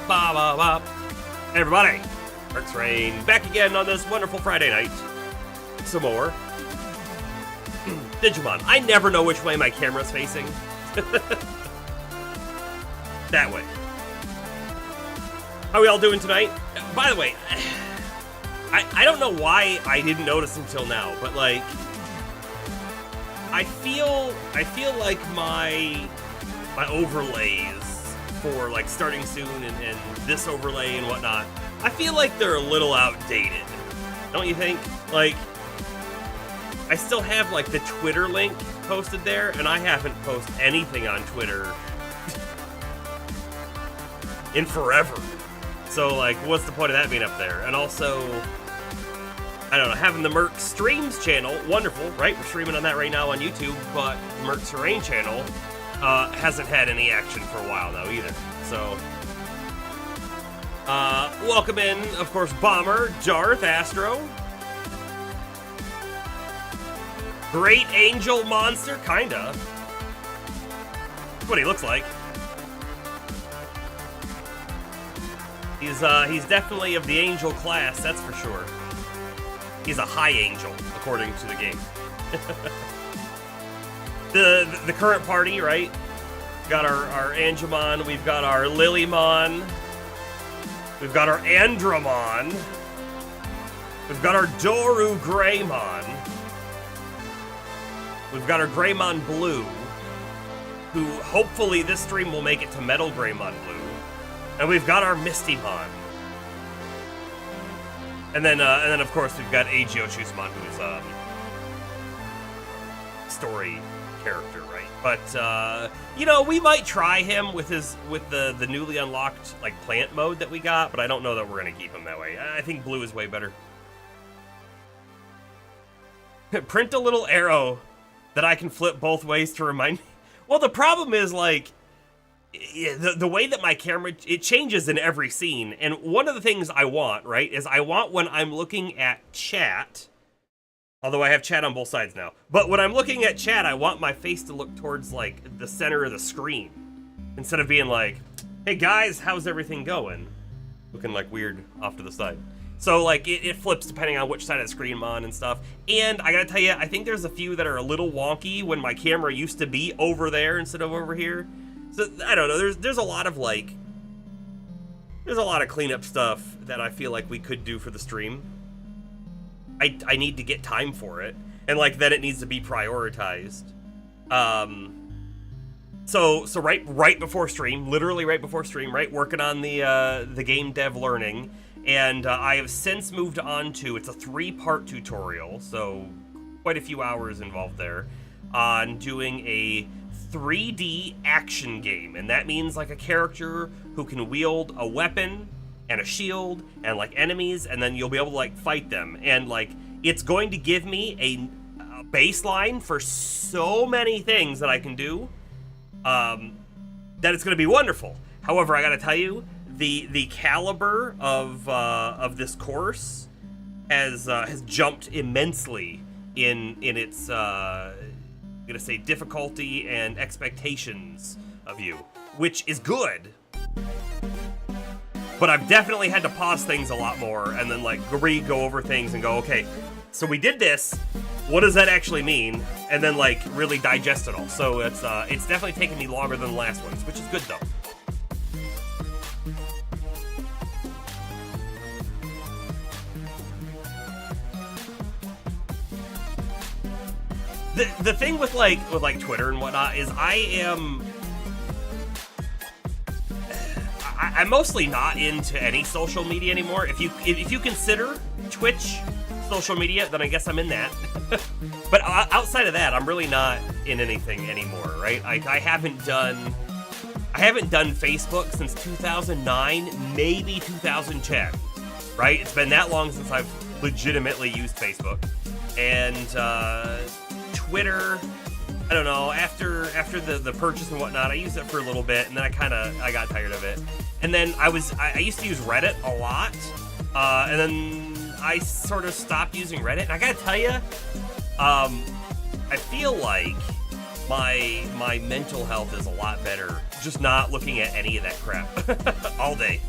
Ba ba ba. Hey everybody, Mark's Rain back again on this wonderful Friday night. Some more Digimon. I never know which way my camera's facing. That way. How are we all doing tonight? By the way, I don't know why I didn't notice until now, but like I feel like my overlays for like starting soon and this overlay and whatnot, I feel like they're a little outdated. Don't you think? Like, I still have like the Twitter link posted there, and I haven't posted anything on Twitter in forever. So like, what's the point of that being up there? And also, I don't know, having the Merc Streams channel, wonderful, right? We're streaming on that right now on YouTube, but the Merc Terrain channel hasn't had any action for a while now either. So, welcome in, of course, Bomber, Darth, Astro. Great Angel Monster, kinda. That's what he looks like. He's definitely of the angel class, that's for sure. He's a high angel, according to the game. The current party, right? We've got our Angemon, we've got our Lilymon, we've got our Andromon, we've got our Doru Greymon, we've got our Greymon Blue, who hopefully this stream will make it to Metal Greymon Blue, and we've got our Mistymon. And then of course we've got Agio Chusmon, who's story character, right? But you know, we might try him with the newly unlocked like plant mode that we got, but I don't know that we're gonna keep him that way. I think blue is way better. Print a little arrow that I can flip both ways to remind me. Well, the problem is like the way that my camera, it changes in every scene, and one of the things I want, right, is I want when I'm looking at chat, although I have chat on both sides now, but when I'm looking at chat, I want my face to look towards like the center of the screen, instead of being like, hey guys, how's everything going? Looking like weird off to the side. So like it flips depending on which side of the screen I'm on and stuff. And I gotta tell you, I think there's a few that are a little wonky when my camera used to be over there instead of over here. So, I don't know, there's a lot of like, there's a lot of cleanup stuff that I feel like we could do for the stream. I need to get time for it, and like then it needs to be prioritized. So right before stream, literally right before stream, right, working on the game dev learning, and I have since moved on to, it's a 3-part tutorial, so quite a few hours involved there, on doing a 3D action game, and that means like a character who can wield a weapon and a shield and like enemies, and then you'll be able to like fight them, and like it's going to give me a baseline for so many things that I can do, that it's going to be wonderful. However, I gotta tell you, the caliber of this course has jumped immensely in its I'm gonna say difficulty and expectations of you, which is good. But I've definitely had to pause things a lot more and then like go over things and go, okay, so we did this, what does that actually mean? And then like really digest it all. So it's definitely taken me longer than the last ones, which is good though. The thing with like Twitter and whatnot is I'm mostly not into any social media anymore. If you consider Twitch social media, then I guess I'm in that. But outside of that, I'm really not in anything anymore, right? I haven't done Facebook since 2009, maybe 2010, right? It's been that long since I've legitimately used Facebook. And Twitter, I don't know, after the purchase and whatnot, I used it for a little bit, and then I got tired of it. And then I used to use Reddit a lot, and then I sort of stopped using Reddit. And I gotta tell you, I feel like my mental health is a lot better just not looking at any of that crap all day.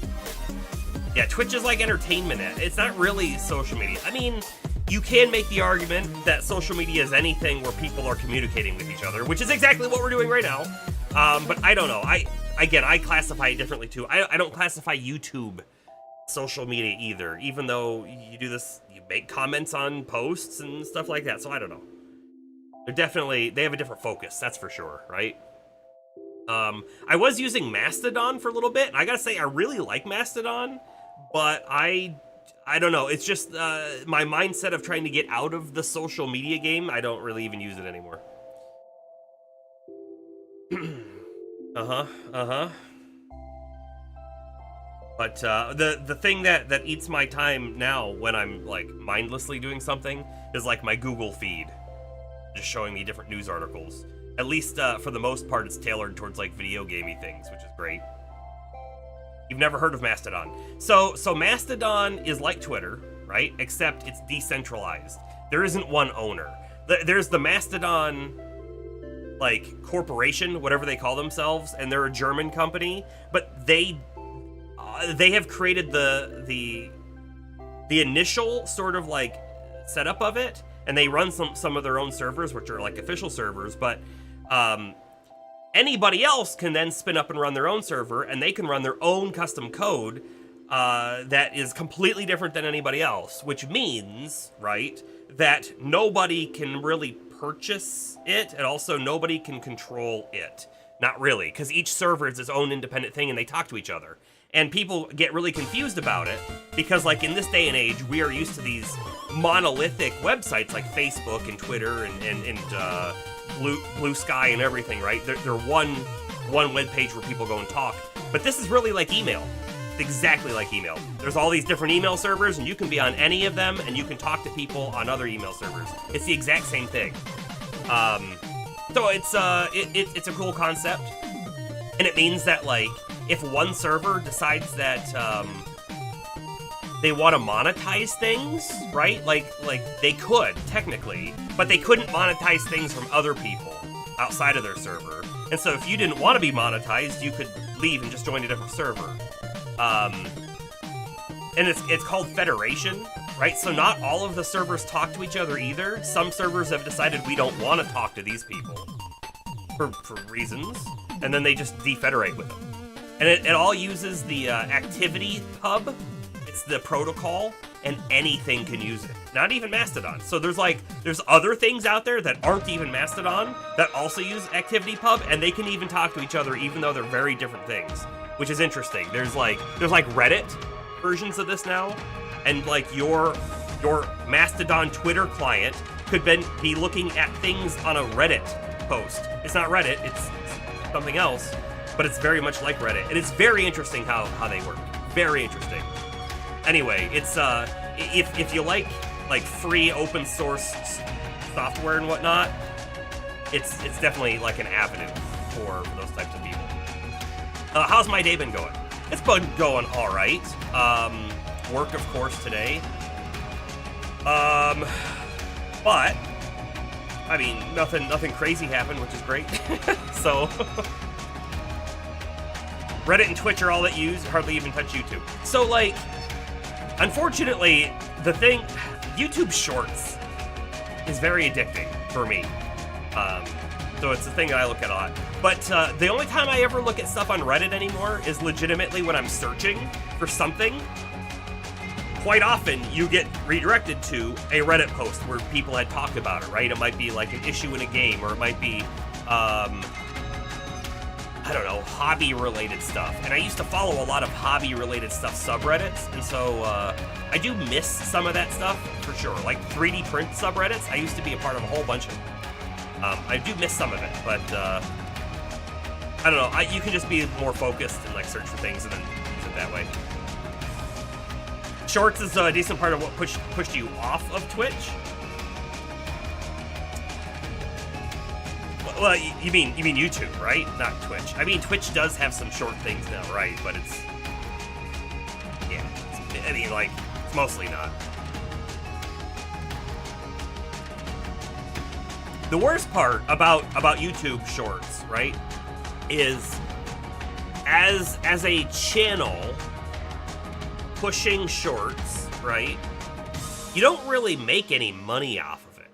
Yeah, Twitch is like entertainment. It's not really social media. I mean, you can make the argument that social media is anything where people are communicating with each other, which is exactly what we're doing right now. But I don't know. I classify it differently too. I don't classify YouTube social media either, even though you do this, you make comments on posts and stuff like that. So I don't know. They have a different focus, that's for sure, right? I was using Mastodon for a little bit, and I gotta say, I really like Mastodon, but I don't know, it's just my mindset of trying to get out of the social media game, I don't really even use it anymore. But the thing that eats my time now when I'm like mindlessly doing something is like my Google feed, just showing me different news articles. At least for the most part, it's tailored towards like video gamey things, which is great. You've never heard of Mastodon. So Mastodon is like Twitter, right? Except it's decentralized. There isn't one owner. There's the Mastodon like corporation, whatever they call themselves, and they're a German company, but they have created the initial sort of like setup of it, and they run some of their own servers, which are like official servers, but anybody else can then spin up and run their own server, and they can run their own custom code that is completely different than anybody else, which means, right, that nobody can really purchase it, and also nobody can control it. Not really, because each server is its own independent thing, and they talk to each other. And people get really confused about it, because like in this day and age, we are used to these monolithic websites like Facebook and Twitter and Blue Sky and everything, right? They're one web page where people go and talk. But this is really like email. It's exactly like email. There's all these different email servers, and you can be on any of them, and you can talk to people on other email servers. It's the exact same thing. So it's a cool concept, and it means that like if one server decides that they want to monetize things, right? Like they could technically, but they couldn't monetize things from other people outside of their server. And so if you didn't want to be monetized, you could leave and just join a different server. And it's called Federation, right? So not all of the servers talk to each other either. Some servers have decided we don't want to talk to these people for reasons, and then they just defederate with them. And it all uses the activity hub. It's the protocol, and anything can use it. Not even Mastodon. So there's other things out there that aren't even Mastodon that also use ActivityPub, and they can even talk to each other even though they're very different things, which is interesting. There's like Reddit versions of this now, and like your Mastodon Twitter client could be looking at things on a Reddit post. It's not Reddit, it's something else, but it's very much like Reddit, and it's very interesting how they work. Very interesting. Anyway, it's if you like free open source software and whatnot, it's definitely like an avenue for those types of people. How's my day been going? It's been going all right. Work, of course, today. But I mean, nothing crazy happened, which is great. So Reddit and Twitch are all that you use. Hardly even touch YouTube. So like, unfortunately, YouTube Shorts is very addicting for me. So it's the thing that I look at a lot. But the only time I ever look at stuff on Reddit anymore is legitimately when I'm searching for something. Quite often, you get redirected to a Reddit post where people had talked about it, right? It might be like an issue in a game, or it might be, I don't know, hobby-related stuff. And I used to follow a lot of hobby-related stuff subreddits, and so I do miss some of that stuff, for sure. Like 3D print subreddits, I used to be a part of a whole bunch of them. I do miss some of it, but I don't know, you can just be more focused and like search for things and then use it that way. Shorts is a decent part of what pushed you off of Twitch. Well, you mean YouTube, right? Not Twitch. I mean, Twitch does have some short things now, right? But it's mostly not. The worst part about YouTube Shorts, right, is as a channel, pushing shorts, right? You don't really make any money off of it.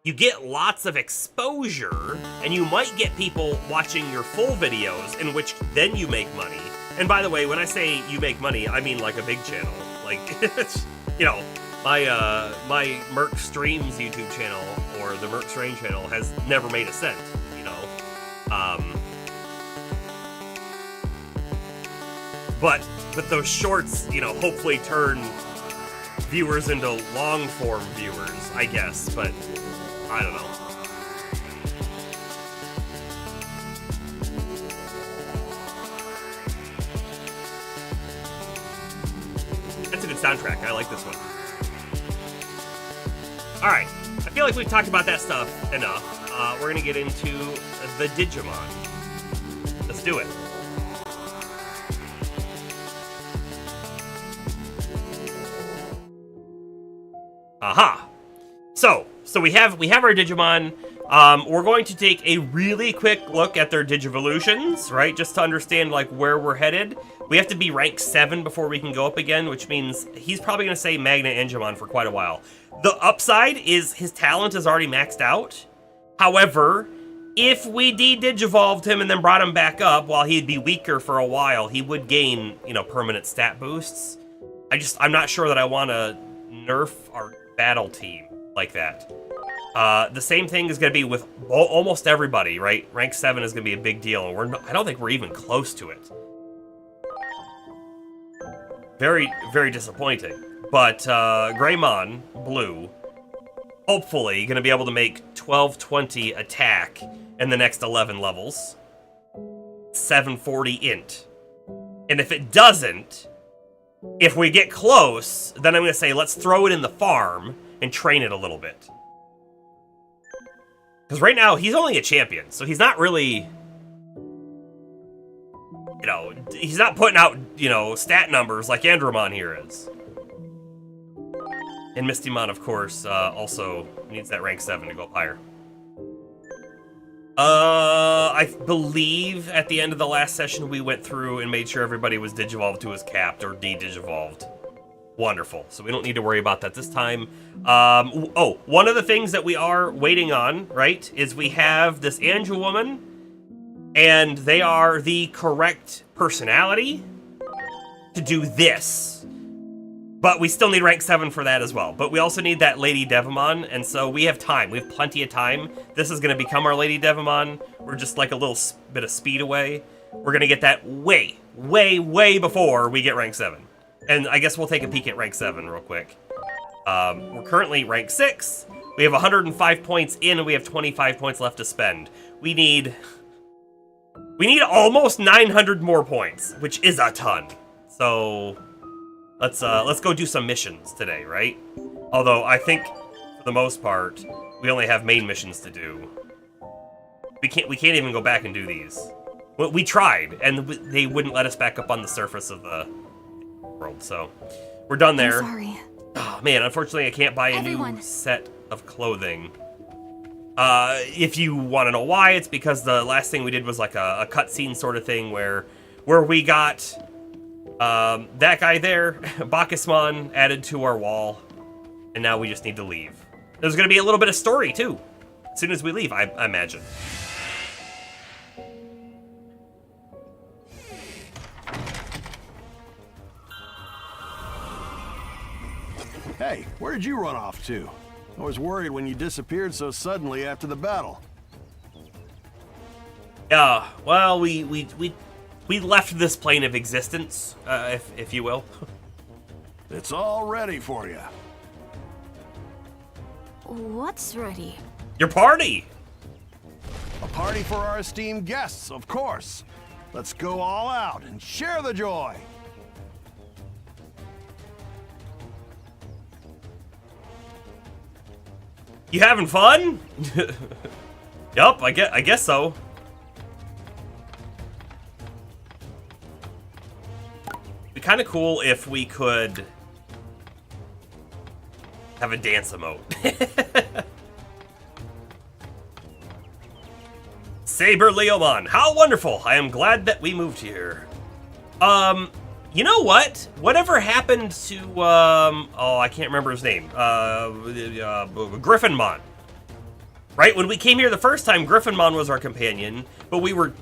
You get lots of exposure, and you might get people watching your full videos, in which then you make money. And by the way, when I say you make money, I mean like a big channel. Like, you know, my Merc Streams YouTube channel, or the Merc Strain channel, has never made a cent, you know? But those shorts, you know, hopefully turn viewers into long-form viewers, I guess, but I don't know. That's a good soundtrack. I like this one. Alright, I feel like we've talked about that stuff enough. We're gonna get into the Digimon. Let's do it. Aha! So we have our Digimon. We're going to take a really quick look at their Digivolutions, right? Just to understand like where we're headed. We have to be rank 7 before we can go up again, which means he's probably going to say Magna Angemon for quite a while. The upside is his talent is already maxed out. However, if we de-digivolved him and then brought him back up while he'd be weaker for a while, he would gain, you know, permanent stat boosts. I'm not sure that I want to nerf our battle team like that. The same thing is going to be with almost everybody, right? Rank 7 is going to be a big deal, and I don't think we're even close to it. Very, very disappointing. But Greymon, blue, hopefully going to be able to make 1220 attack in the next 11 levels. 740 int. And if it doesn't, if we get close, then I'm going to say let's throw it in the farm and train it a little bit. Because right now, he's only a champion, so he's not really... You know, he's not putting out, you know, stat numbers like Andromon here is. And Mistymon, of course, also needs that rank 7 to go up higher. I believe at the end of the last session we went through and made sure everybody was digivolved to his capped or de-digivolved. Wonderful. So we don't need to worry about that this time. Oh, one of the things that we are waiting on, right, is we have this Angel woman, and they are the correct personality to do this. But we still need rank 7 for that as well. But we also need that Lady Devimon, and so we have time. We have plenty of time. This is going to become our Lady Devimon. We're just like a little bit of speed away. We're going to get that way, way, way before we get rank 7. And I guess we'll take a peek at rank 7 real quick. We're currently rank 6. We have 105 points in, and we have 25 points left to spend. We need almost 900 more points, which is a ton. So let's go do some missions today, right? Although I think for the most part we only have main missions to do. We can't even go back and do these. We tried, and they wouldn't let us back up on the surface of the world, so we're done there. I'm sorry. Oh, man, unfortunately I can't buy a new set of clothing. If you want to know why, it's because the last thing we did was like a cutscene sort of thing where we got that guy there, Bacchusmon, added to our wall, and now we just need to leave. There's going to be a little bit of story too, as soon as we leave, I imagine. Hey, where'd you run off to? I was worried when you disappeared so suddenly after the battle. Yeah, well, we left this plane of existence, if you will. It's all ready for you. What's ready? Your party! A party for our esteemed guests, of course. Let's go all out and share the joy. You having fun? Yup, I guess so. It'd be kind of cool if we could have a dance emote. Saber Leomon, how wonderful! I am glad that we moved here. You know what? Whatever happened to, oh, I can't remember his name. Griffinmon. Right? When we came here the first time, Griffinmon was our companion, but we were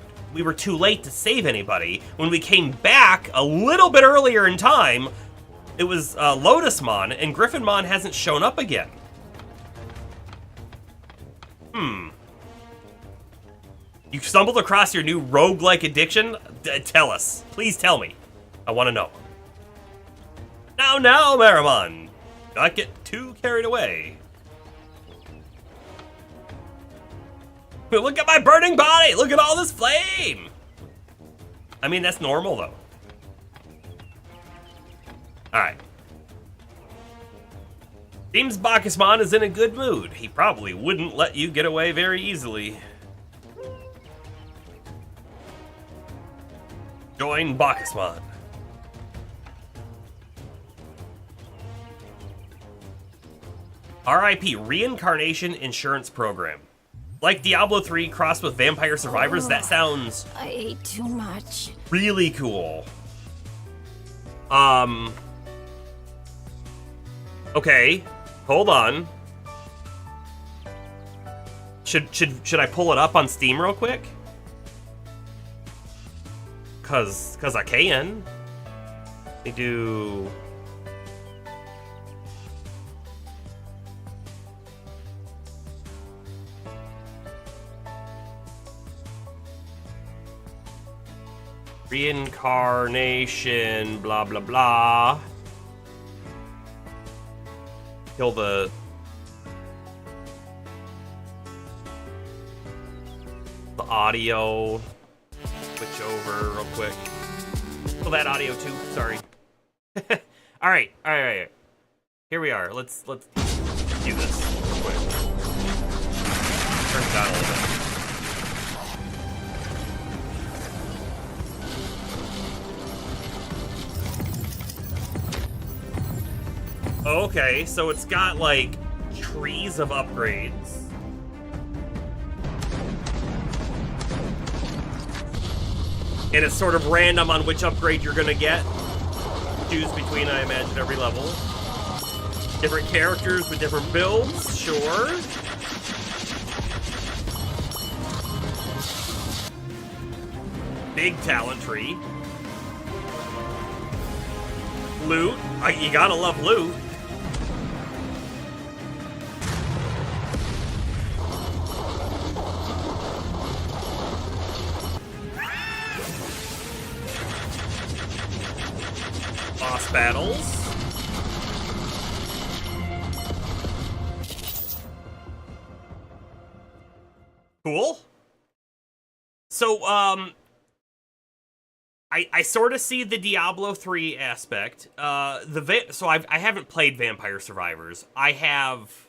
too late to save anybody. When we came back a little bit earlier in time, it was Lotusmon, and Griffinmon hasn't shown up again. You stumbled across your new roguelike addiction? Tell us. Please tell me. I want to know. Now, Marimon. Not get too carried away. Look at my burning body! Look at all this flame! I mean, that's normal, though. Alright. Seems Bacchusmon is in a good mood. He probably wouldn't let you get away very easily. Join Bacchusmon. RIP, Reincarnation Insurance Program. Like Diablo 3 crossed with Vampire Survivors, that sounds... I ate too much. Really cool. Okay, hold on. Should I pull it up on Steam real quick? Cause I can. Let me do... Reincarnation, blah, blah, blah. Kill the... audio. Switch over real quick. Kill that audio too, sorry. Alright. Here we are. Let's do this real quick. Turn it down a little bit. Okay, so it's got, like, trees of upgrades. And it's sort of random on which upgrade you're gonna get. Choose between, I imagine, every level. Different characters with different builds, sure. Big talent tree. Loot. You gotta love loot. Boss battles. Cool. So, I sort of see the Diablo 3 aspect. So I haven't played Vampire Survivors. I have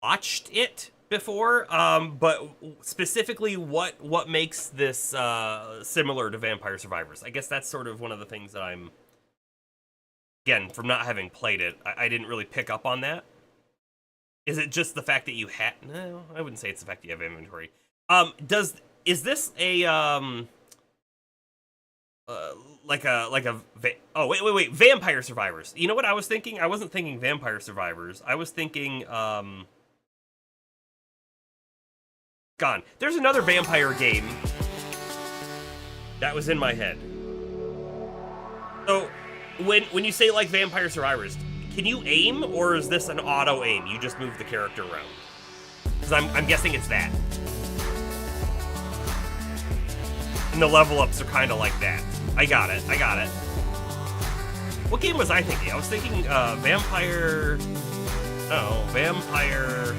watched it before, but specifically what makes this similar to Vampire Survivors? I guess that's sort of one of the things that I'm, again, from not having played it, I didn't really pick up on that. Is it just the fact that you had... No, I wouldn't say it's the fact that you have inventory. Is this a, oh, wait, Vampire Survivors. You know what I was thinking? I wasn't thinking Vampire Survivors. I was thinking, Gone. There's another vampire game that was in my head. So, when you say, like, Vampire Survivors, can you aim, or is this an auto aim? You just move the character around? Because I'm guessing it's that. And the level ups are kind of like that. I got it. What game was I thinking? I was thinking, Vampire... Oh, Vampire...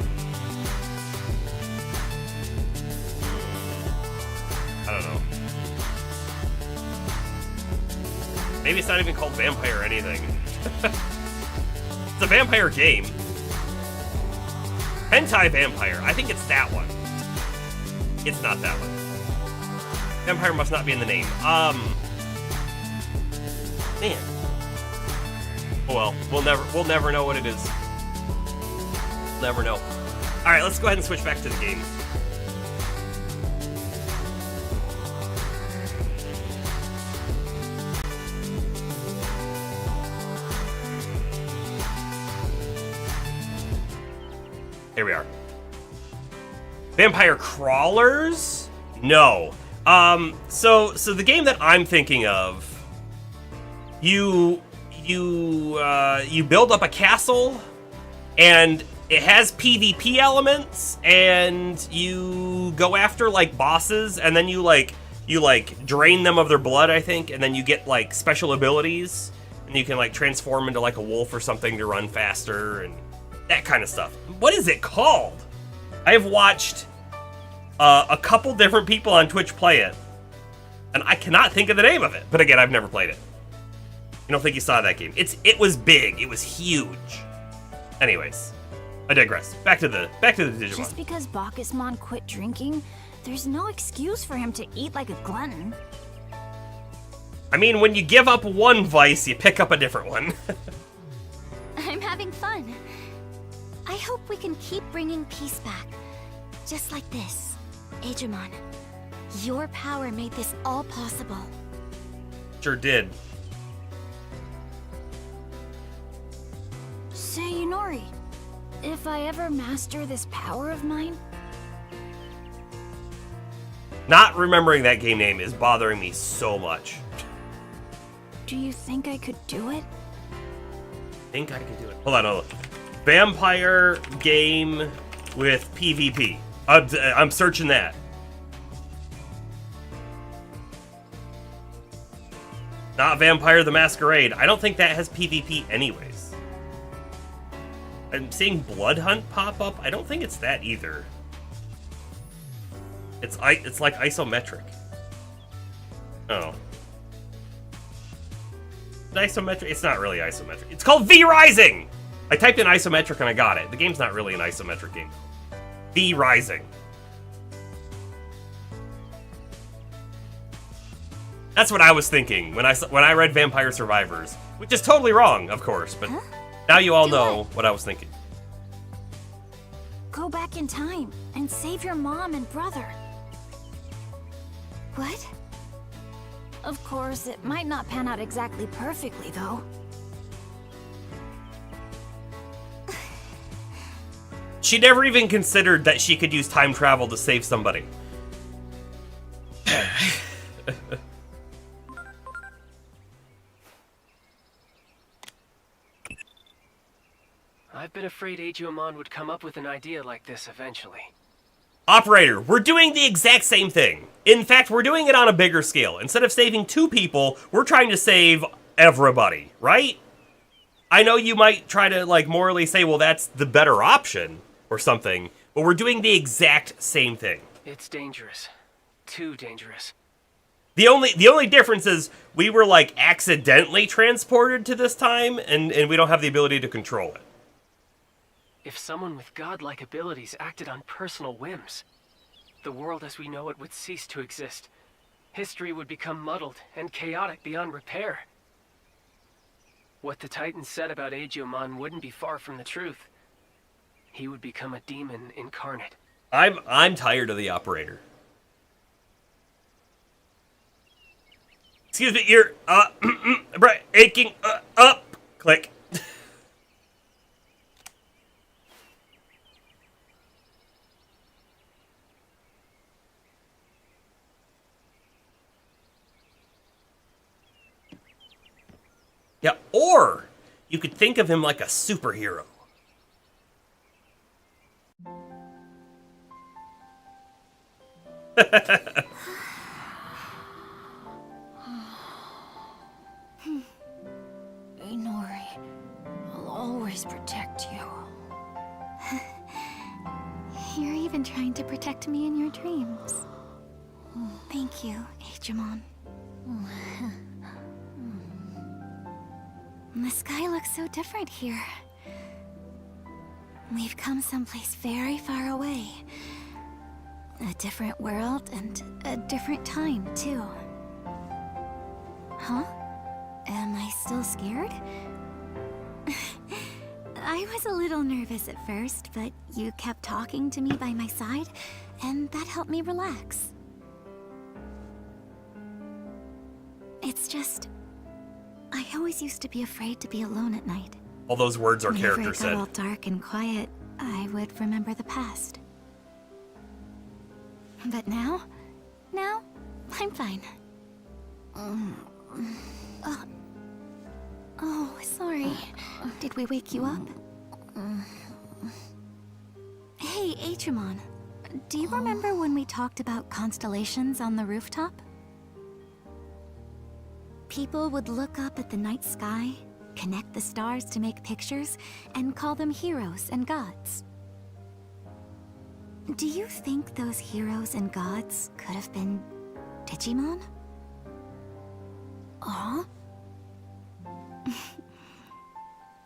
I don't know. Maybe it's not even called Vampire or anything. It's a vampire game. Hentai Vampire. I think it's that one. It's not that one. Vampire must not be in the name. Man. Oh well, we'll never know what it is. Never know. Alright, let's go ahead and switch back to the game. Here we are. Vampire crawlers? No. So the game that I'm thinking of, you build up a castle, and it has PvP elements, and you go after like bosses, and then you drain them of their blood, I think, and then you get like special abilities, and you can like transform into like a wolf or something to run faster and that kind of stuff. What is it called? I have watched a couple different people on Twitch play it, and I cannot think of the name of it. But again, I've never played it. I don't think you saw that game. It was big. It was huge. Anyways, I digress. Back to the Digimon. Just because Bacchusmon quit drinking, there's no excuse for him to eat like a glutton. I mean, when you give up one vice, you pick up a different one. I'm having fun. I hope we can keep bringing peace back. Just like this. Digimon, your power made this all possible. Sure did. Say, Inori, if I ever master this power of mine, Not remembering that game name is bothering me so much. do you think I could do it? Think I can do it. Hold on. Vampire game with PvP. I'm searching that. Not Vampire the Masquerade. I don't think that has PvP anyways. I'm seeing Blood Hunt pop up. I don't think it's that either. It's like isometric. Oh. Isometric? It's not really isometric. It's called V-Rising! I typed in isometric and I got it. The game's not really an isometric game. V-Rising. That's what I was thinking when I read Vampire Survivors, which is totally wrong, of course, but now you all know what I was thinking. Go back in time and save your mom and brother. What? Of course, it might not pan out exactly perfectly, though. She never even considered that she could use time travel to save somebody. I've been afraid Digimon would come up with an idea like this eventually. Operator, we're doing the exact same thing. In fact, we're doing it on a bigger scale. Instead of saving 2 people, we're trying to save everybody, right? I know you might try to like morally say, well, that's the better option or something, but we're doing the exact same thing. It's dangerous. Too dangerous. The only difference is we were like accidentally transported to this time, and we don't have the ability to control it. If someone with godlike abilities acted on personal whims, the world as we know it would cease to exist. History would become muddled and chaotic beyond repair. What the Titans said about Digimon wouldn't be far from the truth. He would become a demon incarnate. I'm tired of the operator. Excuse me, you're aching up. Click. Yeah, or you could think of him like a superhero. Inori, I'll always protect you. You're even trying to protect me in your dreams. Thank you, Digimon. The sky looks so different here. We've come someplace very far away. A different world and a different time, too. Huh? Am I still scared? I was a little nervous at first, but you kept talking to me by my side, and that helped me relax. It's just, I always used to be afraid to be alone at night. All those words our Whenever character it got all said. dark and quiet, I would remember the past. But now, I'm fine. Oh, sorry. Did we wake you up? Hey, Atramon. Do you remember when we talked about constellations on the rooftop? People would look up at the night sky, connect the stars to make pictures, and call them heroes and gods. Do you think those heroes and gods could have been Digimon? Aw.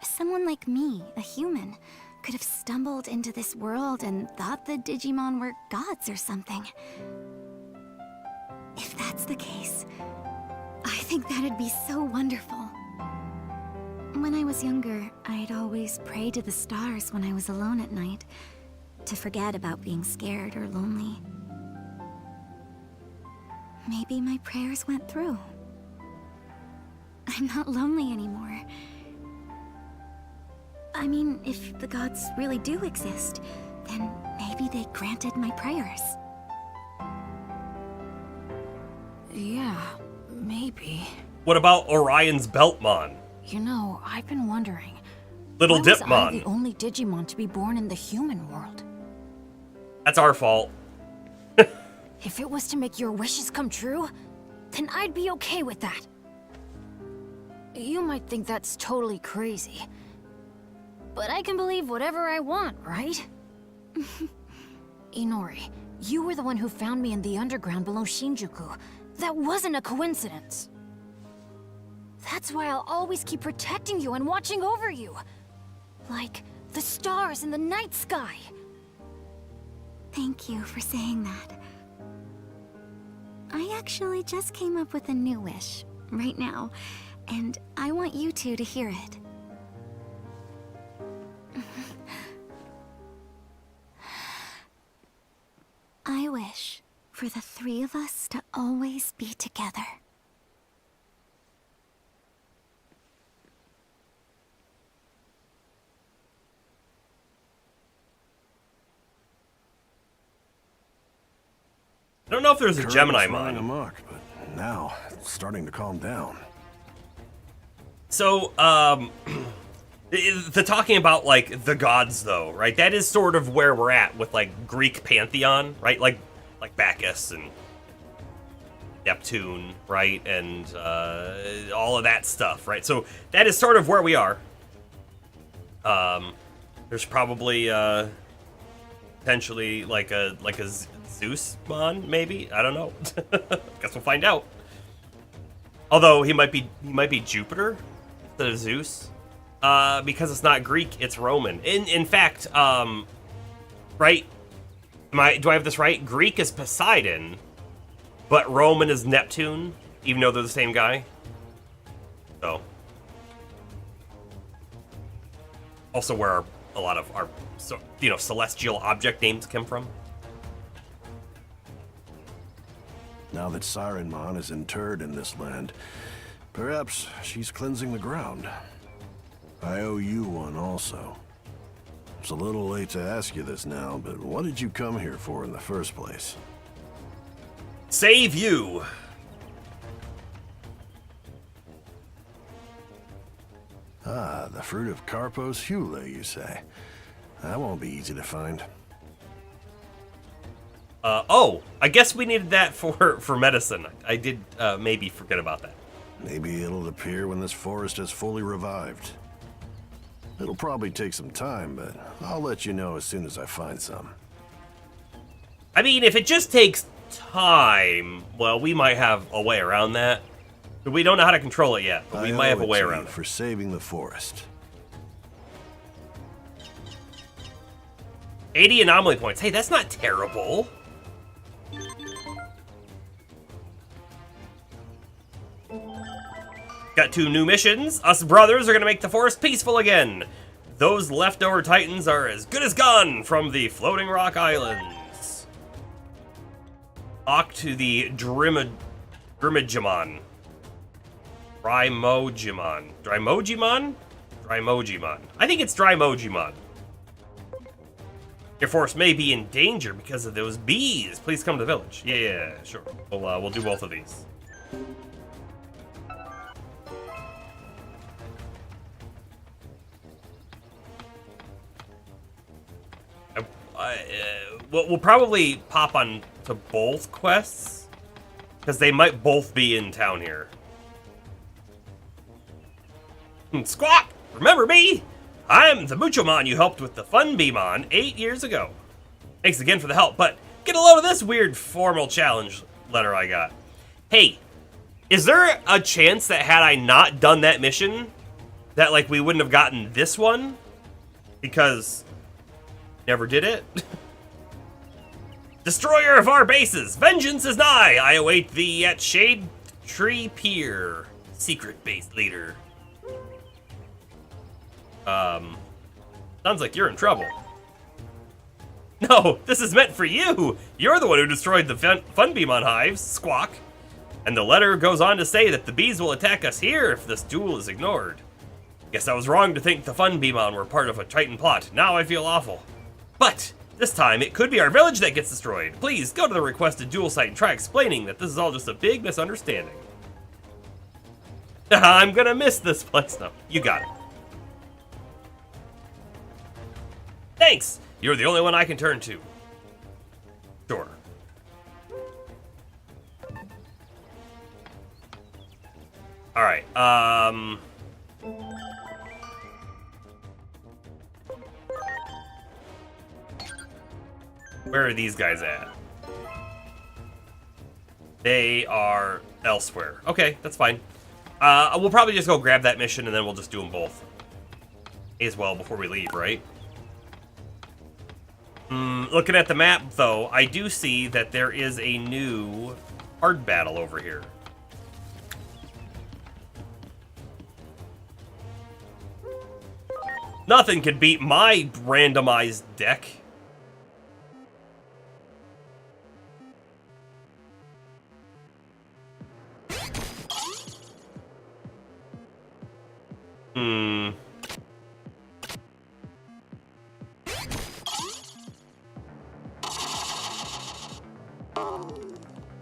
Someone like me, a human, could have stumbled into this world and thought the Digimon were gods or something. If that's the case, I think that'd be so wonderful. When I was younger, I'd always pray to the stars when I was alone at night, to forget about being scared or lonely. Maybe my prayers went through. I'm not lonely anymore. I mean, if the gods really do exist, then maybe they granted my prayers. Yeah, maybe. What about Orion's Beltmon? You know, I've been wondering. Little why was I Dipmon. the only Digimon to be born in the human world? That's our fault. If it was to make your wishes come true, then I'd be okay with that. You might think that's totally crazy, but I can believe whatever I want, right? Inori, you were the one who found me in the underground below Shinjuku. That wasn't a coincidence. That's why I'll always keep protecting you and watching over you. Like the stars in the night sky. Thank you for saying that. I actually just came up with a new wish, right now, and I want you two to hear it. I wish for the three of us to always be together. I don't know if there's a Gemini running mon. amok, but now it's starting to calm down. So, the talking about, like, the gods, though, right? That is sort of where we're at with, like, Greek pantheon, right? Like Bacchus and Neptune, right? And all of that stuff, right? So that is sort of where we are. There's probably potentially like a Zeus mon, maybe. I don't know. Guess we'll find out. Although he might be Jupiter instead of Zeus, because it's not Greek, it's Roman. In fact, right? Do I have this right? Greek is Poseidon, but Roman is Neptune, even though they're the same guy. So, also where a lot of our, celestial object names come from. Now that Sirenmon is interred in this land, perhaps she's cleansing the ground. I owe you one also. It's a little late to ask you this now, but what did you come here for in the first place? Save you! Ah, the fruit of Carpos Hule, you say. That won't be easy to find. Oh, I guess we needed that for medicine. I did maybe forget about that. Maybe it'll appear when this forest is fully revived. It'll probably take some time, but I'll let you know as soon as I find some. I mean, if it just takes time, well, we might have a way around that. We don't know how to control it yet, but we might have a way around it. For saving the forest. 80 anomaly points. Hey, that's not terrible. Got 2 new missions. Us brothers are gonna make the forest peaceful again. Those leftover titans are as good as gone from the floating rock islands. Talk to the Drimogimon. Drymogimon? Drymogimon? Drymogimon. I think it's Drymogimon. Your force may be in danger because of those bees. Please come to the village. Yeah, sure. We'll do both of these. We'll probably pop on to both quests because they might both be in town here. Squawk! Remember me? I'm the Muchomon you helped with the Fun Beamon 8 years ago. Thanks again for the help, but get a load of this weird formal challenge letter I got. Hey, is there a chance that had I not done that mission, that like we wouldn't have gotten this one? Because never did it? Destroyer of our bases, vengeance is nigh. I await thee at Shade Tree Pier. Secret base leader. Sounds like you're in trouble. No, this is meant for you. You're the one who destroyed the Fun Beamon hives, Squawk. And the letter goes on to say that the bees will attack us here if this duel is ignored. Guess I was wrong to think the Fun Beamon were part of a Titan plot. Now I feel awful. But this time, it could be our village that gets destroyed. Please go to the requested duel site and try explaining that this is all just a big misunderstanding. I'm gonna miss this place. No, you got it. Thanks! You're the only one I can turn to. Sure. Alright, where are these guys at? They are elsewhere. Okay, that's fine. We'll probably just go grab that mission and then we'll just do them both. As well before we leave, right? Looking at the map, though, I do see that there is a new hard battle over here. Nothing could beat my randomized deck.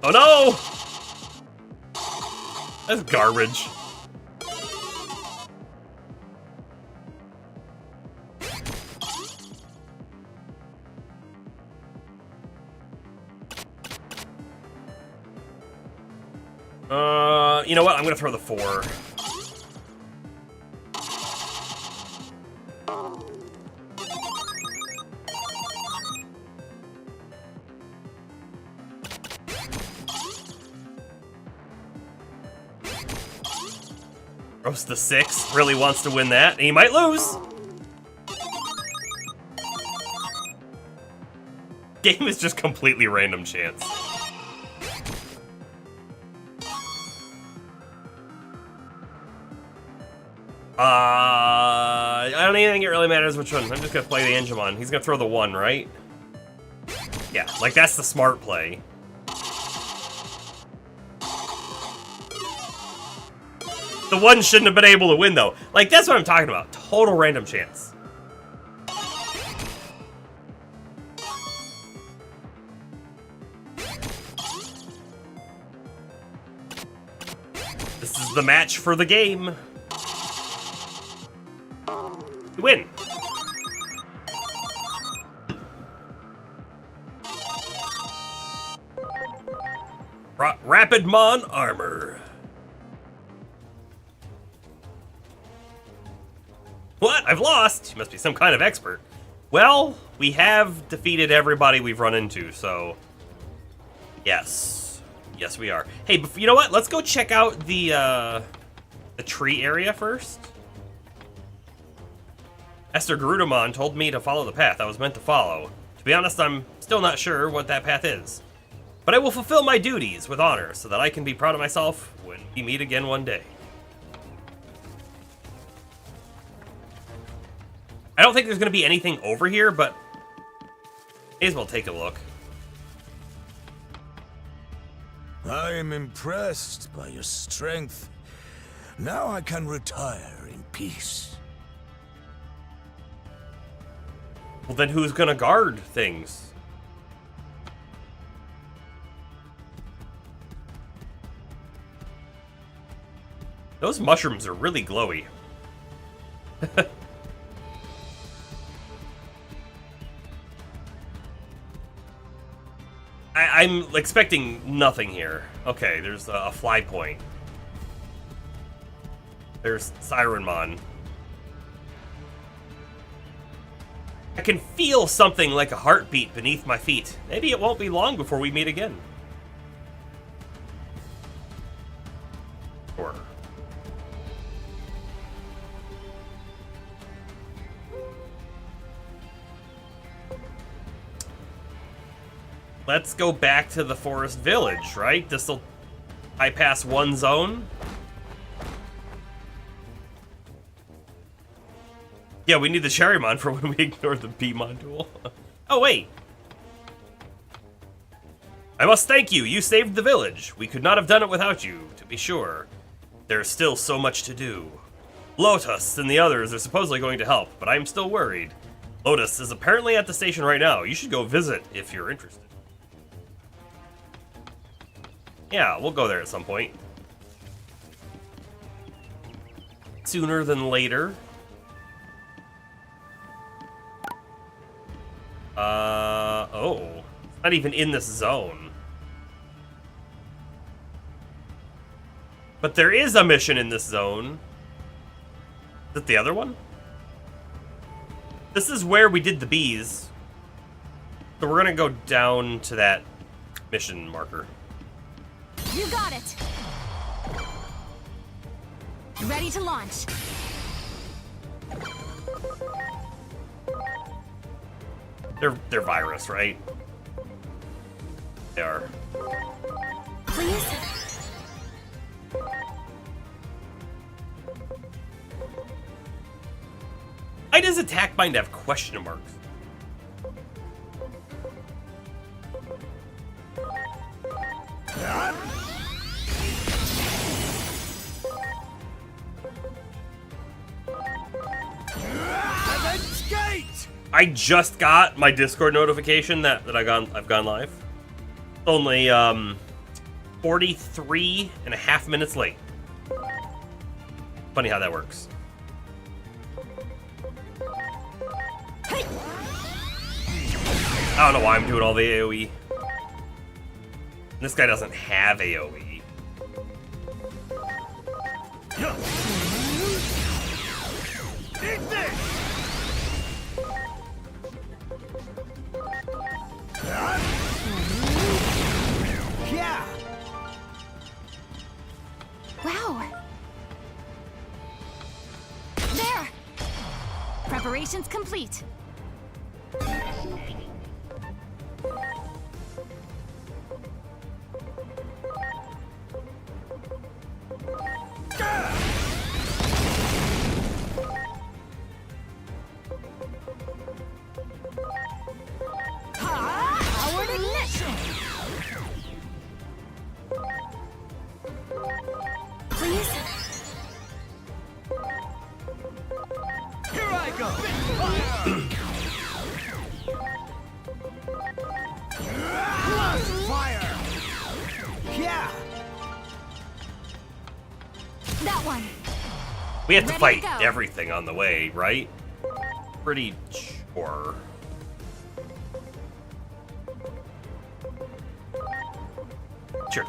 Oh no! That's garbage. You know what? I'm gonna throw the 4. Roast the 6 really wants to win that, and he might lose. Game is just completely random chance. I don't even think it really matters which one. I'm just gonna play the Digimon. He's gonna throw the 1, right? Yeah, like that's the smart play. The 1 shouldn't have been able to win, though. Like, that's what I'm talking about. Total random chance. This is the match for the game. You win. Rapidmon armor. What? I've lost? You must be some kind of expert. Well, we have defeated everybody we've run into, so... Yes. Yes, we are. Hey, you know what? Let's go check out the tree area first. Esther Garudamon told me to follow the path I was meant to follow. To be honest, I'm still not sure what that path is. But I will fulfill my duties with honor so that I can be proud of myself when we meet again one day. I don't think there's going to be anything over here, but may as well take a look. I am impressed by your strength. Now I can retire in peace. Well, then who's gonna guard things? Those mushrooms are really glowy. I'm expecting nothing here. Okay, there's a fly point. There's Sirenmon. I can feel something like a heartbeat beneath my feet. Maybe it won't be long before we meet again. Sure. Let's go back to the forest village, right? This'll bypass one zone. Yeah, we need the Cherrymon for when we ignore the Beemon duel. Oh, wait. I must thank you. You saved the village. We could not have done it without you, to be sure. There's still so much to do. Lotus and the others are supposedly going to help, but I'm still worried. Lotus is apparently at the station right now. You should go visit if you're interested. Yeah, we'll go there at some point. Sooner than later. Oh. It's not even in this zone. But there is a mission in this zone. Is it the other one? This is where we did the bees. So we're gonna go down to that mission marker. You got it! Ready to launch. They're virus, right? They are. Please? Why does attack mind have question marks? I just got my Discord notification that I've gone live. Only 43 and a half minutes late. Funny how that works. I don't know why I'm doing all the AoE. This guy doesn't have AoE. Eat this! Yeah. Wow. There! Preparations complete. Powered ignition! Please? Here I go. Fire! Fire! Yeah. That one. We have to Ready fight to go. everything on the way, right? Pretty sure. Sure.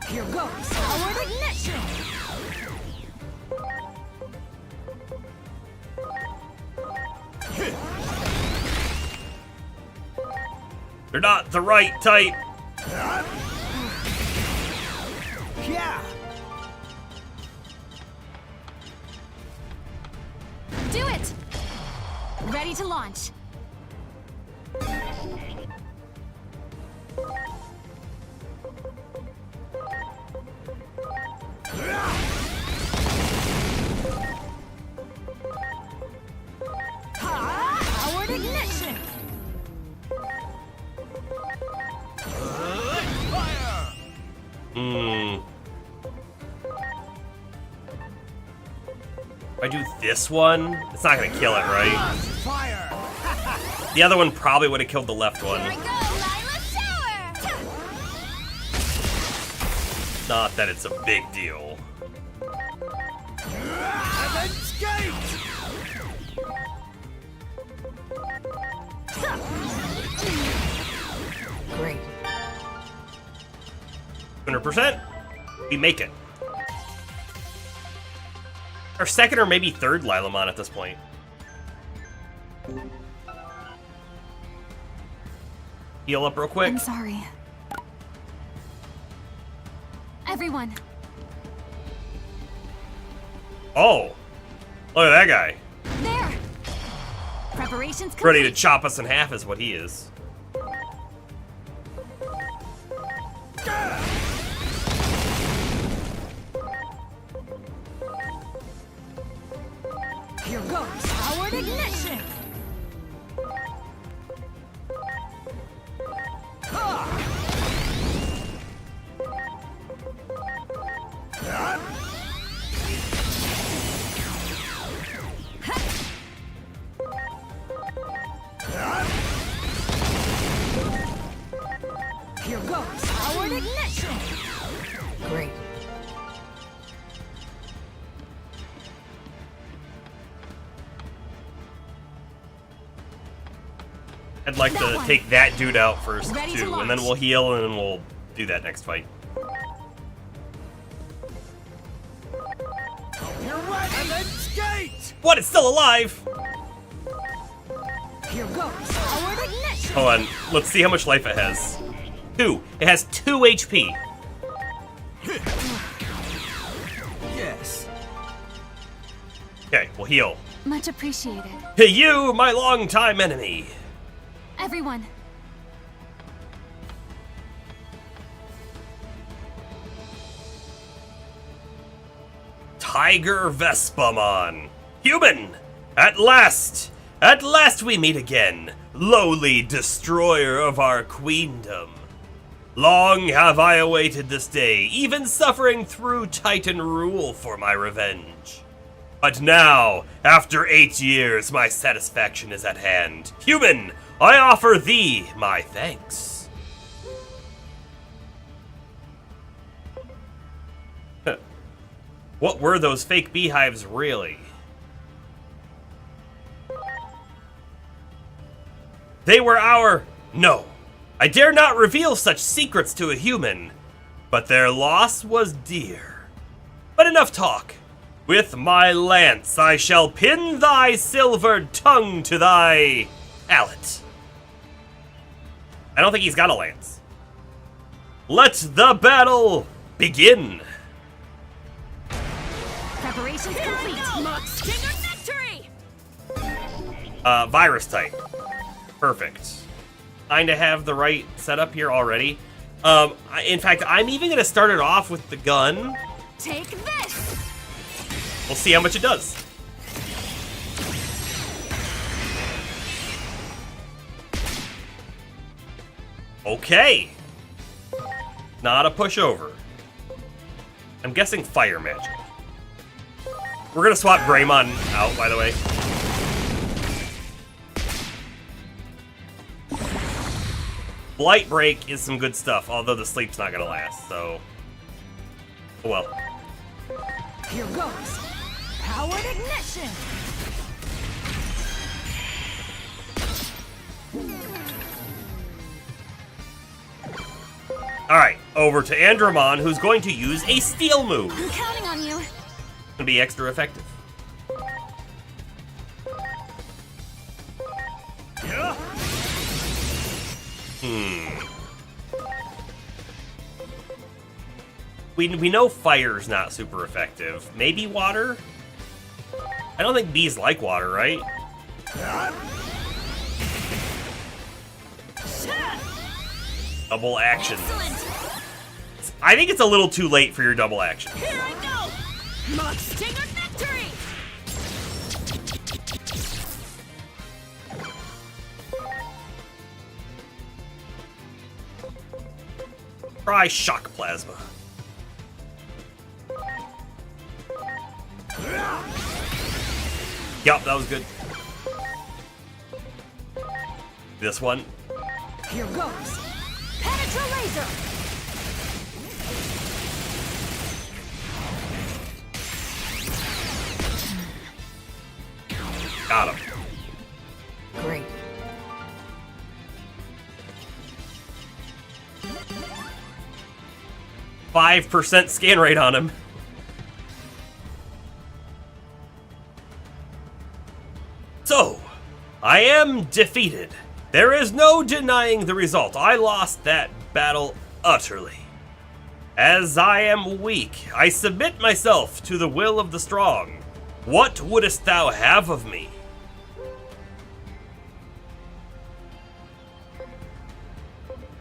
Here goes. Powered ignition! They're not the right type. Yeah. Do it! Ready to launch. Powered ignition! Fire! Hmm. If I do this one, it's not gonna kill it, right? Fire! The other one probably would have killed the left one. Here I go, Lila Shower! Not that it's a big deal. Heaven's Gate! Great. 100%. We make it. Our second or maybe third Lilamon at this point. Heal up real quick. I'm sorry. Everyone, Oh, look at that guy. there! Preparations complete. Ready to chop us in half is what he is. Here goes. Powered ignition. Here goes. Powered ignition. Great. I'd like That to one. take that dude out first, Ready to too, and then launch. we'll heal, and then we'll do that next fight. You're ready! Heaven's Gate! What? It's still alive! Here goes. Powered ignition. Hold on. Let's see how much life it has. 2. It has 2 HP. Yes. Okay, we'll heal. Much appreciated. Hey, you, my longtime enemy. Everyone, Tiger Vespamon. Human! At last! At last we meet again, lowly destroyer of our queendom. Long have I awaited this day, even suffering through Titan rule for my revenge. But now, after 8 years, my satisfaction is at hand. Human, I offer thee my thanks. What were those fake beehives really? They were our... No, I dare not reveal such secrets to a human, but their loss was dear. But enough talk. With my lance I shall pin thy silvered tongue to thy palate. I don't think he's got a lance. Let the battle begin. preparations complete. Stinger victory. Virus type. Perfect. Kinda have the right setup here already. In fact, I'm even gonna start it off with the gun. Take this. We'll see how much it does. Okay. Not a pushover. I'm guessing fire magic. We're gonna swap Greymon out, by the way. Blight Break is some good stuff, although the sleep's not gonna last, so... Oh well. Here goes. Powered ignition. Alright, over to Andromon, who's going to use a steel move. I'm counting on you. Gonna be extra effective. We know fire's not super effective. Maybe water? I don't think bees like water, right? Double actions. I think it's a little too late for your double action. Here I go. Mach Stinger victory. Try shock plasma. Yup, that was good. This one. Here goes. Penetra laser. Got him. Great. %5 scan rate on him. So, I am defeated. There is no denying the result. I lost that battle utterly. As I am weak, I submit myself to the will of the strong. What wouldst thou have of me?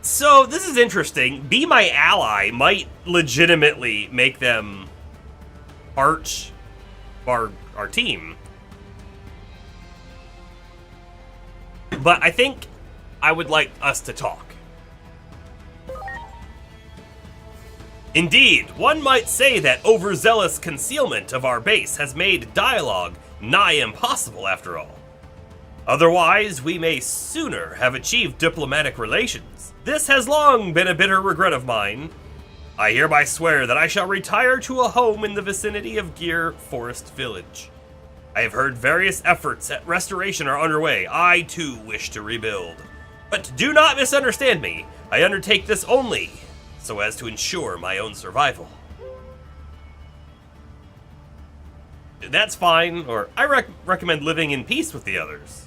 So, this is interesting. Be my ally might legitimately make them part of our team. But I think I would like us to talk. Indeed, one might say that overzealous concealment of our base has made dialogue nigh impossible after all. Otherwise, we may sooner have achieved diplomatic relations. This has long been a bitter regret of mine. I hereby swear that I shall retire to a home in the vicinity of Gear Forest Village. I have heard various efforts at restoration are underway. I too wish to rebuild. But do not misunderstand me. I undertake this only so as to ensure my own survival. That's fine, or I recommend living in peace with the others.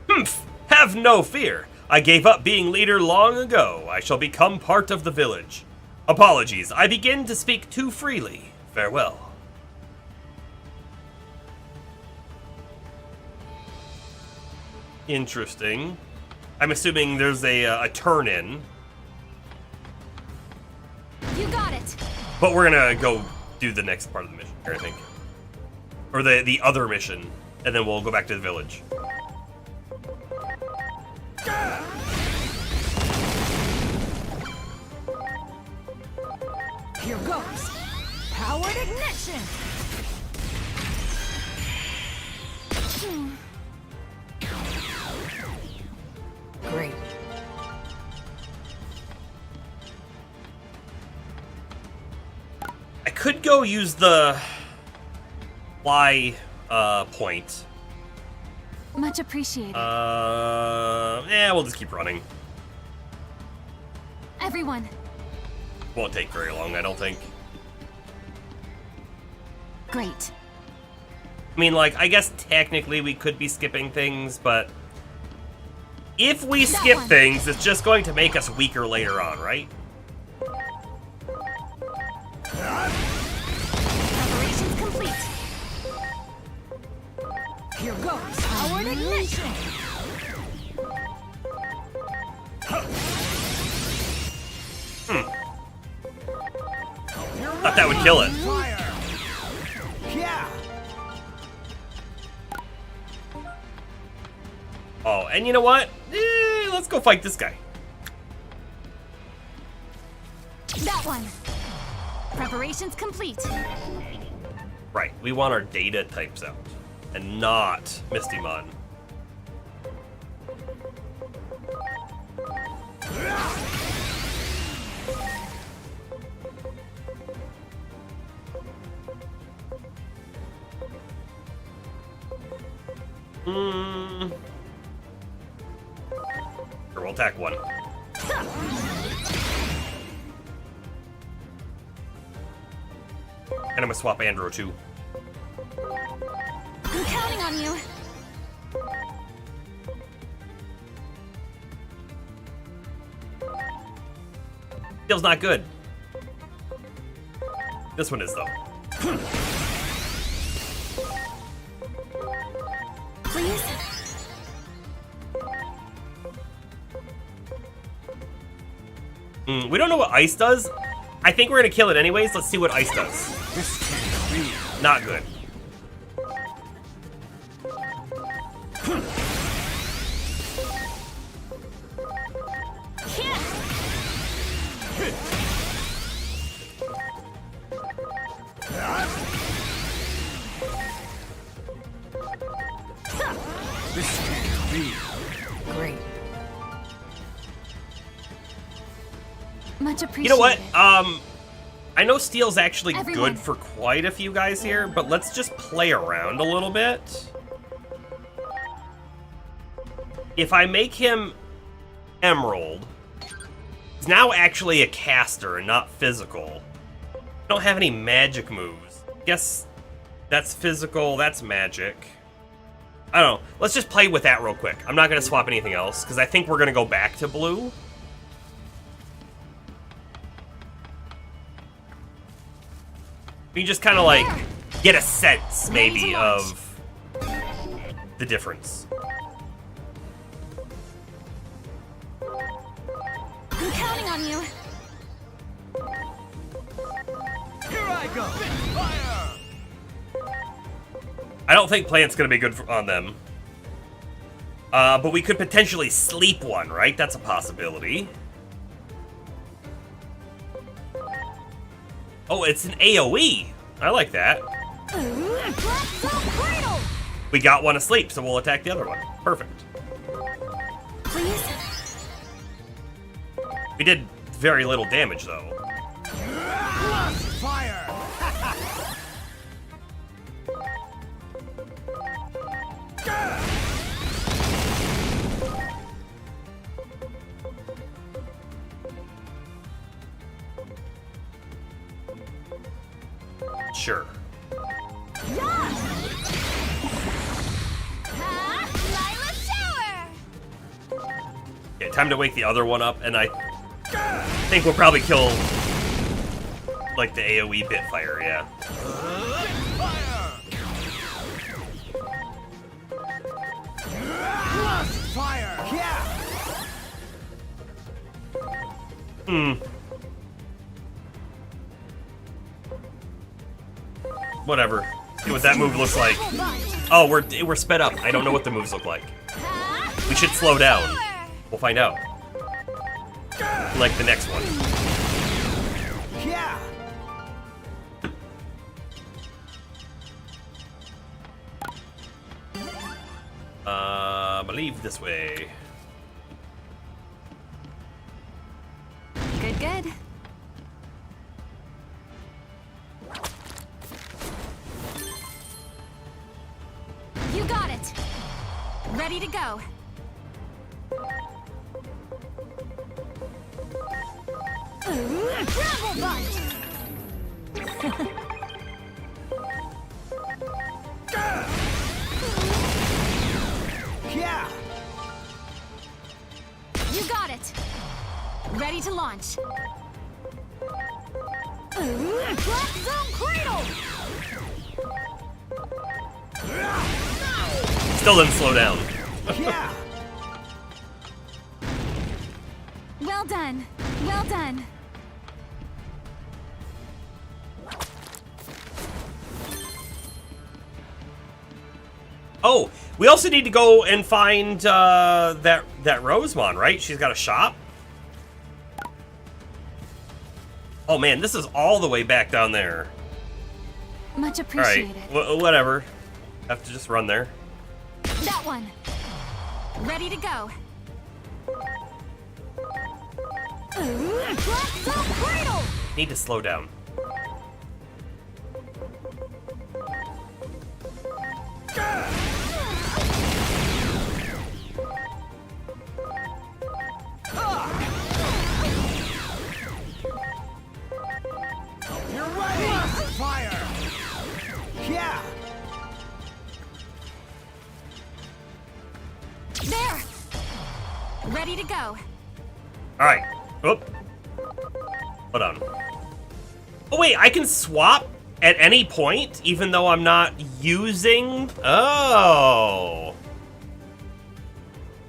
Humph! Have no fear. I gave up being leader long ago. I shall become part of the village. Apologies, I begin to speak too freely. Farewell. Interesting. I'm assuming there's a turn-in. You got it. But we're gonna go do the next part of the mission here, I think. Or the other mission, and then we'll go back to the village. Here goes. Powered ignition. Great. I could go use the fly point. Much appreciated. Yeah, we'll just keep running. Everyone, Won't take very long, I don't think. great. I mean, like, I guess technically we could be skipping things, but if we skip one. things, it's just going to make us weaker later on, right? Preparations complete. Here goes. Powered ignition. Thought that would kill it. Fire! Yeah! Oh, and you know what? Let's go fight this guy. That one. Preparations complete. Right, we want our data types out, and not Mistymon. Sure, we'll attack one. And I'm gonna swap Andro too. I'm counting on you. Feels not good. This one is though. Please? We don't know what ice does. I think we're gonna kill it anyways. Let's see what ice does. Not good. Much appreciated. You know what? I know steel's actually Everyone. good for quite a few guys here, but let's just play around a little bit. If I make him emerald, he's now actually a caster and not physical. I don't have any magic moves. Guess that's physical, that's magic. I don't know. Let's just play with that real quick. I'm not going to swap anything else, because I think we're going to go back to blue. You just kind of like get a sense, maybe, of the difference. I'm counting on you. Here I go! Fire! I don't think plant's going to be good on them. But we could potentially sleep one, right? That's a possibility. Oh, it's an AoE. I like that. We got one asleep, so we'll attack the other one. Perfect. Please? We did very little damage, though. Fire! Sure. Okay, time to wake the other one up, and I think we'll probably kill, like, the AoE Bitfire, yeah. Fire! Yeah! Whatever. See what that move looks like. Oh, we're sped up. I don't know what the moves look like. We should slow down. We'll find out. Like the next one. Yeah! I believe this way. Good, good. You got it. Ready to go. Travel bunch. Yeah! You got it. Ready to launch. Black Zone Cradle. Still didn't slow down. Yeah! Well done. Well done. Oh, we also need to go and find that Rosemon, right? She's got a shop. Oh man, this is all the way back down there. Much All right, appreciated. whatever. Have to just run there. That one. Ready to go. Black Zone Cradle. Need to slow down. You're ready! Fire! Yeah! There. Ready to go. All right. Oop. Hold on. Oh wait, I can swap at any point, even though I'm not using. Oh.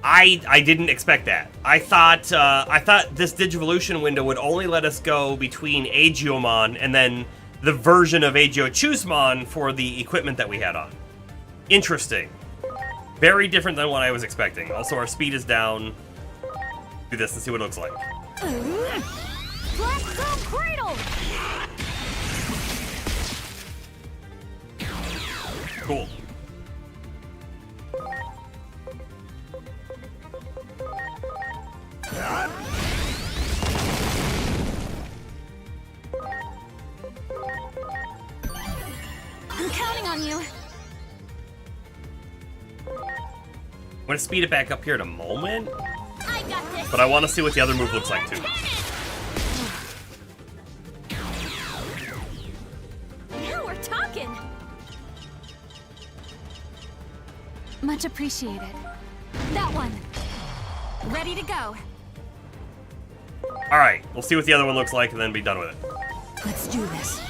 I didn't expect that. I thought this Digivolution window would only let us go between Agiomon and then the version of Agiochusmon for the equipment that we had on. Interesting. Very different than what I was expecting. Also, our speed is down. Do this and see what it looks like. Black Zone Cradle. Cool. I'm gonna speed it back up here in a moment, I got this. but I want to see what the other move looks like too. Now we're talking. Much appreciated. That one. Ready to go. All right, we'll see what the other one looks like and then be done with it. Let's do this.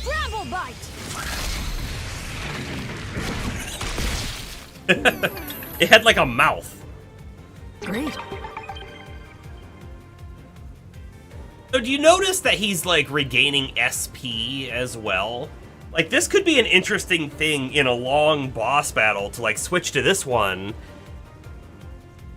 Bramble bite! It had like a mouth. Great. So do you notice that he's like regaining SP as well? Like this could be an interesting thing in a long boss battle to like switch to this one.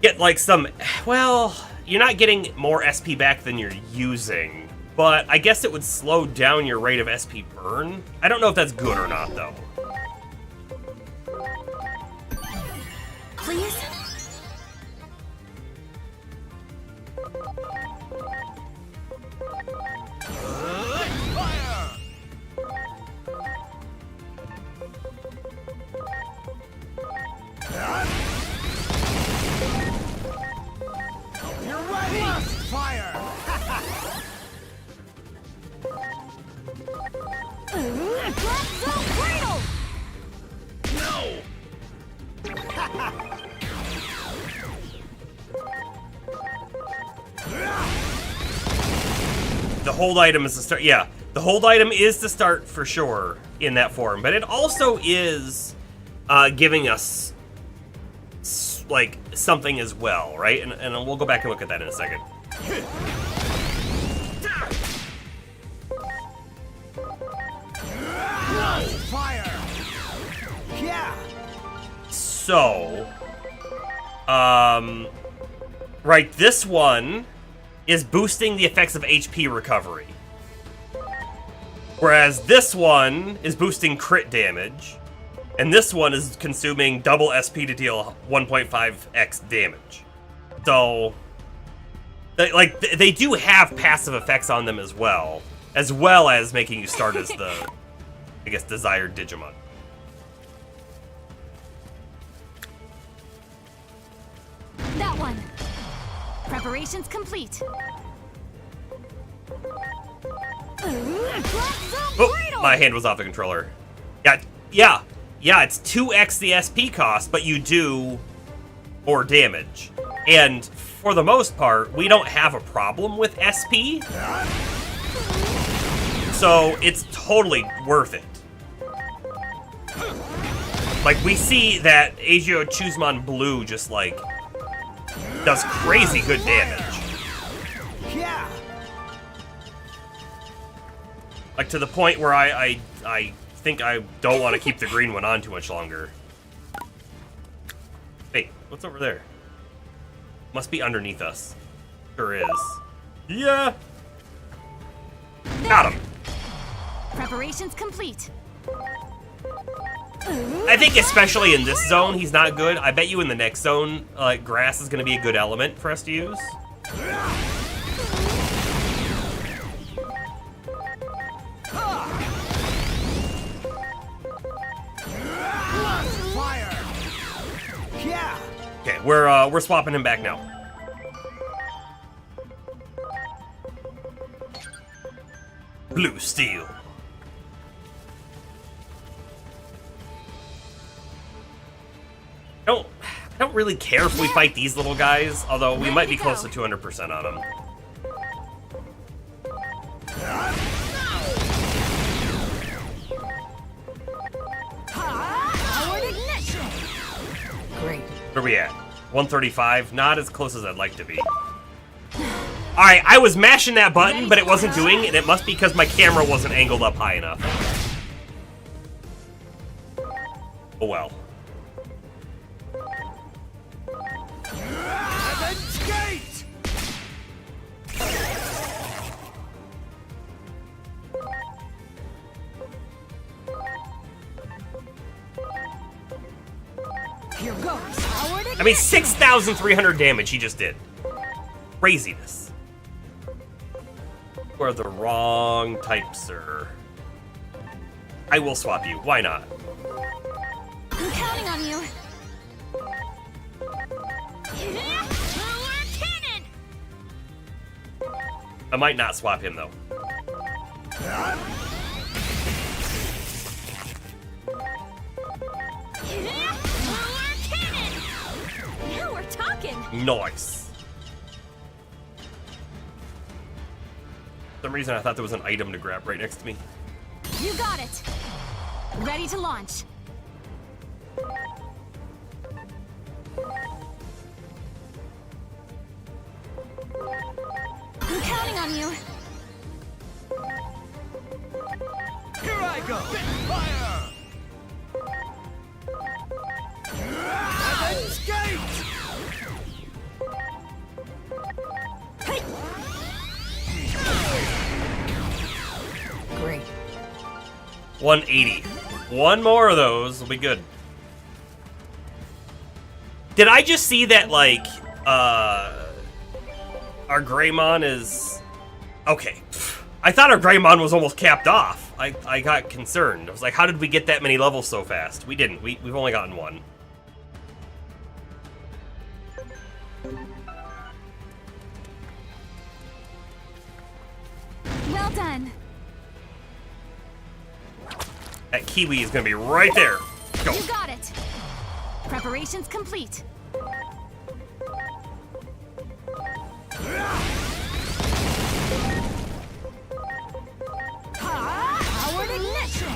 Get like some, well, you're not getting more SP back than you're using, but I guess it would slow down your rate of SP burn. I don't know if that's good or not though. Please? You're ready! Fire! No! The hold item is to start, yeah. The hold item is to start for sure in that form, but it also is giving us like something as well, right? And we'll go back and look at that in a second. Fire! Yeah! So, right, this one is boosting the effects of HP recovery. Whereas this one is boosting crit damage. And this one is consuming double SP to deal 1.5x damage. So, they do have passive effects on them as well as making you start as the, I guess, desired Digimon. That one. Preparations complete. Oh, my hand was off the controller. Yeah, it's 2x the SP cost, but you do more damage. And for the most part, we don't have a problem with SP. So it's totally worth it. Like, we see that Agio Chuzman Blue just, like, does crazy good damage. Yeah! Like, to the point where I think I don't want to keep the green one on too much longer. Hey, what's over there? Must be underneath us. Sure is. Yeah! Got him! Preparations complete. I think especially in this zone, he's not good. I bet you in the next zone, grass is going to be a good element for us to use. Fire! Yeah! Okay, we're swapping him back now. Blue steel. I don't really care if we fight these little guys, although we might be close to 200% on them. Great. Where are we at? 135? Not as close as I'd like to be. Alright, I was mashing that button, but it wasn't doing it. It must be because my camera wasn't angled up high enough. Oh well. Heaven's Gate! Here goes. I mean, 6,300 damage he just did. Craziness. You are the wrong type, sir. I will swap you. Why not? I'm counting on you. I might not swap him though. Now we're talking. Nice. For some reason I thought there was an item to grab right next to me. You got it. Ready to launch. I'm counting on you. Here I go! Fire! Heaven's Gate! Great. 180. One more of those will be good. Did I just see that, like, our Greymon is... Okay. I thought our Greymon was almost capped off. I got concerned. I was like, how did we get that many levels so fast? We didn't. We've only gotten one. Well done. That Kiwi is going to be right there. Go. You got it. Preparations complete. Powered ignition.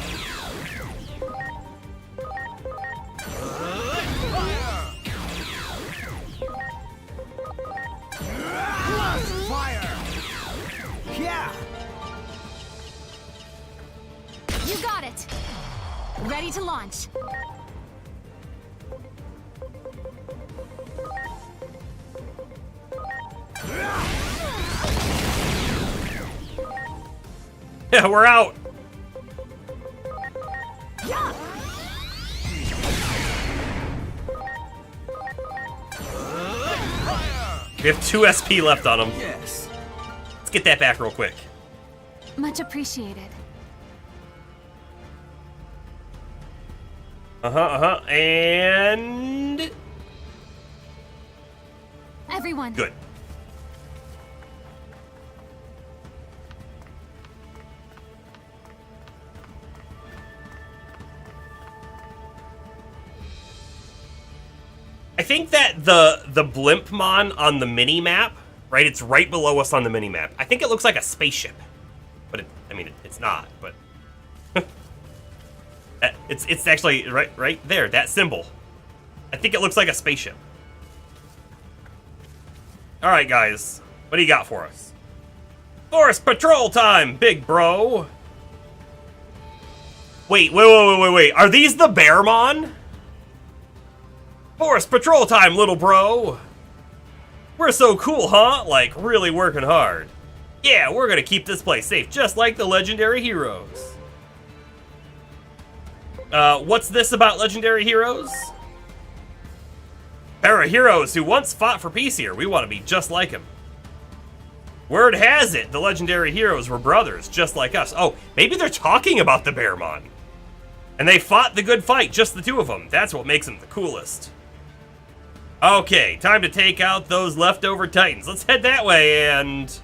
Fire! Yeah! You got it. Ready to launch. Yeah, we're out. Yeah. We have 2 SP left on him. Yes. Let's get that back real quick. Much appreciated. And... Everyone. Good. I think that the Blimpmon on the mini-map, right, it's right below us on the mini-map. I think it looks like a spaceship. But, it's not, but... it's actually right there, that symbol. I think it looks like a spaceship. Alright, guys. What do you got for us? Forest patrol time, big bro! Wait. Are these the Bearmon? Forest patrol time, little bro! We're so cool, huh? Like, really working hard. Yeah, we're gonna keep this place safe, just like the legendary heroes. What's this about legendary heroes? There are heroes who once fought for peace here. We want to be just like him. Word has it, the legendary heroes were brothers, just like us. Oh, maybe they're talking about the Bearmon. And they fought the good fight, just the 2 of them. That's what makes them the coolest. Okay, time to take out those leftover Titans. Let's head that way and...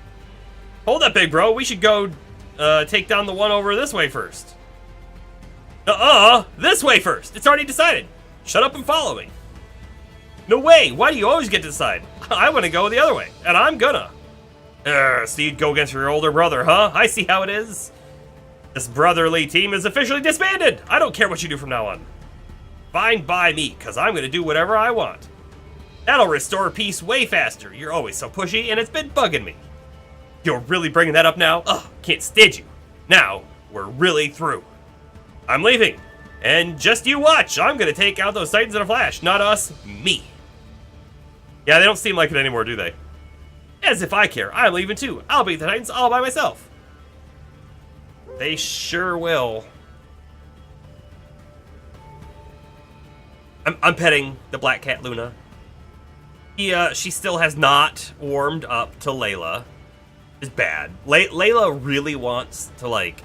Hold up, big bro. We should go take down the one over this way first. This way first. It's already decided. Shut up and follow me. No way. Why do you always get to decide? I want to go the other way, and I'm gonna. So you'd go against your older brother, huh? I see how it is. This brotherly team is officially disbanded. I don't care what you do from now on. Fine by me, because I'm going to do whatever I want. That'll restore peace way faster. You're always so pushy, and it's been bugging me. You're really bringing that up now? Ugh, can't stand you. Now, we're really through. I'm leaving. And just you watch. I'm going to take out those Titans in a flash. Not us, me. Yeah, they don't seem like it anymore, do they? As if I care. I'm leaving too. I'll beat the Titans all by myself. They sure will. I'm petting the black cat Luna. She still has not warmed up to Layla. It's bad. Layla really wants to, like,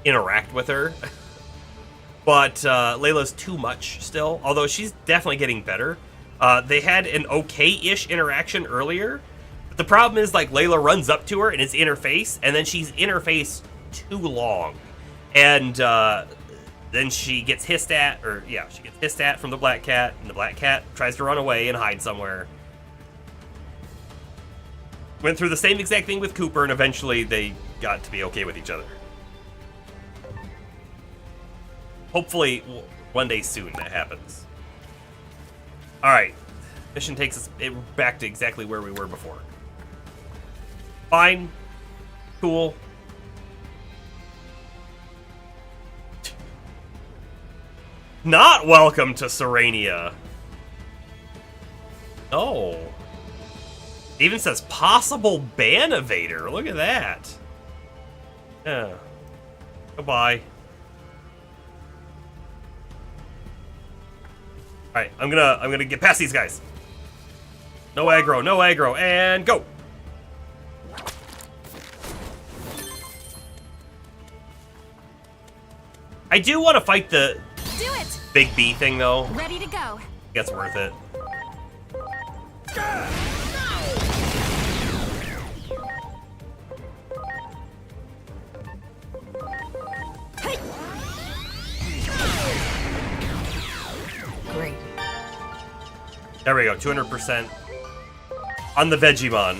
interact with her. But Layla's too much still. Although she's definitely getting better. They had an okay-ish interaction earlier. But the problem is, like, Layla runs up to her and is in her face, and then she's in her face too long. And then she gets hissed at, she gets hissed at from the black cat, and the black cat tries to run away and hide somewhere. Went through the same exact thing with Cooper, and eventually they got to be okay with each other. Hopefully, one day soon that happens. Alright. Mission takes us back to exactly where we were before. Fine. Cool. Not welcome to Serenia. Oh. It even says possible ban evader. Look at that. Yeah. Goodbye. Alright, I'm gonna get past these guys. No aggro, and go! I do want to fight the big B thing, though. Ready to go. That's worth it. Great. There we go, 200% on the Digimon.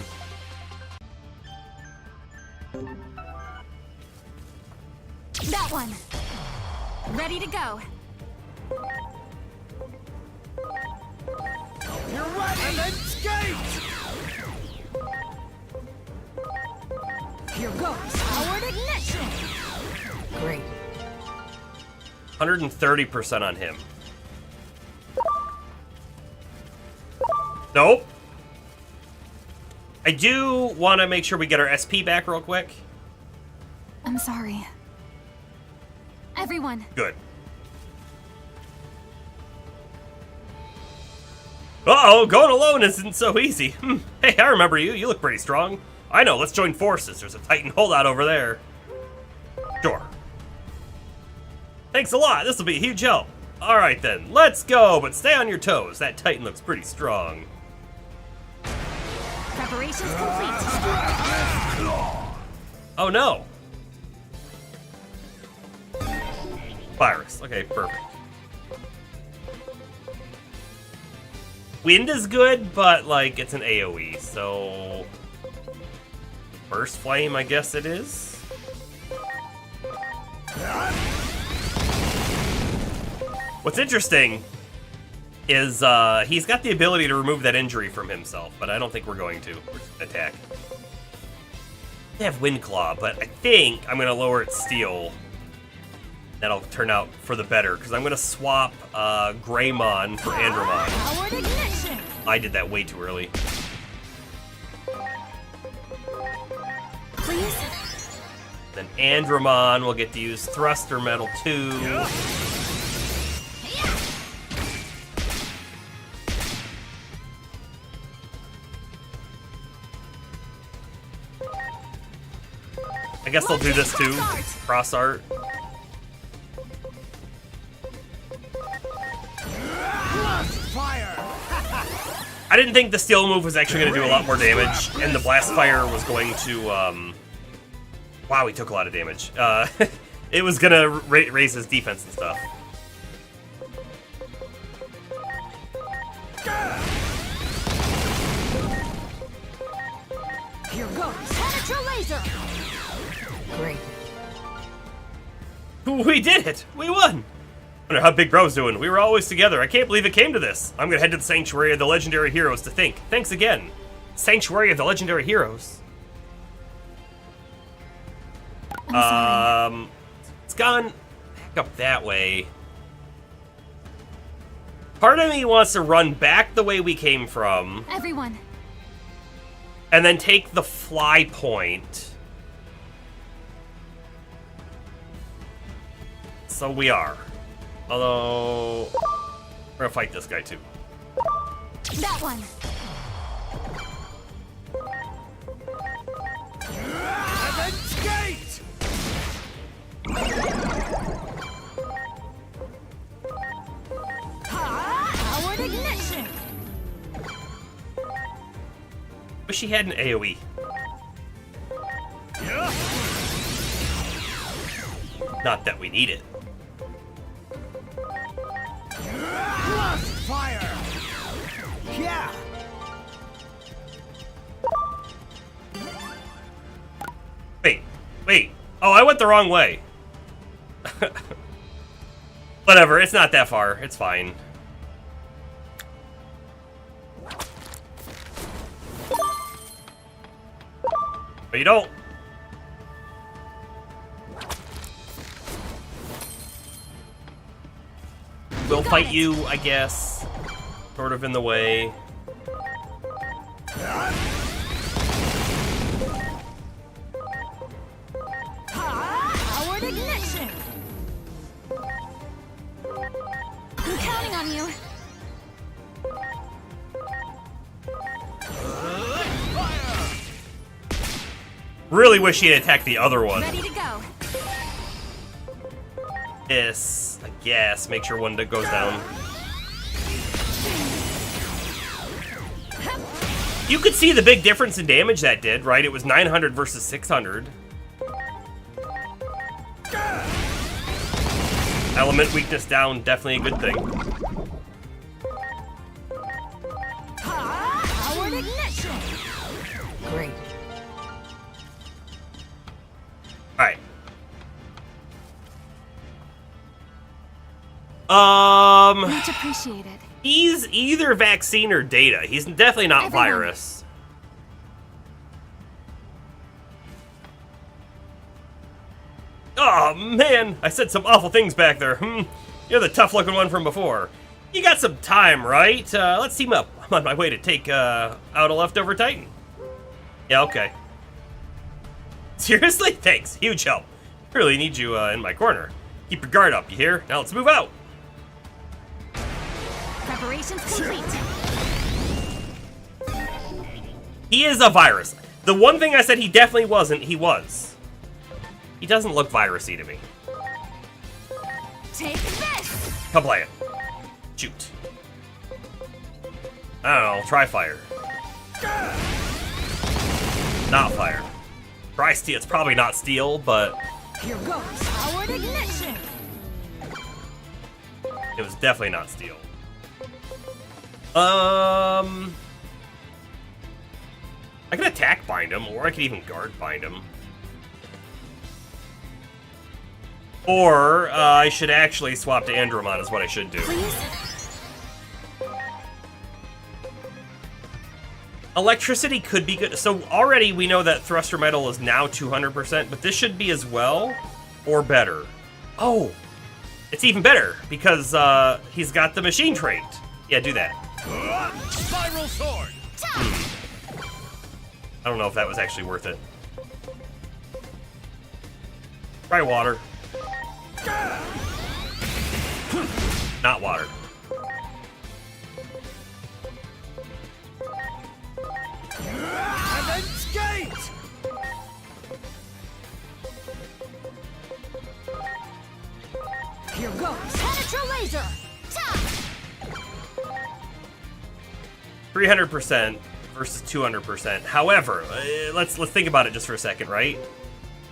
That one. Ready to go. You're ready! And then skate! Here goes. Powered ignition. Great. 130% on him. Nope. I do want to make sure we get our SP back real quick. I'm sorry. Everyone. Good. Uh-oh, going alone isn't so easy. Hey, I remember you. You look pretty strong. I know, let's join forces. There's a Titan holdout over there. Sure. Thanks a lot. This will be a huge help. All right, then. Let's go, but stay on your toes. That Titan looks pretty strong. Preparations complete. Oh, no. Virus. Okay, perfect. Wind is good, but, like, it's an AoE, so... Burst Flame, I guess it is? What's interesting is he's got the ability to remove that injury from himself, but I don't think we're going to. We're just gonna attack. They have Wind Claw, but I think I'm going to lower its steel. That'll turn out for the better, because I'm going to swap Greymon for Andromon. Powered ignition. I did that way too early. Please. Then Andromon will get to use Thruster Metal too. I guess they'll do this too. Cross art. Fire! I didn't think the steel move was actually going to do a lot more damage, and the blast fire was going to, wow, he took a lot of damage. It was going to raise his defense and stuff. Here goes. Penetra laser. Great. We did it! We won! I wonder how Big Bro's doing. We were always together. I can't believe it came to this. I'm gonna head to the Sanctuary of the Legendary Heroes to think. Thanks again. Sanctuary of the Legendary Heroes. I'm sorry. It's gone back up that way. Part of me wants to run back the way we came from, Everyone. and then take the fly point. So we are. Although, we're gonna fight this guy too. That one. And then skate! Powered ignition. Wish he had an AoE. Not that we need it. Fire! Yeah! Wait. Oh, I went the wrong way. Whatever, it's not that far. It's fine. But you don't. We'll fight you, I guess. Sort of in the way. Powered ignition! I'm counting on you. Really wish he had attacked the other one. Ready to go. Yes, I guess. Make sure one goes down. You could see the big difference in damage that did, right? It was 900 versus 600. Element weakness down, definitely a good thing. Powered ignition! Great. Alright. Much appreciated. He's either vaccine or data. He's definitely not Everyone. virus. Oh, man. I said some awful things back there. You're the tough-looking one from before. You got some time, right? Let's team up. I'm on my way to take out a leftover Titan. Yeah, okay. Seriously? Thanks. Huge help. Really need you in my corner. Keep your guard up, you hear? Now let's move out. Preparations complete. He is a virus. The one thing I said he definitely wasn't, he was. He doesn't look virusy to me. Take this. Come play it. Shoot. I don't know, try fire. Not fire. Try steel, it's probably not steel, but Here goes. Powered ignition! it was definitely not steel. I can attack bind him, or I could even guard bind him. Or I should actually swap to Andromon is what I should do. Please. Electricity could be good. So already we know that thruster metal is now 200%, but this should be as well or better. Oh, it's even better because he's got the machine trait. Yeah, do that. Spiral sword! I don't know if that was actually worth it. Try water. Not water. And then skate! Here goes. Penetra laser! Ta! 300% versus 200%. However, let's think about it just for a second, right?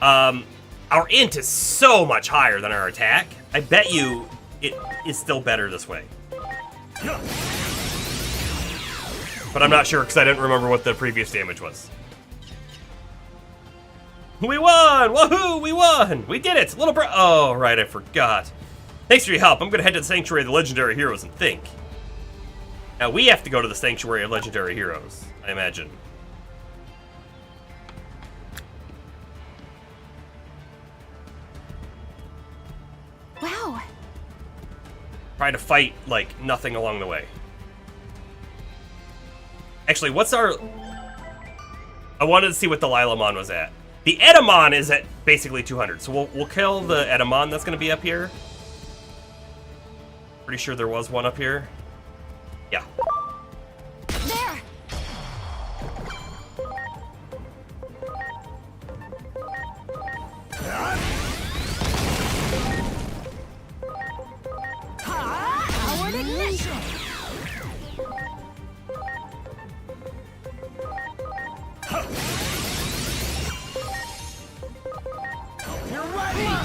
Our int is so much higher than our attack. I bet you it is still better this way. But I'm not sure because I didn't remember what the previous damage was. We won! Woohoo! We won! We did it! Little bro. Oh, right, I forgot. Thanks for your help. I'm gonna head to the Sanctuary of the Legendary Heroes and think. Now we have to go to the Sanctuary of Legendary Heroes, I imagine. Wow. Try to fight like nothing along the way. Actually, what's our... I wanted to see what the Lilamon was at. The Edamon is at basically 200, so we'll kill the Edamon that's going to be up here. Pretty sure there was one up here. Yeah. There. Powered ignition!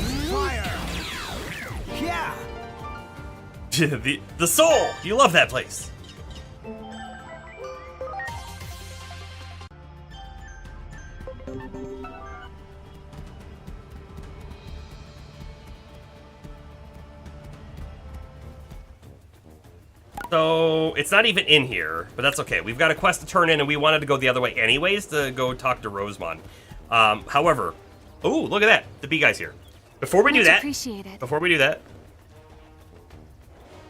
Fire! Yeah! the soul! You love that place. So, it's not even in here, but that's okay. We've got a quest to turn in, and we wanted to go the other way anyways to go talk to Rosemon. However, oh, look at that. The bee guy's here. Before we do Much that, appreciated. before we do that,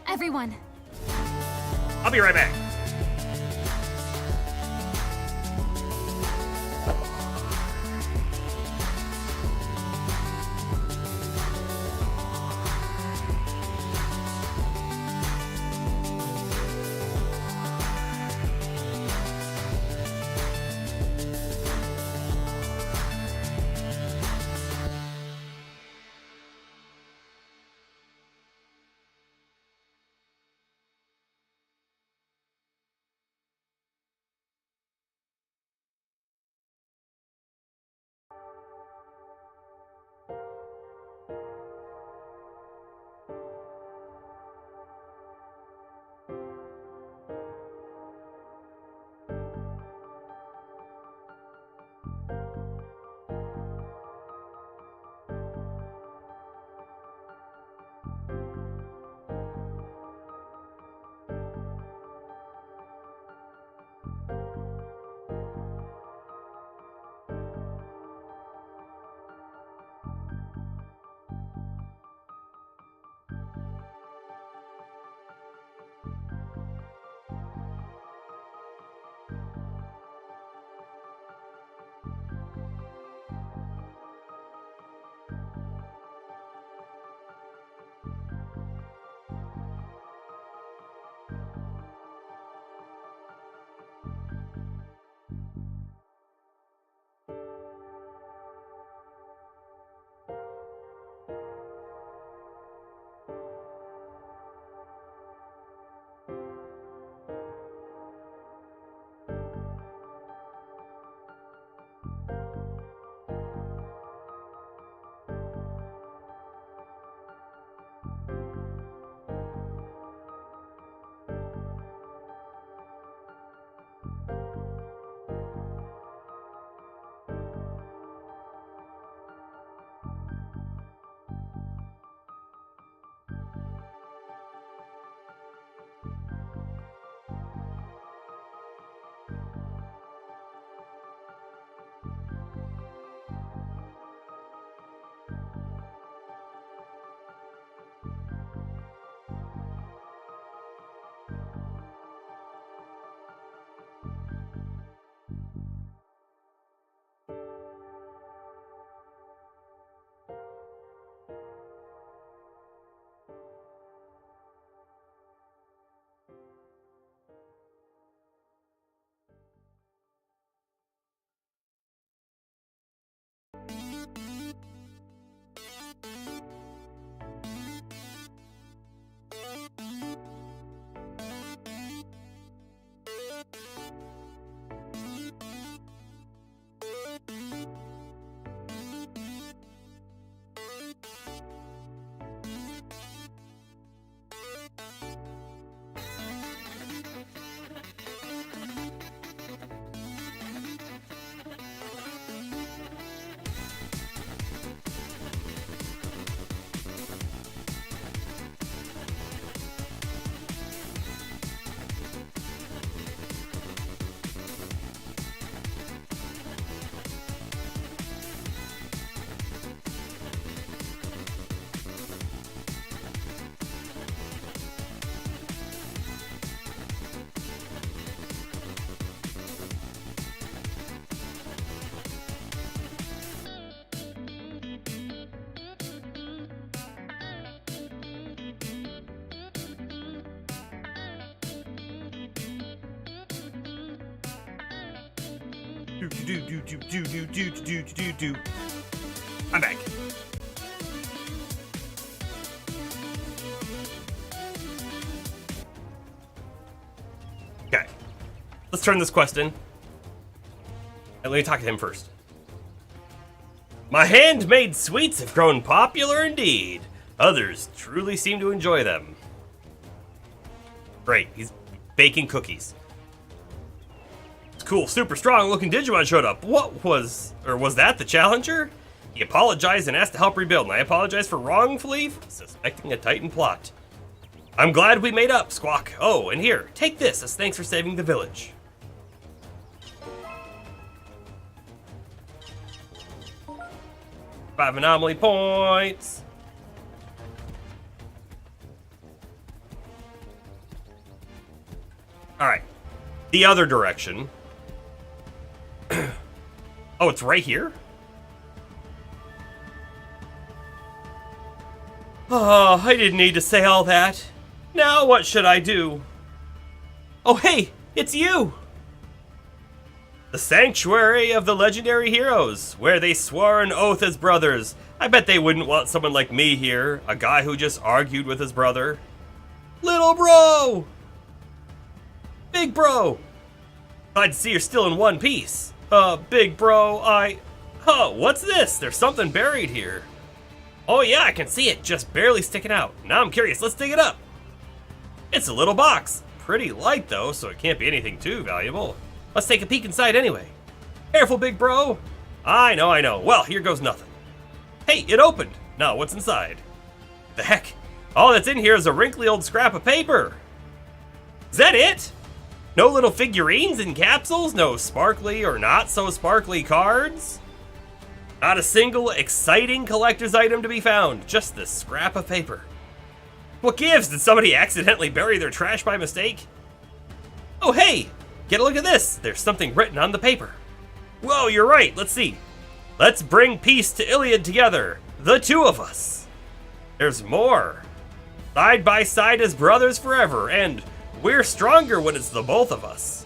Everyone, I'll be right back. I'm back. Okay. Let's turn this quest in. And let me talk to him first. My handmade sweets have grown popular indeed. Others truly seem to enjoy them. Great, he's baking cookies. It's cool, super strong looking Digimon showed up. Was that the challenger? He apologized and asked to help rebuild, and I apologize for wrongfully suspecting a Titan plot. I'm glad we made up, Squawk. Oh, and here, take this as thanks for saving the village. 5 anomaly points. Alright. The other direction. Oh, it's right here? Oh, I didn't need to say all that. Now what should I do? Oh, hey, it's you! The Sanctuary of the Legendary Heroes, where they swore an oath as brothers. I bet they wouldn't want someone like me here, a guy who just argued with his brother. Little bro! Big bro! Glad to see you're still in one piece. Big bro, what's this? There's something buried here. Oh yeah, I can see it, just barely sticking out. Now I'm curious, let's dig it up. It's a little box. Pretty light though, so it can't be anything too valuable. Let's take a peek inside anyway. Careful, big bro. I know. Well, here goes nothing. Hey, it opened. Now, what's inside? The heck? All that's in here is a wrinkly old scrap of paper. Is that it? No little figurines and capsules? No sparkly or not so sparkly cards? Not a single exciting collector's item to be found. Just this scrap of paper. What gives? Did somebody accidentally bury their trash by mistake? Oh, hey! Get a look at this. There's something written on the paper. Whoa, you're right. Let's see. Let's bring peace to Iliad together. The two of us. There's more. Side by side as brothers forever, and we're stronger when it's the both of us.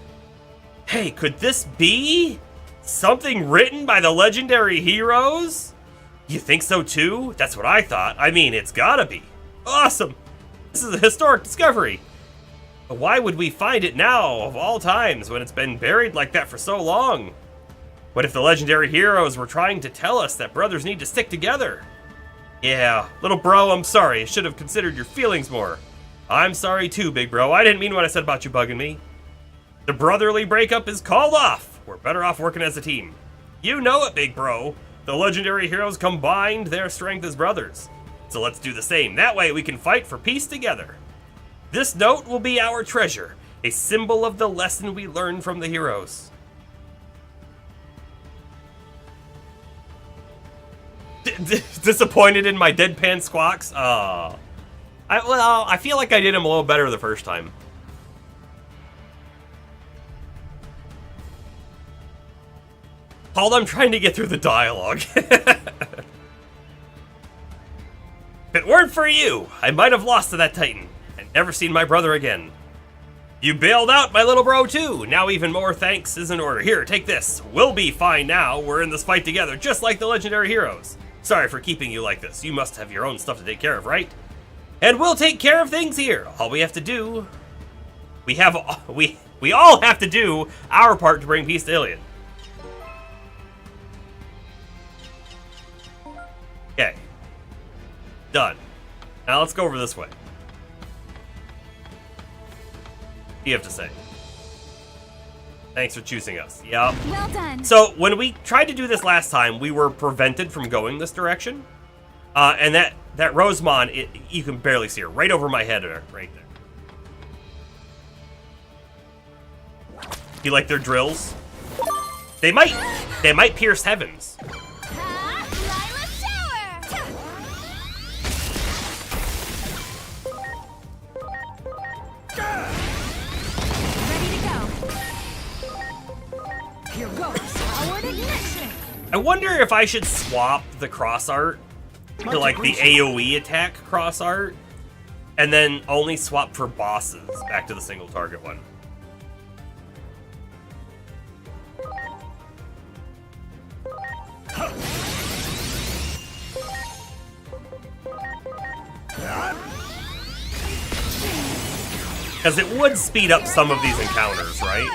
Hey, could this be something written by the legendary heroes? You think so too? That's what I thought. I mean, it's gotta be. Awesome. This is a historic discovery. But why would we find it now, of all times, when it's been buried like that for so long? What if the legendary heroes were trying to tell us that brothers need to stick together? Yeah, little bro, I'm sorry. I should have considered your feelings more. I'm sorry too, big bro. I didn't mean what I said about you bugging me. The brotherly breakup is called off. We're better off working as a team. You know it, big bro. The legendary heroes combined their strength as brothers. So let's do the same. That way we can fight for peace together. This note will be our treasure, a symbol of the lesson we learned from the heroes. Disappointed in my deadpan squawks? I feel like I did him a little better the first time. Paul, I'm trying to get through the dialogue. If it weren't for you, I might have lost to that Titan and never seen my brother again. You bailed out my little bro too. Now even more thanks is in order. Here, take this. We'll be fine now. We're in this fight together, just like the legendary heroes. Sorry for keeping you like this. You must have your own stuff to take care of, right? And we'll take care of things here. All we have to do... We all have to do our part to bring peace to Iliad. Okay. Done. Now let's go over this way. What do you have to say? Thanks for choosing us. Yep. Well done. So when we tried to do this last time, we were prevented from going this direction. And that Rosemon, you can barely see her. Right over my head, right there. You like their drills? They might pierce heavens. I wonder if I should swap the cross art to like the AoE attack cross art and then only swap for bosses back to the single target one. Because it would speed up some of these encounters, right?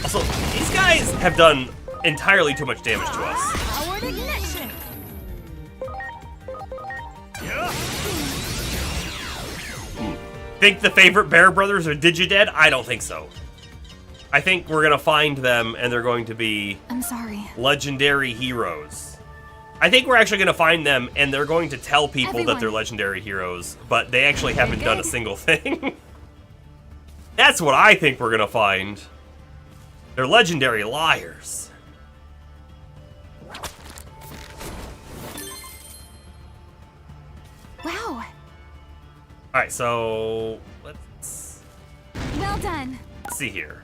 Also, these guys have done entirely too much damage to us. Powered ignition! Think the favorite Bear Brothers are Digidead? I don't think so. I think we're gonna find them and they're going to be I'm sorry. legendary heroes. I think we're actually gonna find them and they're going to tell people that Everyone. they're legendary heroes, but they actually haven't done a single thing. That's what I think we're gonna find. They're legendary liars. Wow. Alright, so let's Well done. see here.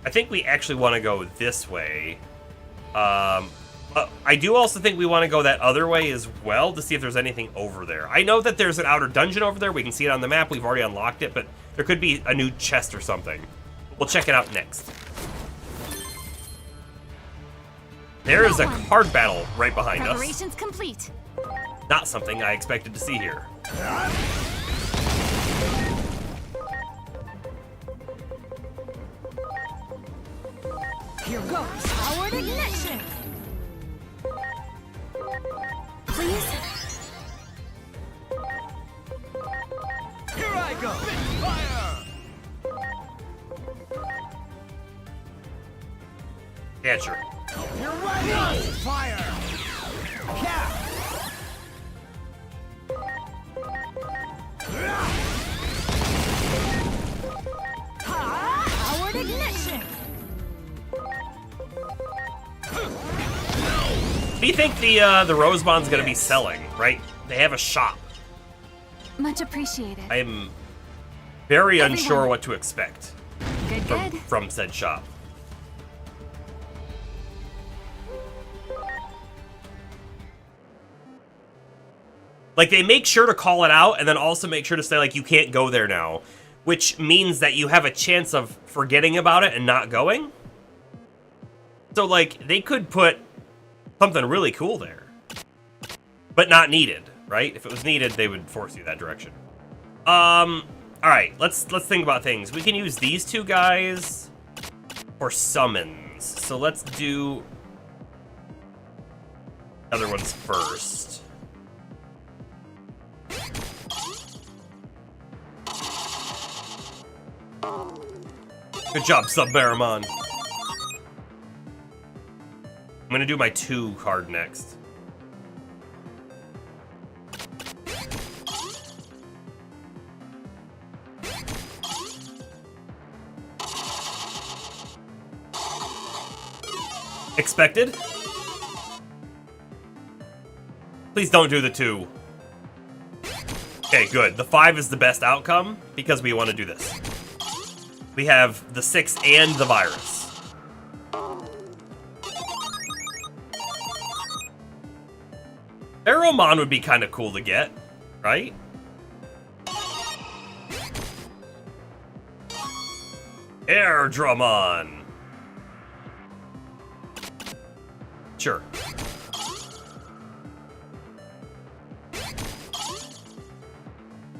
I think we actually want to go this way. I do also think we want to go that other way as well to see if there's anything over there. I know that there's an outer dungeon over there. We can see it on the map. We've already unlocked it, but there could be a new chest or something. We'll check it out next. There is a card battle right behind us. Preparations complete. Not something I expected to see here. Here goes! Powered ignition! Please? Here I go! Fire! Yeah, sure. You're right! Fire! Yeah! Powered ignition! What do you think the Rosebond's gonna be selling, right? They have a shop. Much appreciated. I am very Everyone. unsure what to expect Good, good. from said shop. Like, they make sure to call it out and then also make sure to say, like, you can't go there now, which means that you have a chance of forgetting about it and not going. So, like, they could put something really cool there, but not needed, right? If it was needed, they would force you that direction. All right, let's think about things. We can use these two guys for summons. So let's do other ones first. Good job, Submarimon. I'm gonna do my 2 card next. Expected? Please don't do the 2. Okay, good. The 5 is the best outcome because we want to do this. We have the 6 and the virus. Aeromon would be kind of cool to get, right? Airdramon. Sure.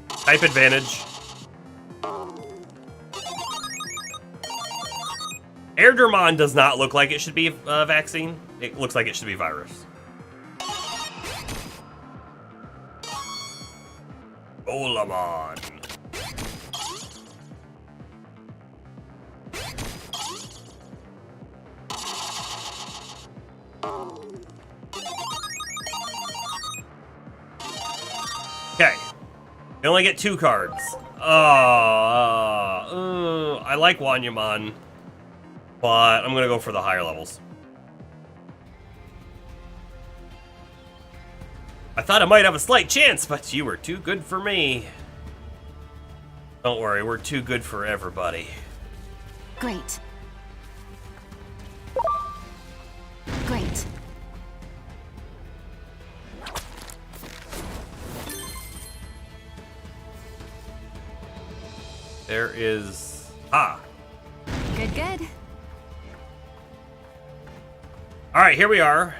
Type advantage. Airdramon does not look like it should be a vaccine. It looks like it should be virus. Olamon. Okay. You only get 2 cards. I like Wanyamon, but I'm gonna go for the higher levels. I thought I might have a slight chance, but you were too good for me. Don't worry, we're too good for everybody. Great. Great. There is... Good, good. Alright, here we are.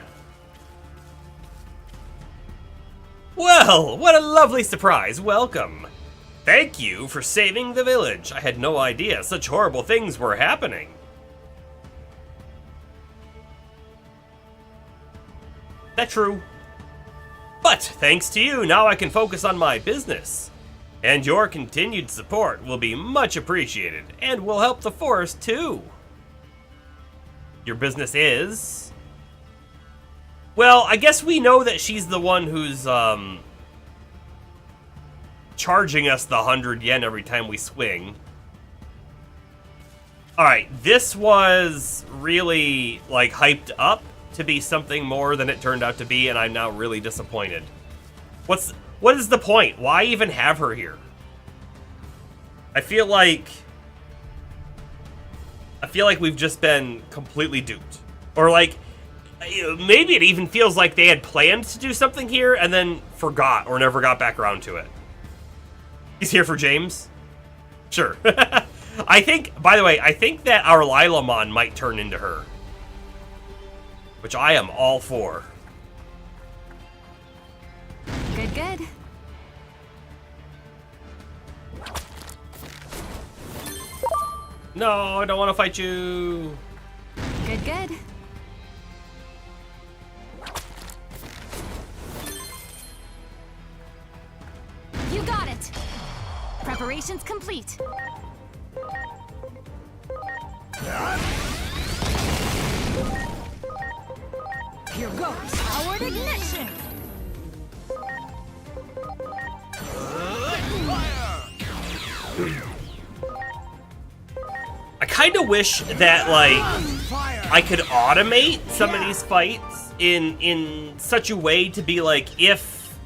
Well, what a lovely surprise. Welcome. Thank you for saving the village. I had no idea such horrible things were happening. That's true. But thanks to you, now I can focus on my business. And your continued support will be much appreciated and will help the forest too. Your business is? Well, I guess we know that she's the one who's charging us the 100 yen every time we swing. Alright, this was really like hyped up to be something more than it turned out to be, and I'm now really disappointed. What is the point? Why even have her here? I feel like we've just been completely duped. Or like, maybe it even feels like they had planned to do something here and then forgot or never got back around to it. He's here for James? Sure. I think, by the way, I think that our Lilamon might turn into her. Which I am all for. Good, good. No, I don't want to fight you. Good, good. You got it. Preparations complete. Here goes. Powered ignition. I kind of wish that, like, I could automate some of these fights in such a way to be like, if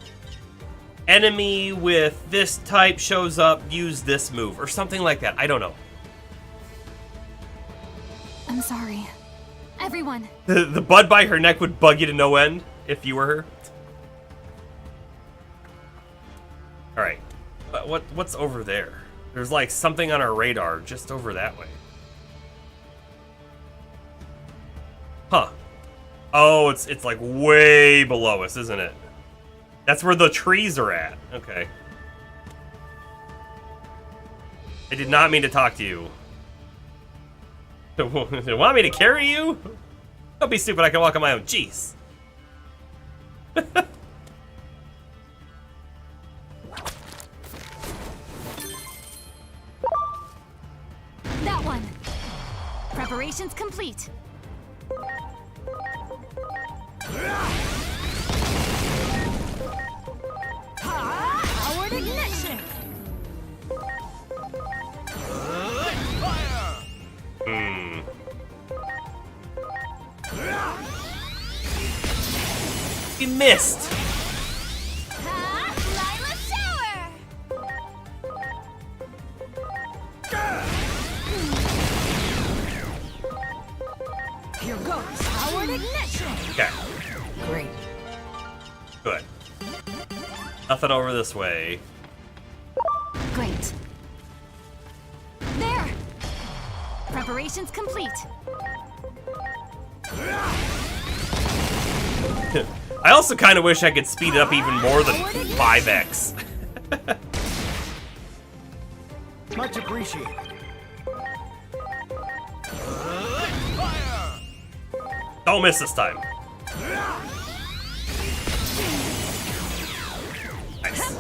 enemy with this type shows up, use this move, or something like that. I don't know. I'm sorry. Everyone. The bud by her neck would bug you to no end if you were her. Alright. What's over there? There's like something on our radar just over that way. Huh. Oh, it's like way below us, isn't it? That's where the trees are at. Okay. I did not mean to talk to you. You want me to carry you? Don't be stupid, I can walk on my own. Jeez. That one. Preparations complete. Powered ignition. You missed. Lila Shower. Here goes. Powered ignition. Okay. Great. Good. Nothing over this way. Great. There. Preparations complete. I also kind of wish I could speed it up even more than 5x. Much appreciated. Don't miss this time. Nice.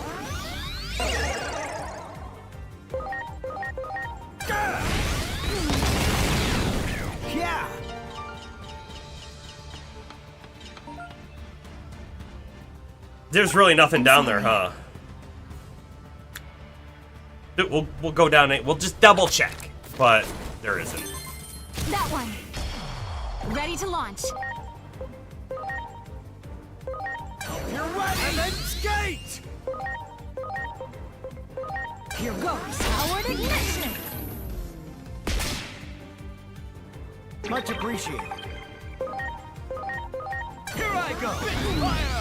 Yeah. There's really nothing down there, huh? We'll go down it. We'll just double check, but there isn't. That one. Ready to launch. You're ready. And then skate. Here goes. Powered ignition. Much appreciated. Here I go. Fire.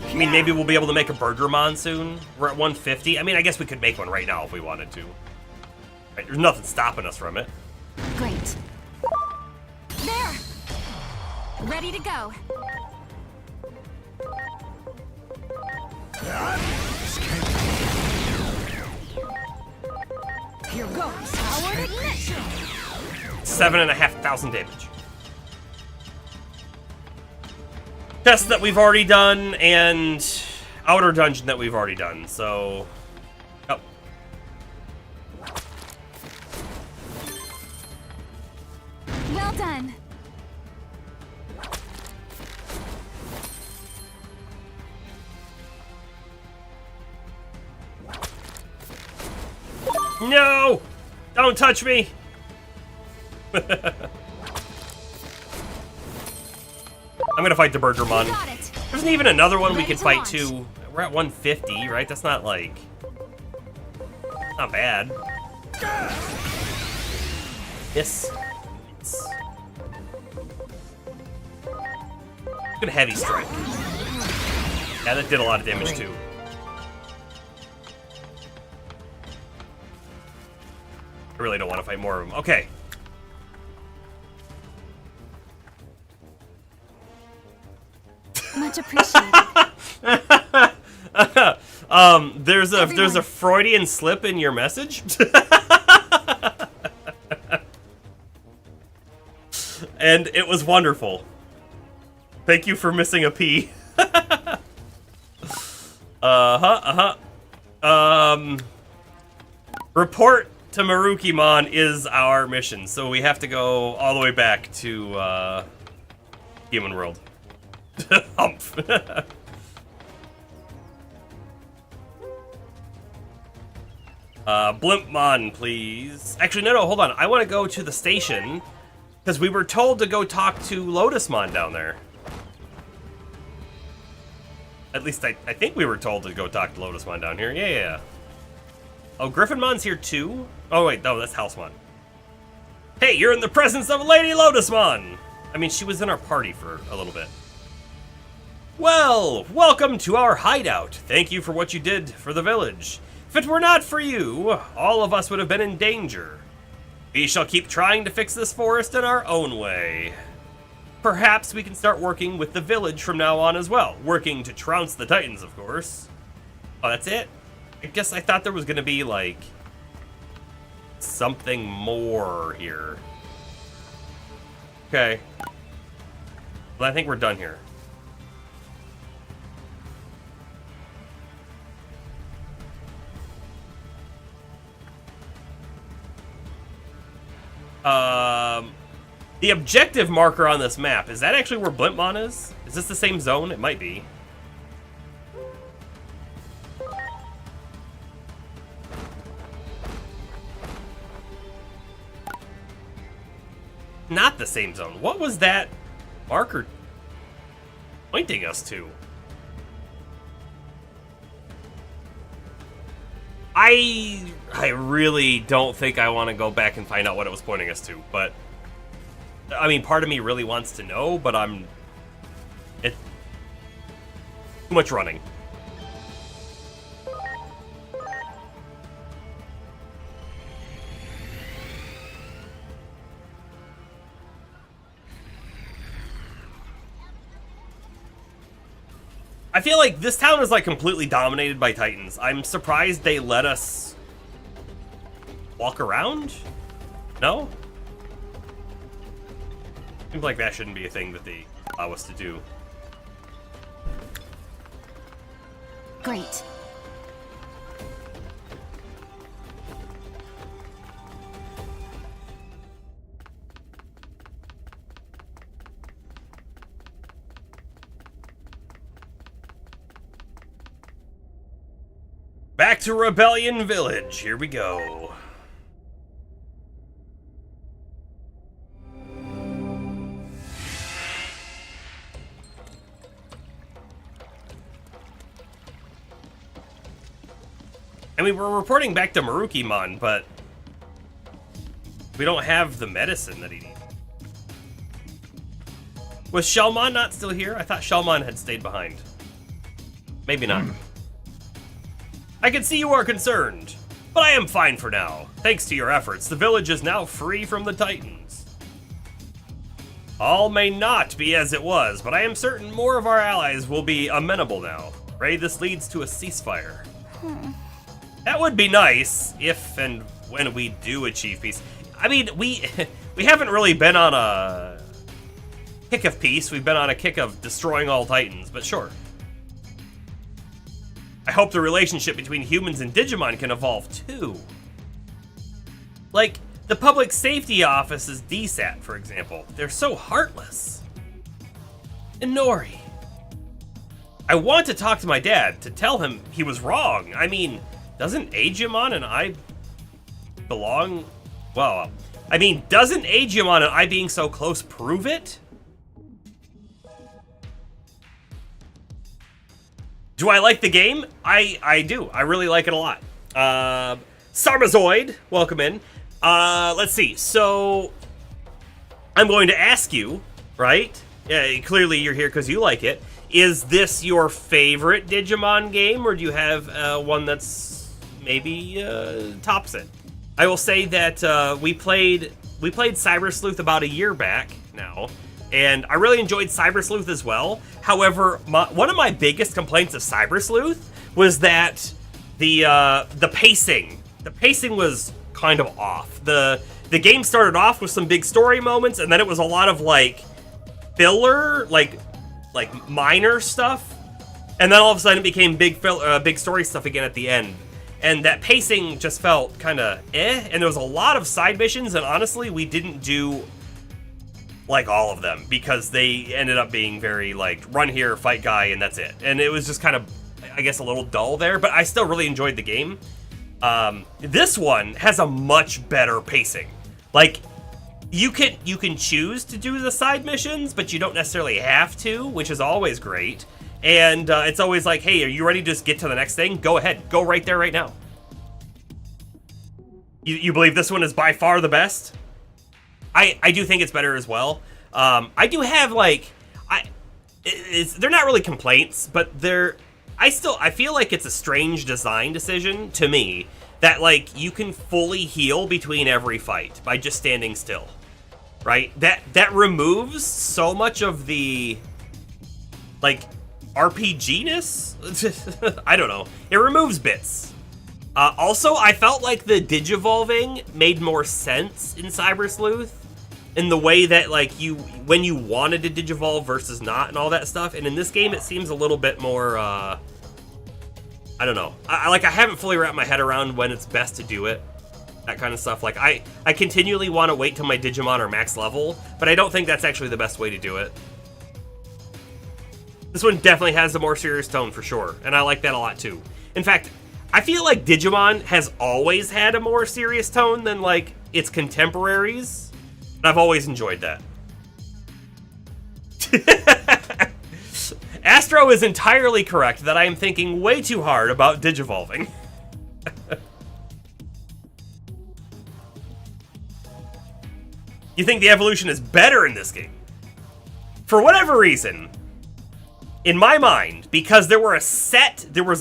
I mean, maybe we'll be able to make a Burgermon soon. We're at 150. I mean, I guess we could make one right now if we wanted to. Right, there's nothing stopping us from it. Great. There. Ready to go. Here goes. Powered ignition. 7,500 damage. Test that we've already done, and outer dungeon that we've already done, so... Oh. Well done. No! Don't touch me! I'm gonna fight the Burgermon. Got it. There's even another one we Ready could to fight launch. too. We're at 150, right? That's not like... not bad. Yes. Good heavy strike. Yeah, that did a lot of damage too. I really don't want to fight more of them. Okay. Much appreciated. There's a Freudian slip in your message. And it was wonderful. Thank you for missing a P. Report to Marukimon is our mission, so we have to go all the way back to Human World. Humph. Blimpmon, please. Actually, no, hold on. I want to go to the station because we were told to go talk to Lotusmon down there. At least I think we were told to go talk to Lotusmon down here. Yeah. Oh, Griffinmon's here too? Oh, wait, no, that's Housemon. Hey, you're in the presence of Lady Lotusmon! I mean, she was in our party for a little bit. Well, welcome to our hideout. Thank you for what you did for the village. If it were not for you, all of us would have been in danger. We shall keep trying to fix this forest in our own way. Perhaps we can start working with the village from now on as well. Working to trounce the Titans, of course. Oh, that's it? I guess I thought there was gonna be, like, something more here. Okay. Well, I think we're done here. The objective marker on this map, is that actually where Blimpmon is? Is this the same zone? It might be. Not the same zone. What was that marker pointing us to? I really don't think I want to go back and find out what it was pointing us to, but I mean, part of me really wants to know, but it's too much running. I feel like this town is like completely dominated by Titans. I'm surprised they let us walk around? No? Seems like that shouldn't be a thing that they allow us to do. Great. Back to Rebellion Village. Here we go. I mean, we're reporting back to Marukimon, but we don't have the medicine that he needs. Was Shellmon not still here? I thought Shellmon had stayed behind. Maybe not. I can see you are concerned, but I am fine for now. Thanks to your efforts, the village is now free from the Titans. All may not be as it was, but I am certain more of our allies will be amenable now. Pray this leads to a ceasefire. That would be nice if and when we do achieve peace. I mean, we We haven't really been on a kick of peace. We've been on a kick of destroying all Titans, but sure. I hope the relationship between humans and Digimon can evolve too. Like, the Public Safety Office's DSAT, for example. They're so heartless. And Nori. I want to talk to my dad to tell him he was wrong. I mean, doesn't Agumon and I belong? Well, I mean, doesn't Agumon and I being so close prove it? Do I like the game? I do. I really like it a lot. Sarmazoid, welcome in. Let's see. So, I'm going to ask you, right? Clearly you're here because you like it. Is this your favorite Digimon game, or do you have one that's maybe tops it? I will say that we played Cyber Sleuth about a year back now, and I really enjoyed Cyber Sleuth as well. However, one of my biggest complaints of Cyber Sleuth was that the pacing was kind of off. The game started off with some big story moments, and then it was a lot of like filler, like minor stuff, and then all of a sudden it became big story stuff again at the end. And that pacing just felt kind of and there was a lot of side missions, and honestly, we didn't do like all of them because they ended up being very like run here, fight guy, and that's it. And it was just kind of, I guess, a little dull there, but I still really enjoyed the game. This one has a much better pacing. Like, you can choose to do the side missions, but you don't necessarily have to, which is always great. And it's always like, hey, are you ready to just get to the next thing? Go ahead. Go right there right now. You believe this one is by far the best? I do think it's better as well. I do have, like... they're not really complaints, but I feel like it's a strange design decision to me that, like, you can fully heal between every fight by just standing still, right? That removes so much of the, like, RPG-ness? I don't know. It removes bits. Also, I felt like the digivolving made more sense in Cyber Sleuth in the way that, like, when you wanted to digivolve versus not and all that stuff. And in this game, it seems a little bit more, I don't know. I haven't fully wrapped my head around when it's best to do it. That kind of stuff. Like, I continually want to wait till my Digimon are max level, but I don't think that's actually the best way to do it. This one definitely has a more serious tone for sure, and I like that a lot too. In fact, I feel like Digimon has always had a more serious tone than, like, its contemporaries, and I've always enjoyed that. Astro is entirely correct that I am thinking way too hard about digivolving. You think the evolution is better in this game? For whatever reason, in my mind, because there was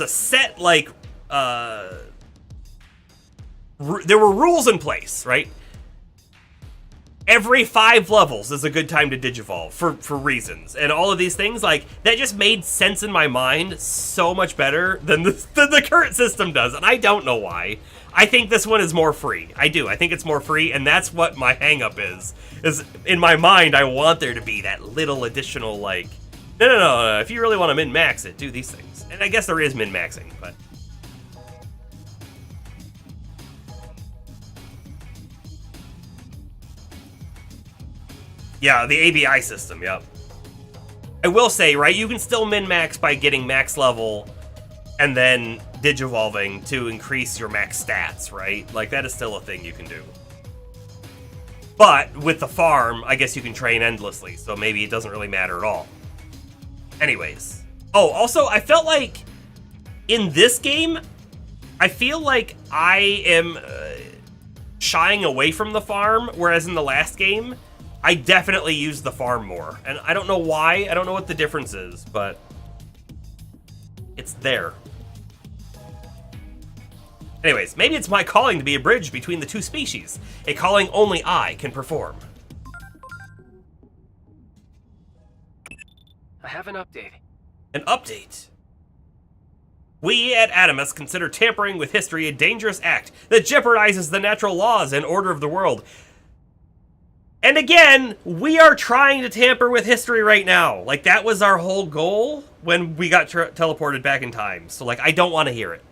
a set, like, there were rules in place, right? Every 5 levels is a good time to digivolve for reasons. And all of these things, like, that just made sense in my mind so much better than the current system does. And I don't know why. I think this one is more free. I do. I think it's more free, and that's what my hang-up is in my mind, I want there to be that little additional, like, no, if you really want to min-max it, do these things. And I guess there is min-maxing, but... Yeah, the ABI system, yep. I will say, right, you can still min-max by getting max level and then digivolving to increase your max stats, right? Like, that is still a thing you can do. But with the farm, I guess you can train endlessly, so maybe it doesn't really matter at all. Anyways. Oh, also, I felt like in this game, I feel like I am shying away from the farm, whereas in the last game, I definitely used the farm more. And I don't know why, I don't know what the difference is, but it's there. Anyways, maybe it's my calling to be a bridge between the two species, a calling only I can perform. I have an update. An update? We at Adamus consider tampering with history a dangerous act that jeopardizes the natural laws and order of the world. And again, we are trying to tamper with history right now. Like, that was our whole goal when we got teleported back in time. So, like, I don't want to hear it.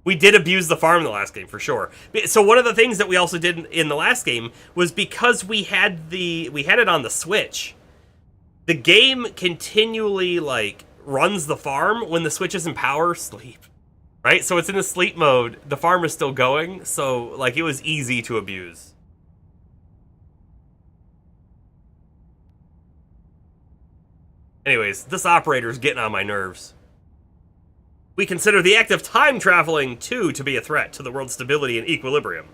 We did abuse the farm in the last game, for sure. So one of the things that we also did in the last game was because we had it on the Switch, the game continually, like, runs the farm when the Switch is in power sleep. Right? So it's in the sleep mode. The farm is still going, so, like, it was easy to abuse. Anyways, this operator's getting on my nerves. We consider the act of time traveling, too, to be a threat to the world's stability and equilibrium.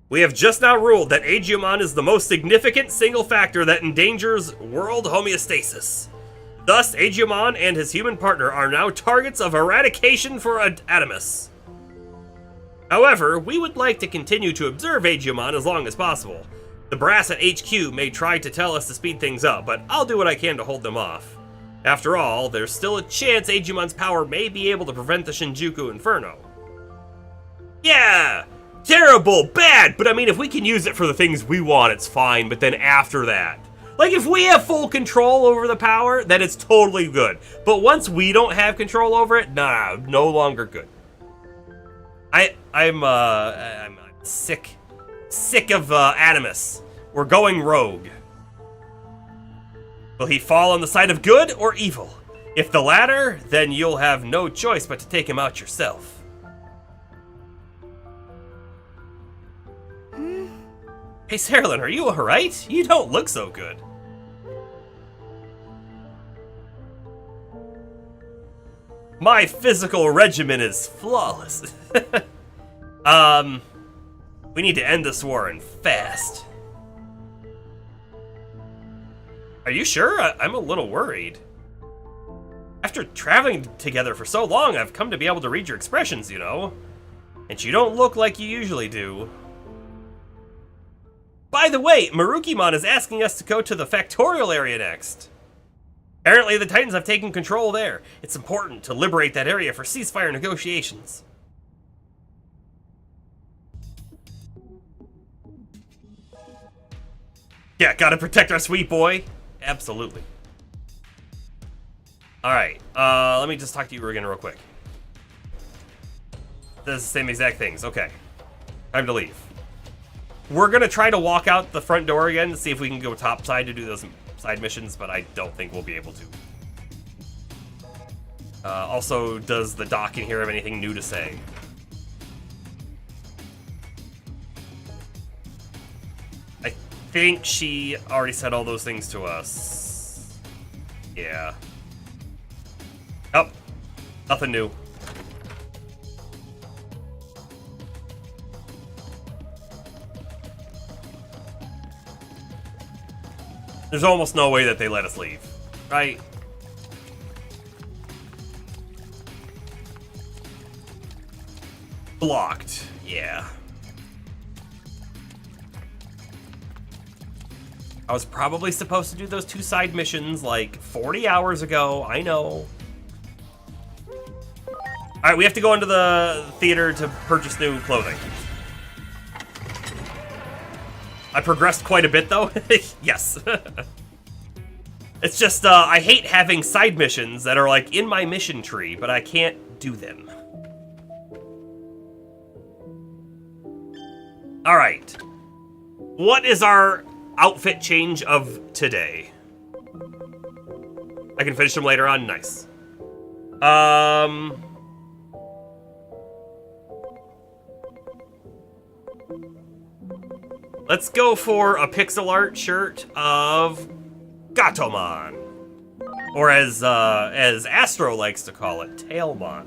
We have just now ruled that Agiumon is the most significant single factor that endangers world homeostasis. Thus, Agiumon and his human partner are now targets of eradication for Adamus. However, we would like to continue to observe Agiumon as long as possible. The brass at HQ may try to tell us to speed things up, but I'll do what I can to hold them off. After all, there's still a chance Agiumon's power may be able to prevent the Shinjuku Inferno. Yeah! Terrible, bad, but I mean, if we can use it for the things we want, it's fine, but then after that... Like, if we have full control over the power, then it's totally good. But once we don't have control over it, nah, no longer good. I'm sick of Adamus. We're going rogue. Will he fall on the side of good or evil? If the latter, then you'll have no choice but to take him out yourself. Hey, Saralyn, are you alright? You don't look so good. My physical regimen is flawless. We need to end this war and fast. Are you sure? I'm a little worried. After traveling together for so long, I've come to be able to read your expressions, you know? And you don't look like you usually do. By the way, Marukimon is asking us to go to the Factorial area next. Apparently the Titans have taken control there. It's important to liberate that area for ceasefire negotiations. Yeah, gotta protect our sweet boy. Absolutely. Alright, let me just talk to you again real quick. This is the same exact things. Okay. Time to leave. We're gonna try to walk out the front door again to see if we can go topside to do those side missions, but I don't think we'll be able to. Also, does the doc in here have anything new to say? I think she already said all those things to us. Yeah. Oh, nothing new. There's almost no way that they let us leave, right? Blocked, yeah. I was probably supposed to do those 2 side missions like 40 hours ago, I know. Alright, we have to go into the theater to purchase new clothing. I progressed quite a bit, though. Yes. It's just, I hate having side missions that are, like, in my mission tree, but I can't do them. Alright. What is our outfit change of today? I can finish them later on? Nice. Let's go for a pixel art shirt of Gatomon. Or as Astro likes to call it, Tailmon.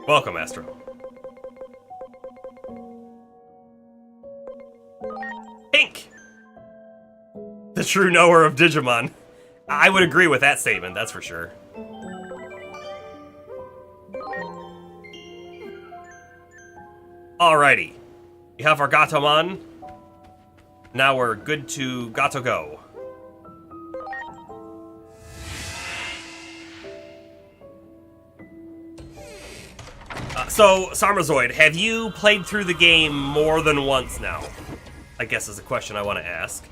Welcome, Astro. Pink! The true knower of Digimon. I would agree with that statement, that's for sure. Alrighty. We have our Gatomon. Now we're good to Gato go. So, Sarmazoid, have you played through the game more than once now? I guess is a question I want to ask.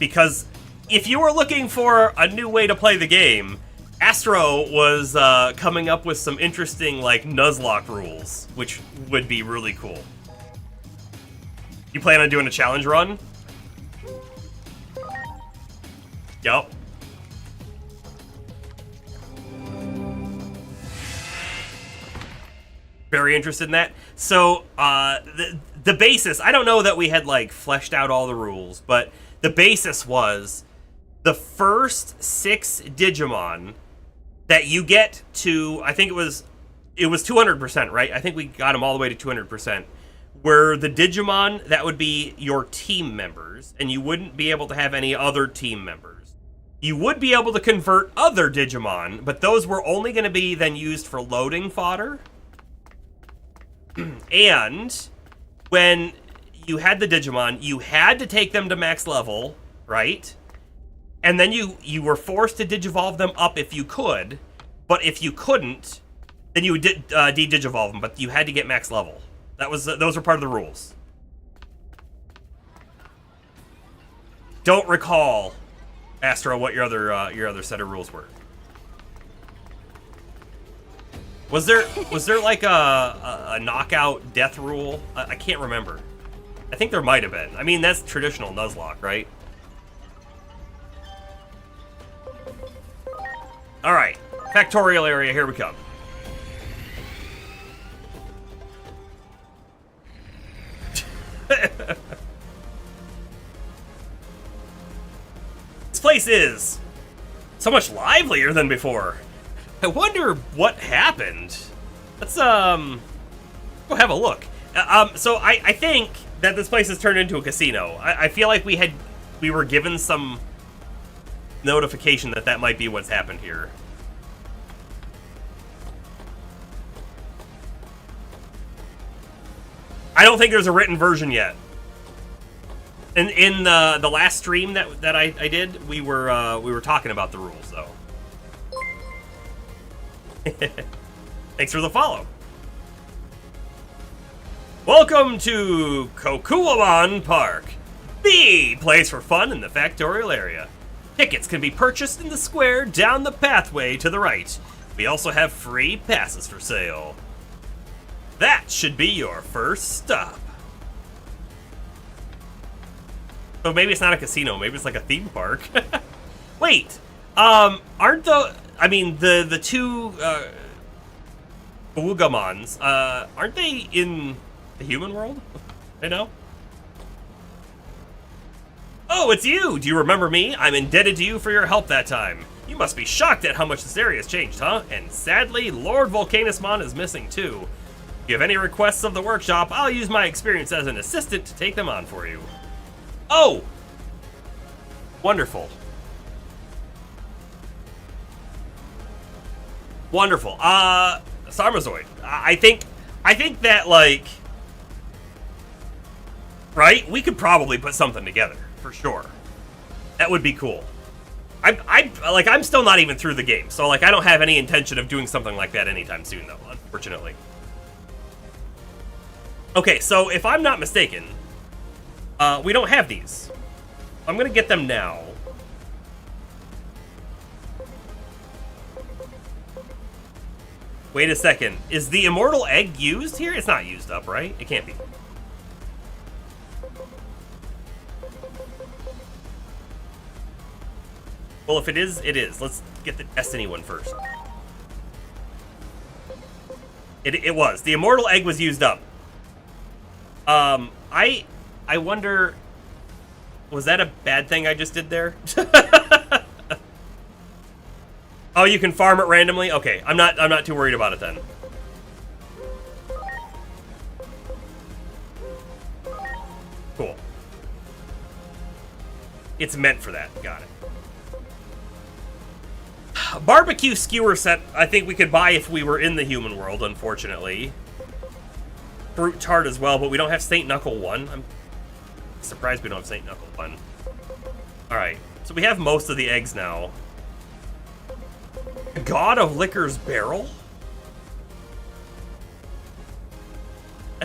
Because if you were looking for a new way to play the game, Astro was coming up with some interesting, like, Nuzlocke rules, which would be really cool. You plan on doing a challenge run? Yup. Very interested in that. So, the basis, I don't know that we had, like, fleshed out all the rules, but the basis was the first 6 Digimon that you get to, I think it was 200%, right? I think we got them all the way to 200%, were the Digimon that would be your team members, and you wouldn't be able to have any other team members. You would be able to convert other Digimon, but those were only going to be then used for loading fodder. And when you had the Digimon, you had to take them to max level, right? And then you were forced to digivolve them up if you could, but if you couldn't, then you would de-digivolve them, but you had to get max level. Those were part of the rules. Don't recall, Astro, what your other set of rules were. Was there like a knockout death rule? I can't remember. I think there might have been. I mean, that's traditional Nuzlocke, right? All right, factorial area. Here we come. This place is so much livelier than before. I wonder what happened. Let's go have a look. So I think that this place has turned into a casino. I feel like we were given some notification that might be what's happened here. I don't think there's a written version yet. In the last stream that I did, we were talking about the rules though. Thanks for the follow. Welcome to Kokuamon Park, the place for fun in the factorial area. Tickets can be purchased in the square down the pathway to the right. We also have free passes for sale. That should be your first stop. So maybe it's not a casino, maybe it's like a theme park. Wait, aren't the two Bawugamons, aren't they in the human world? I know. Oh, it's you! Do you remember me? I'm indebted to you for your help that time. You must be shocked at how much this area has changed, huh? And sadly, Lord Volcanusmon is missing too. If you have any requests of the workshop, I'll use my experience as an assistant to take them on for you. Oh! Wonderful. Wonderful. Sarmazoid. I think that, like, right? We could probably put something together, for sure. That would be cool. I'm still not even through the game, so, like, I don't have any intention of doing something like that anytime soon, though, unfortunately. Okay, so if I'm not mistaken, we don't have these. I'm gonna get them now. Wait a second. Is the immortal egg used here? It's not used up, right? It can't be. Well, if it is, it is. Let's get the Destiny one first. It was. The immortal egg was used up. I wonder, was that a bad thing I just did there? Oh, you can farm it randomly? Okay, I'm not too worried about it then. Cool. It's meant for that. Got it. Barbecue skewer set, I think we could buy if we were in the human world, unfortunately. Fruit tart as well, but we don't have St. Knuckle 1. I'm surprised we don't have St. Knuckle 1. Alright, so we have most of the eggs now. God of Liquor's barrel?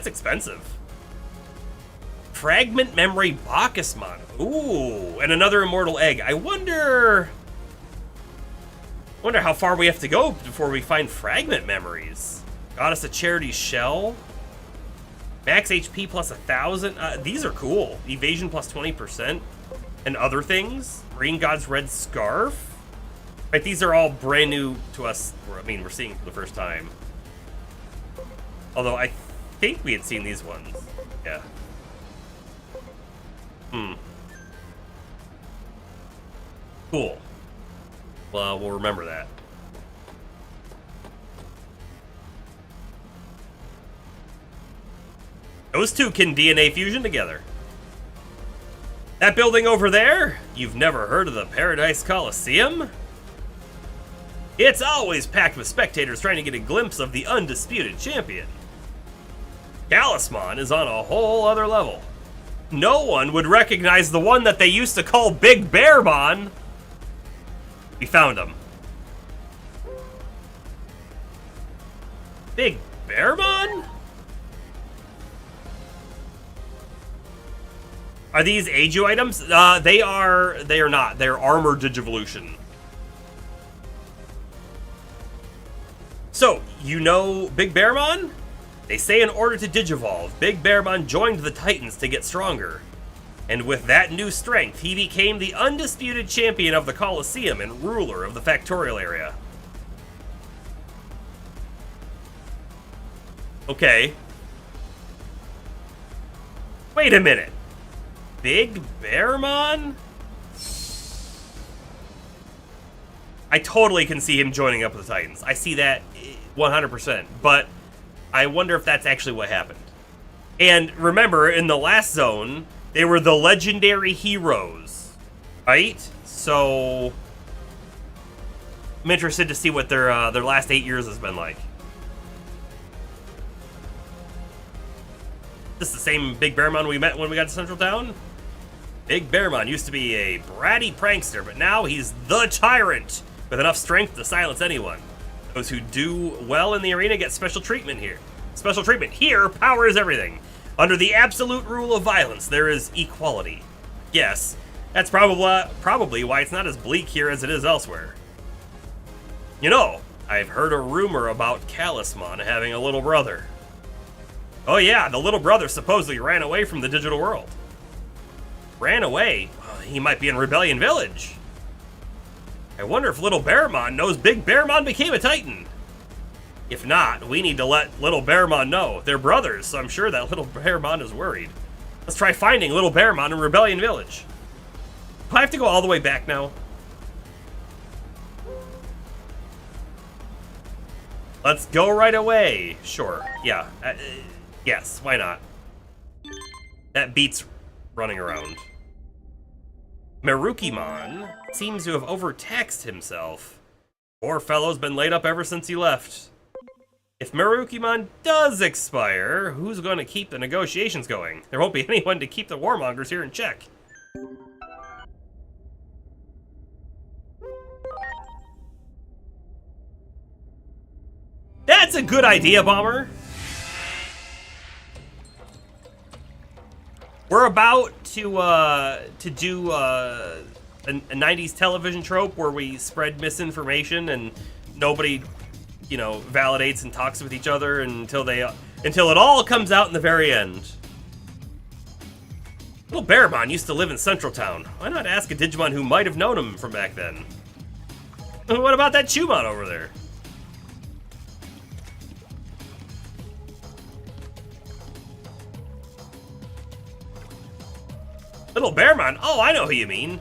That's expensive. Fragment Memory Bacchusmon. Ooh, and another immortal egg. I wonder how far we have to go before we find fragment memories. Goddess of Charity Shell. Max HP plus 1,000. These are cool. Evasion plus 20%. And other things. Green God's Red Scarf. Right, these are all brand new to us. I mean, we're seeing for the first time. Although I think we had seen these ones. Yeah. Cool. Well, we'll remember that. Those two can DNA fusion together. That building over there? You've never heard of the Paradise Coliseum? It's always packed with spectators trying to get a glimpse of the undisputed champion. Talisman is on a whole other level. No one would recognize the one that they used to call Big Bearmon. We found him. Big Bearmon? Are these Eiju items? They are not. They're armor Digivolution. So, you know Big Bearmon? They say in order to Digivolve, Big Bearmon joined the Titans to get stronger. And with that new strength, he became the undisputed champion of the Colosseum and ruler of the Factorial area. Okay. Wait a minute. Big Bearmon? I totally can see him joining up with the Titans. I see that 100%. But I wonder if that's actually what happened. And remember, in the last zone, they were the legendary heroes, right? So I'm interested to see what their last 8 years has been like. This is the same Big Bearmon we met when we got to Central Town? Big Bearmon used to be a bratty prankster, but now he's the tyrant with enough strength to silence anyone. Those who do well in the arena get special treatment here. Special treatment here, power is everything. Under the absolute rule of violence, there is equality. Yes, that's probably why it's not as bleak here as it is elsewhere. You know, I've heard a rumor about Talisman having a little brother. Oh yeah, the little brother supposedly ran away from the digital world. Ran away? He might be in Rebellion Village. I wonder if Little Bearmon knows Big Bearmon became a Titan. If not, we need to let Little Bearmon know. They're brothers, so I'm sure that Little Bearmon is worried. Let's try finding Little Bearmon in Rebellion Village. Do I have to go all the way back now? Let's go right away. Sure, yeah. Yes, why not? That beats running around. Marukimon seems to have overtaxed himself. Poor fellow's been laid up ever since he left. If Marukimon does expire, who's going to keep the negotiations going? There won't be anyone to keep the warmongers here in check. That's a good idea, Bomber. We're about to do a 90s television trope where we spread misinformation and nobody, you know, validates and talks with each other until it all comes out in the very end. Little Bearmon used to live in Central Town. Why not ask a Digimon who might have known him from back then? What about that Chumon over there? Little Bearmon? Oh, I know who you mean.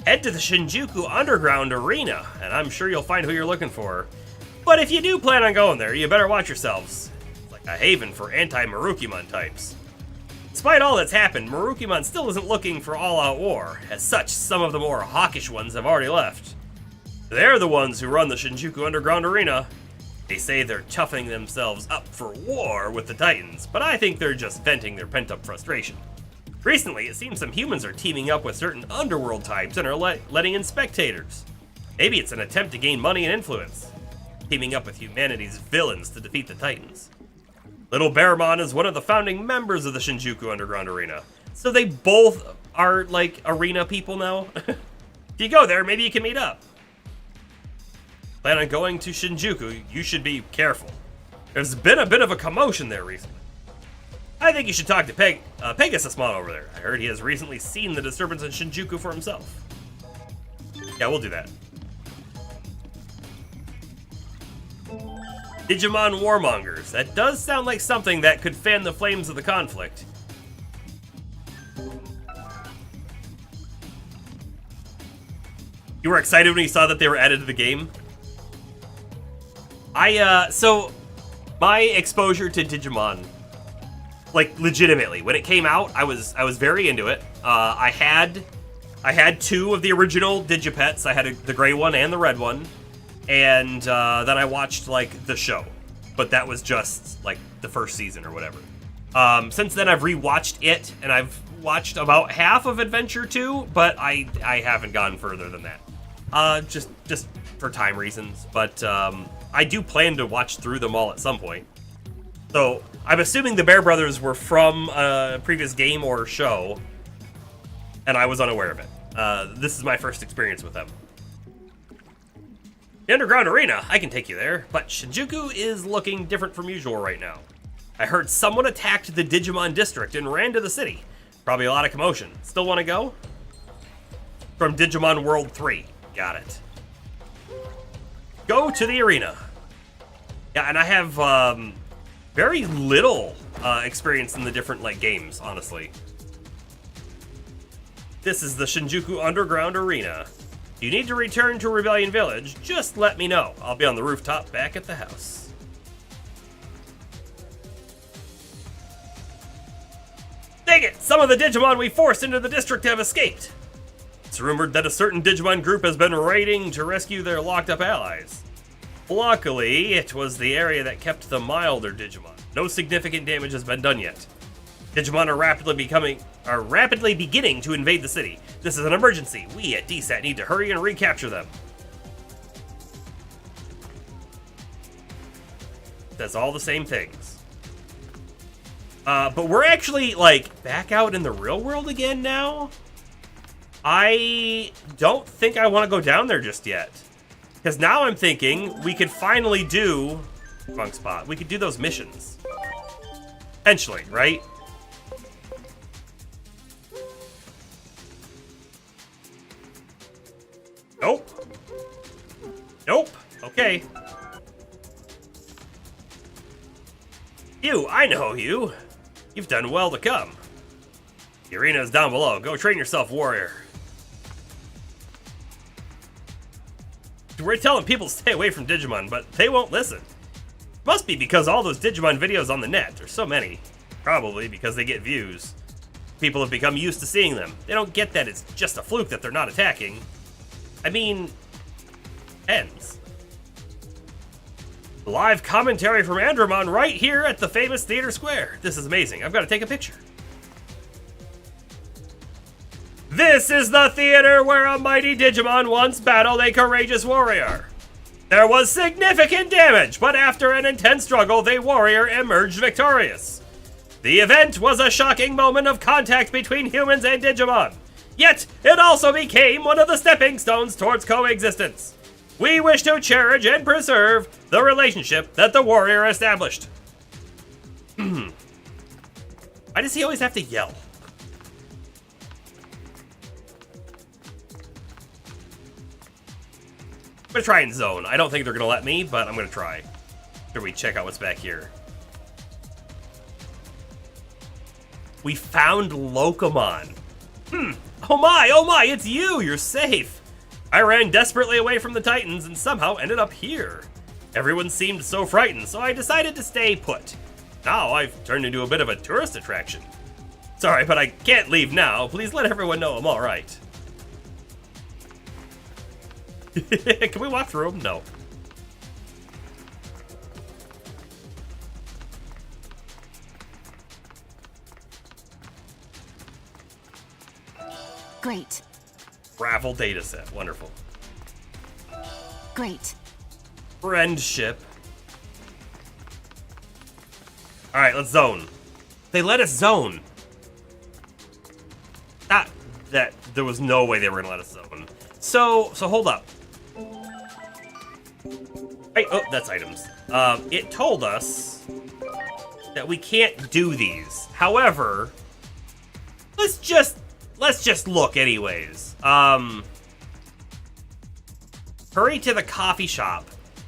Head to the Shinjuku Underground Arena, and I'm sure you'll find who you're looking for. But if you do plan on going there, you better watch yourselves. It's like a haven for anti-Marukimon types. Despite all that's happened, Marukimon still isn't looking for all-out war. As such, some of the more hawkish ones have already left. They're the ones who run the Shinjuku Underground Arena. They say they're toughening themselves up for war with the Titans, but I think they're just venting their pent-up frustration. Recently, it seems some humans are teaming up with certain underworld types and are letting in spectators. Maybe it's an attempt to gain money and influence. Teaming up with humanity's villains to defeat the Titans. Little Bearmon is one of the founding members of the Shinjuku Underground Arena. So they both are, like, arena people now? If you go there, maybe you can meet up. Plan on going to Shinjuku, you should be careful. There's been a bit of a commotion there recently. I think you should talk to Pegasusmon over there. I heard he has recently seen the disturbance in Shinjuku for himself. Yeah, we'll do that. Digimon Warmongers. That does sound like something that could fan the flames of the conflict. You were excited when you saw that they were added to the game? So, my exposure to Digimon, like, legitimately, when it came out, I was very into it. I had 2 of the original Digipets. I had the gray one and the red one. And then I watched, like, the show. But that was just, like, the first season or whatever. Since then, I've rewatched it, and I've watched about half of Adventure 2, but I haven't gone further than that. Just for time reasons. But I do plan to watch through them all at some point. So, I'm assuming the Bear Brothers were from a previous game or show, and I was unaware of it. This is my first experience with them. The Underground Arena, I can take you there, but Shinjuku is looking different from usual right now. I heard someone attacked the Digimon district and ran to the city. Probably a lot of commotion. Still want to go? From Digimon World 3. Got it. Go to the arena. Yeah, and I have very little experience in the different, like, games, honestly. This is the Shinjuku Underground Arena. You need to return to Rebellion Village, just let me know. I'll be on the rooftop back at the house. Dang it! Some of the Digimon we forced into the district have escaped. It's rumored that a certain Digimon group has been raiding to rescue their locked-up allies. Luckily, it was the area that kept the milder Digimon. No significant damage has been done yet. Digimon are rapidly beginning to invade the city. This is an emergency. We at DSAT need to hurry and recapture them. That's all the same things. But we're actually, like, back out in the real world again now. I don't think I want to go down there just yet. Because now I'm thinking we could finally do... Wrong spot. We could do those missions. Potentially, right? Nope. Nope. Okay. You, I know you. You've done well to come. The arena is down below. Go train yourself, warrior. We're telling people to stay away from Digimon, but they won't listen. Must be because all those Digimon videos on the net, there's so many. Probably because they get views. People have become used to seeing them. They don't get that it's just a fluke that they're not attacking. I mean, ends. Live commentary from Andromon right here at the famous Theater Square. This is amazing. I've got to take a picture. This is the theater where a mighty Digimon once battled a courageous warrior. There was significant damage, but after an intense struggle, the warrior emerged victorious. The event was a shocking moment of contact between humans and Digimon. Yet, it also became one of the stepping stones towards coexistence. We wish to cherish and preserve the relationship that the warrior established. Why does he always have to yell? I'm gonna try and zone. I don't think they're gonna let me, but I'm gonna try. Should we check out what's back here? We found Locomon. Oh my, it's you! You're safe! I ran desperately away from the Titans and somehow ended up here. Everyone seemed so frightened, so I decided to stay put. Now I've turned into a bit of a tourist attraction. Sorry, but I can't leave now. Please let everyone know I'm alright. Can we walk through them? No. Great. Ravel dataset. Wonderful. Great. Friendship. All right, let's zone. They let us zone. Not that there was no way they were gonna let us zone. So hold up. Right, oh, that's items. It told us that we can't do these. However, let's just look anyways. Hurry to the coffee shop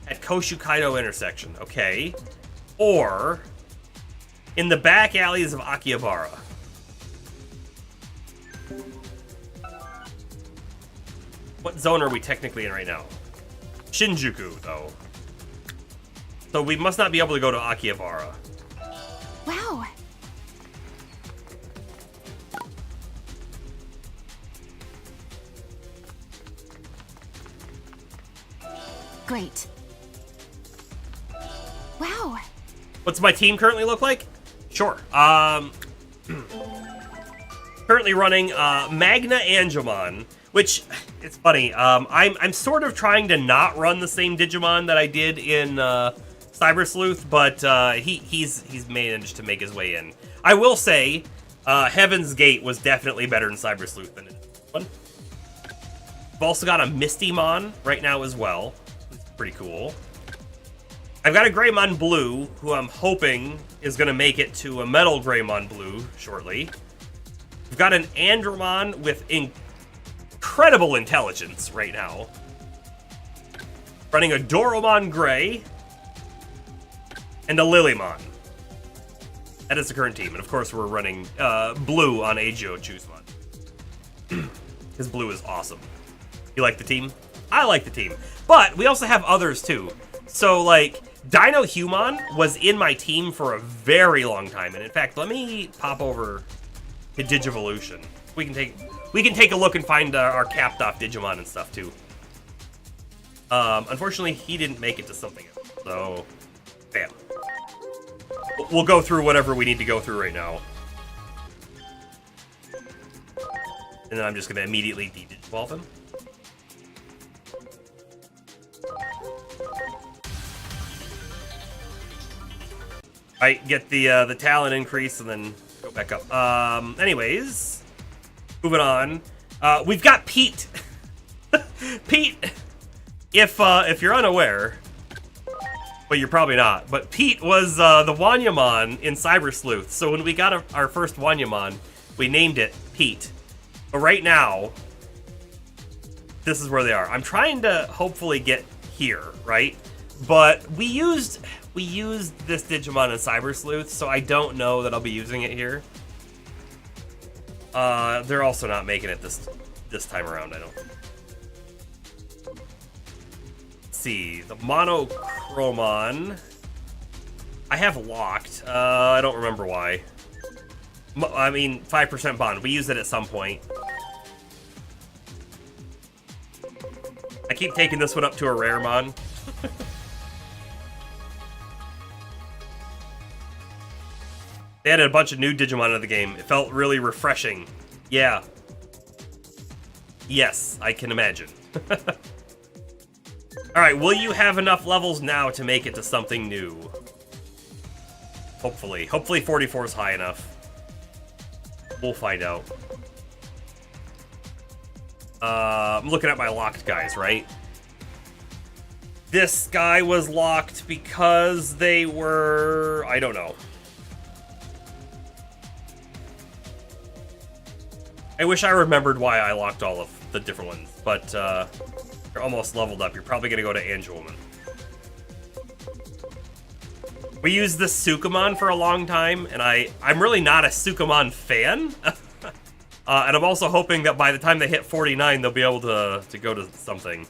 at Koshukaido intersection, okay? Or in the back alleys of Akihabara. What zone are we technically in right now? Shinjuku, though. So we must not be able to go to Akihabara. Wow. Great. Wow. What's my team currently look like? Sure. Currently running Magna Angemon, which it's funny. I'm sort of trying to not run the same Digimon that I did in Cyber Sleuth, but he's managed to make his way in. I will say, Heaven's Gate was definitely better in Cyber Sleuth than in this one. I've also got a Mistymon right now as well. It's pretty cool. I've got a Greymon Blue, who I'm hoping is going to make it to a Metal Greymon Blue shortly. We've got an Andromon with incredible intelligence right now. Running a Doromon Gray and a Lilymon. That is the current team. And of course we're running Blue on Agio Chusmon. Because Blue is awesome. You like the team? I like the team. But we also have others too. So like, Dino Human was in my team for a very long time. And in fact, let me pop over to Digivolution. We can take a look and find our capped off Digimon and stuff too. Unfortunately, he didn't make it to something else. So, bam. We'll go through whatever we need to go through right now. And then I'm just going to immediately de-digivolve him. Right, get the talent increase and then go back up. Anyways, moving on. We've got Pete. Pete, if you're unaware, but you're probably not, but Pete was the Wanyamon in Cyber Sleuth. So when we got our first Wanyamon, we named it Pete. But right now, this is where they are. I'm trying to hopefully get here, right? But we used this Digimon in Cyber Sleuth, so I don't know that I'll be using it here. They're also not making it this time around, I don't think. Let's see, the Monochromon I have locked. I don't remember why. I mean, 5% bond. We used it at some point. I keep taking this one up to a rare mon. They added a bunch of new Digimon into the game. It felt really refreshing. Yeah. Yes, I can imagine. Alright, will you have enough levels now to make it to something new? Hopefully. Hopefully 44 is high enough. We'll find out. I'm looking at my locked guys, right? This guy was locked because they were... I don't know. I wish I remembered why I locked all of the different ones, but you're almost leveled up. You're probably gonna go to Angelwoman. We used this Sukamon for a long time, and I'm really not a Sukamon fan. And I'm also hoping that by the time they hit 49, they'll be able to go to something.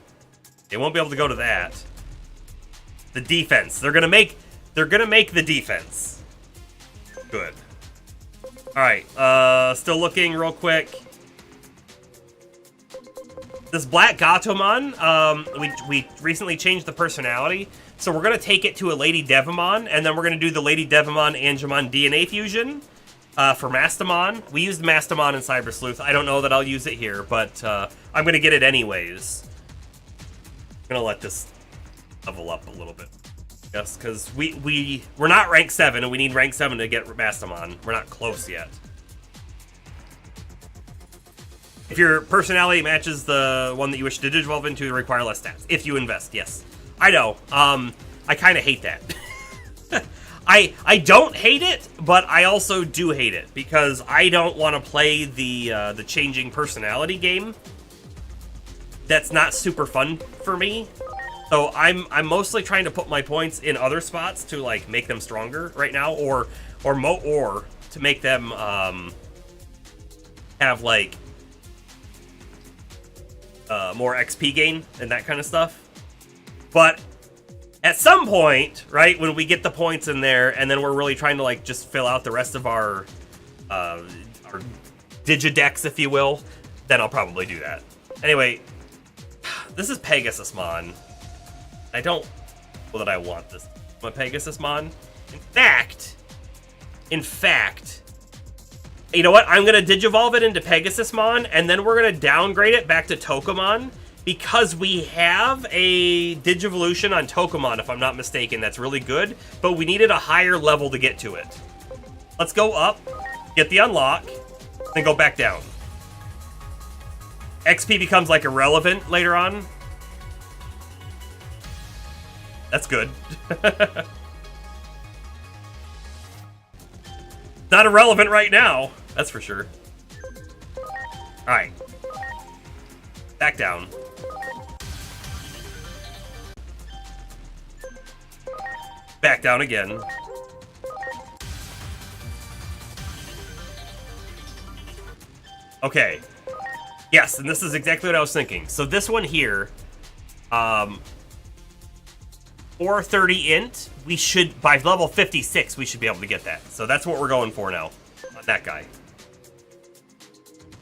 They won't be able to go to that. The defense. They're gonna make the defense. Good. Alright, still looking real quick. This Black Gatomon, we recently changed the personality, so we're gonna take it to a Lady Devimon, and then we're gonna do the Lady Devimon Angemon DNA fusion for Mastamon. We used Mastamon in Cyber Sleuth. I don't know that I'll use it here, but I'm gonna get it anyways. I'm gonna let this level up a little bit. Yes, because we're not rank 7, and we need rank 7 to get Mastamon. We're not close yet. If your personality matches the one that you wish to digivolve into, you require less stats. If you invest, yes. I know. I kind of hate that. I don't hate it, but I also do hate it because I don't want to play the changing personality game. That's not super fun for me. So I'm mostly trying to put my points in other spots to like make them stronger right now, or to make them have like more XP gain and that kind of stuff. But at some point, right, when we get the points in there, and then we're really trying to like just fill out the rest of our Digidex, if you will, then I'll probably do that. Anyway, this is Pegasusmon. I don't know that I want this. My Pegasusmon. In fact, you know what? I'm gonna Digivolve it into Pegasusmon, and then we're gonna downgrade it back to Tokomon, because we have a Digivolution on Tokomon, if I'm not mistaken, that's really good, but we needed a higher level to get to it. Let's go up, get the unlock, then go back down. XP becomes like irrelevant later on. That's good. Not irrelevant right now, that's for sure. Alright. Back down. Back down again. Okay. Yes, and this is exactly what I was thinking. So this one here, 430 int, we should, by level 56, we should be able to get that. So that's what we're going for now, on that guy.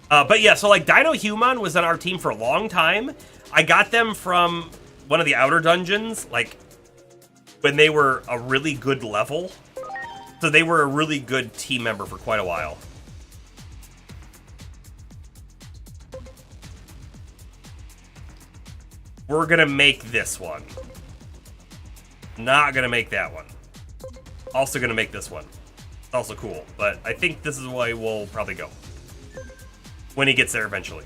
But yeah, so like Dino Human was on our team for a long time. I got them from one of the outer dungeons, like when they were a really good level. So they were a really good team member for quite a while. We're gonna make this one. Not gonna make that one. Also gonna make this one. Also cool, but I think this is the way we'll probably go. When he gets there eventually.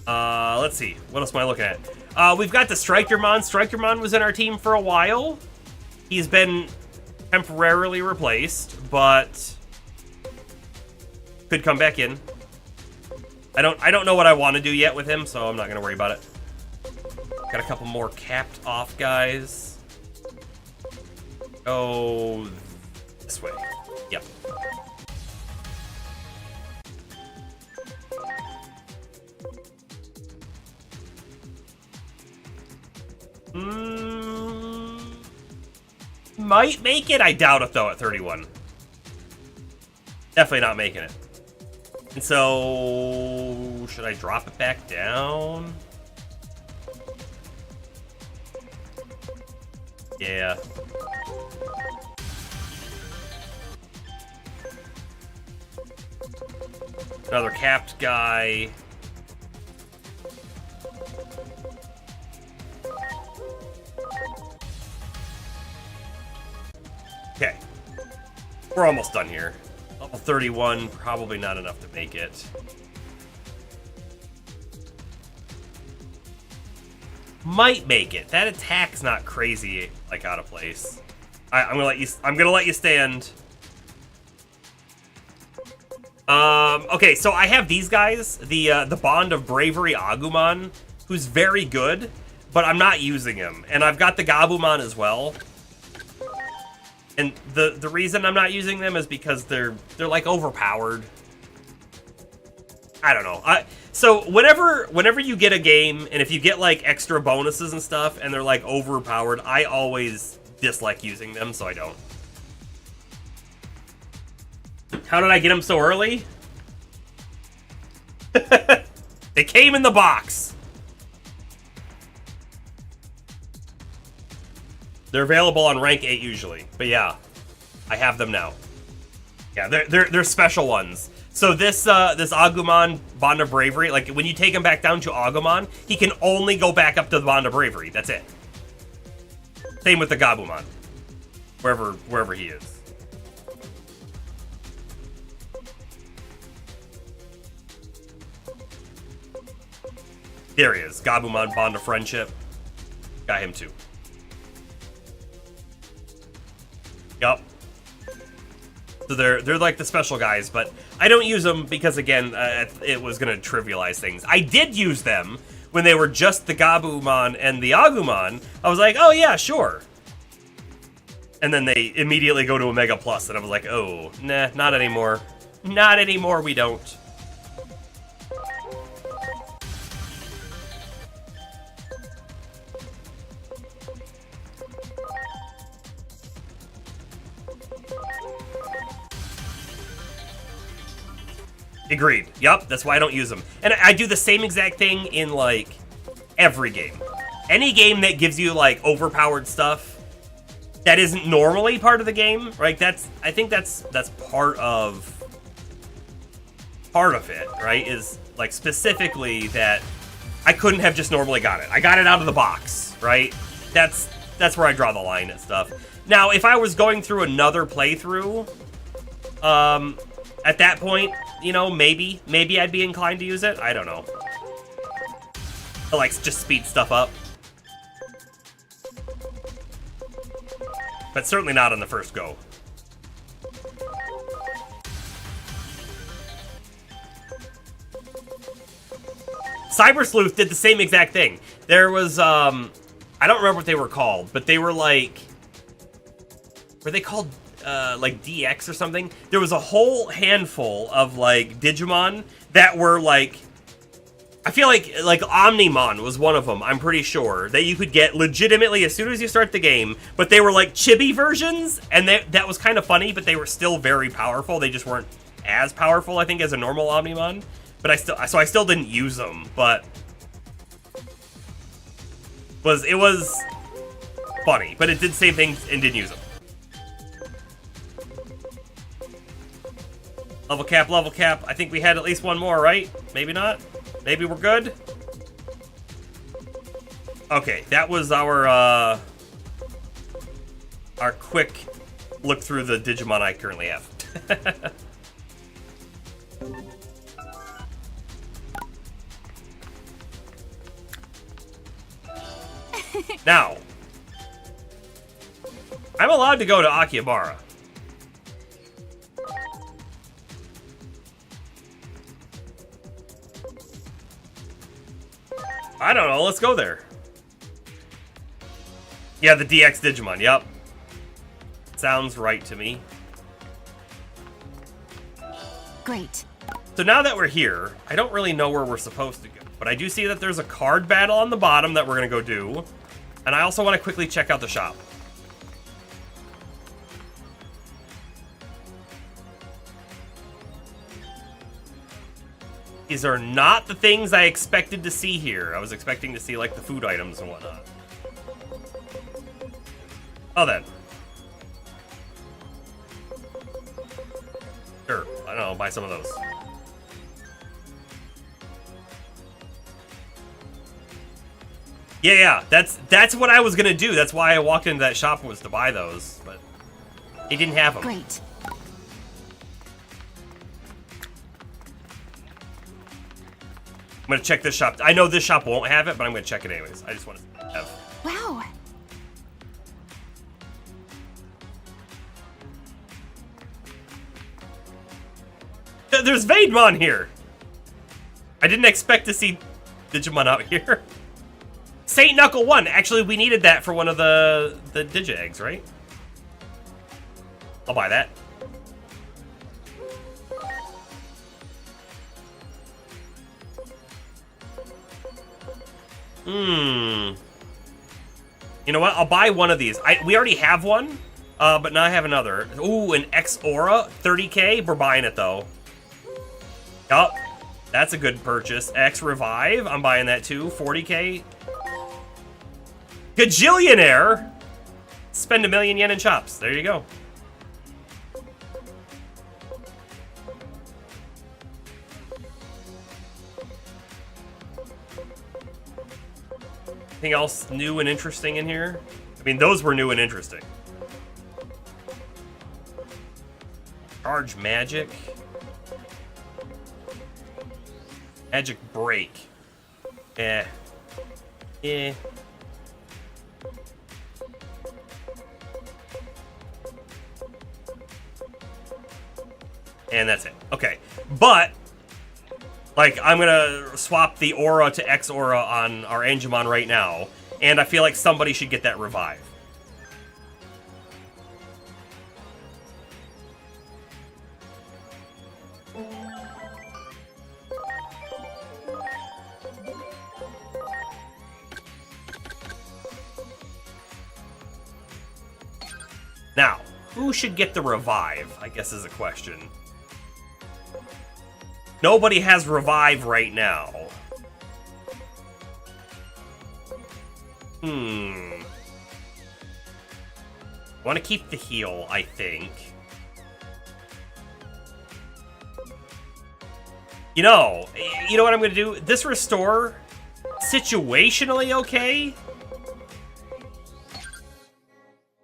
Let's see. What else am I looking at? We've got the Strikermon. Strikermon was in our team for a while. He's been temporarily replaced, but could come back in. I don't know what I want to do yet with him, so I'm not gonna worry about it. Got a couple more capped off guys. Go this way. Yep. Might make it. I doubt it though at 31. Definitely not making it. And so, should I drop it back down? Yeah. Another capped guy. Okay. We're almost done here. Level 31, probably not enough to make it. Might make it. That attack's not crazy, like out of place. I'm gonna let you stand. Okay, so I have these guys, the Bond of Bravery Agumon, who's very good, but I'm not using him. And I've got the Gabumon as well. And the reason I'm not using them is because they're like overpowered. I don't know. So whenever you get a game, and if you get like extra bonuses and stuff, and they're like overpowered, I always dislike using them, so I don't. How did I get them so early? They came in the box. They're available on rank 8 usually, but yeah, I have them now. Yeah, they're special ones. So this Agumon Bond of Bravery, like when you take him back down to Agumon, he can only go back up to the Bond of Bravery. That's it. Same with the Gabumon, wherever he is. There he is, Gabumon Bond of Friendship. Got him too. Yup. So they're like the special guys, but I don't use them because, again, it was going to trivialize things. I did use them when they were just the Gabumon and the Agumon. I was like, oh yeah, sure. And then they immediately go to Omega Plus, and I was like, oh, nah, not anymore. Not anymore, we don't. Agreed. Yup, that's why I don't use them. And I do the same exact thing in, like, every game. Any game that gives you, like, overpowered stuff that isn't normally part of the game, right? I think that's part of it, right? Is, like, specifically that I couldn't have just normally got it. I got it out of the box, right? That's where I draw the line and stuff. Now, if I was going through another playthrough, at that point, you know, maybe I'd be inclined to use it. I don't know. To, like, just speed stuff up. But certainly not on the first go. Cyber Sleuth did the same exact thing. There was, I don't remember what they were called, but they were like, were they called, like DX or something? There was a whole handful of, like, Digimon that were, like, I feel like Omnimon was one of them, I'm pretty sure, that you could get legitimately as soon as you start the game, but they were, like, chibi versions, and that was kind of funny, but they were still very powerful. They just weren't as powerful, I think, as a normal Omnimon. But I still didn't use them, but it was funny, but it did the same thing and didn't use them. Level cap. I think we had at least one more, right? Maybe not? Maybe we're good? Okay, that was our quick look through the Digimon I currently have. Now, I'm allowed to go to Akihabara. I don't know, let's go there. Yeah, the DX Digimon, yep. Sounds right to me. Great. So now that we're here, I don't really know where we're supposed to go, but I do see that there's a card battle on the bottom that we're gonna go do. And I also want to quickly check out the shop. These are not the things I expected to see here. I was expecting to see, like, the food items and whatnot. Oh, then. Sure, I don't know, buy some of those. Yeah, that's what I was gonna do. That's why I walked into that shop, was to buy those, but they didn't have them. Great. I'm gonna check this shop. I know this shop won't have it, but I'm gonna check it anyways. I just want to have. Wow. There's Vaidmon here. I didn't expect to see Digimon out here. Saint Knuckle 1. Actually, we needed that for one of the Digi-Eggs, right? I'll buy that. You know what? I'll buy one of these. We already have one, but now I have another. Ooh, an X-Aura, 30k. We're buying it, though. Yup. That's a good purchase. X-Revive. I'm buying that, too. 40k. Gajillionaire! Spend 1,000,000 yen in shops. There you go. Anything else new and interesting in here? I mean, those were new and interesting. Charge magic. Magic break. Eh. Eh. And that's it. Okay. But, like, I'm gonna swap the aura to X aura on our Angemon right now. And I feel like somebody should get that revive. Now, who should get the revive, I guess is a question. Nobody has revive right now. I want to keep the heal, I think. You know what I'm going to do? This restore, situationally okay.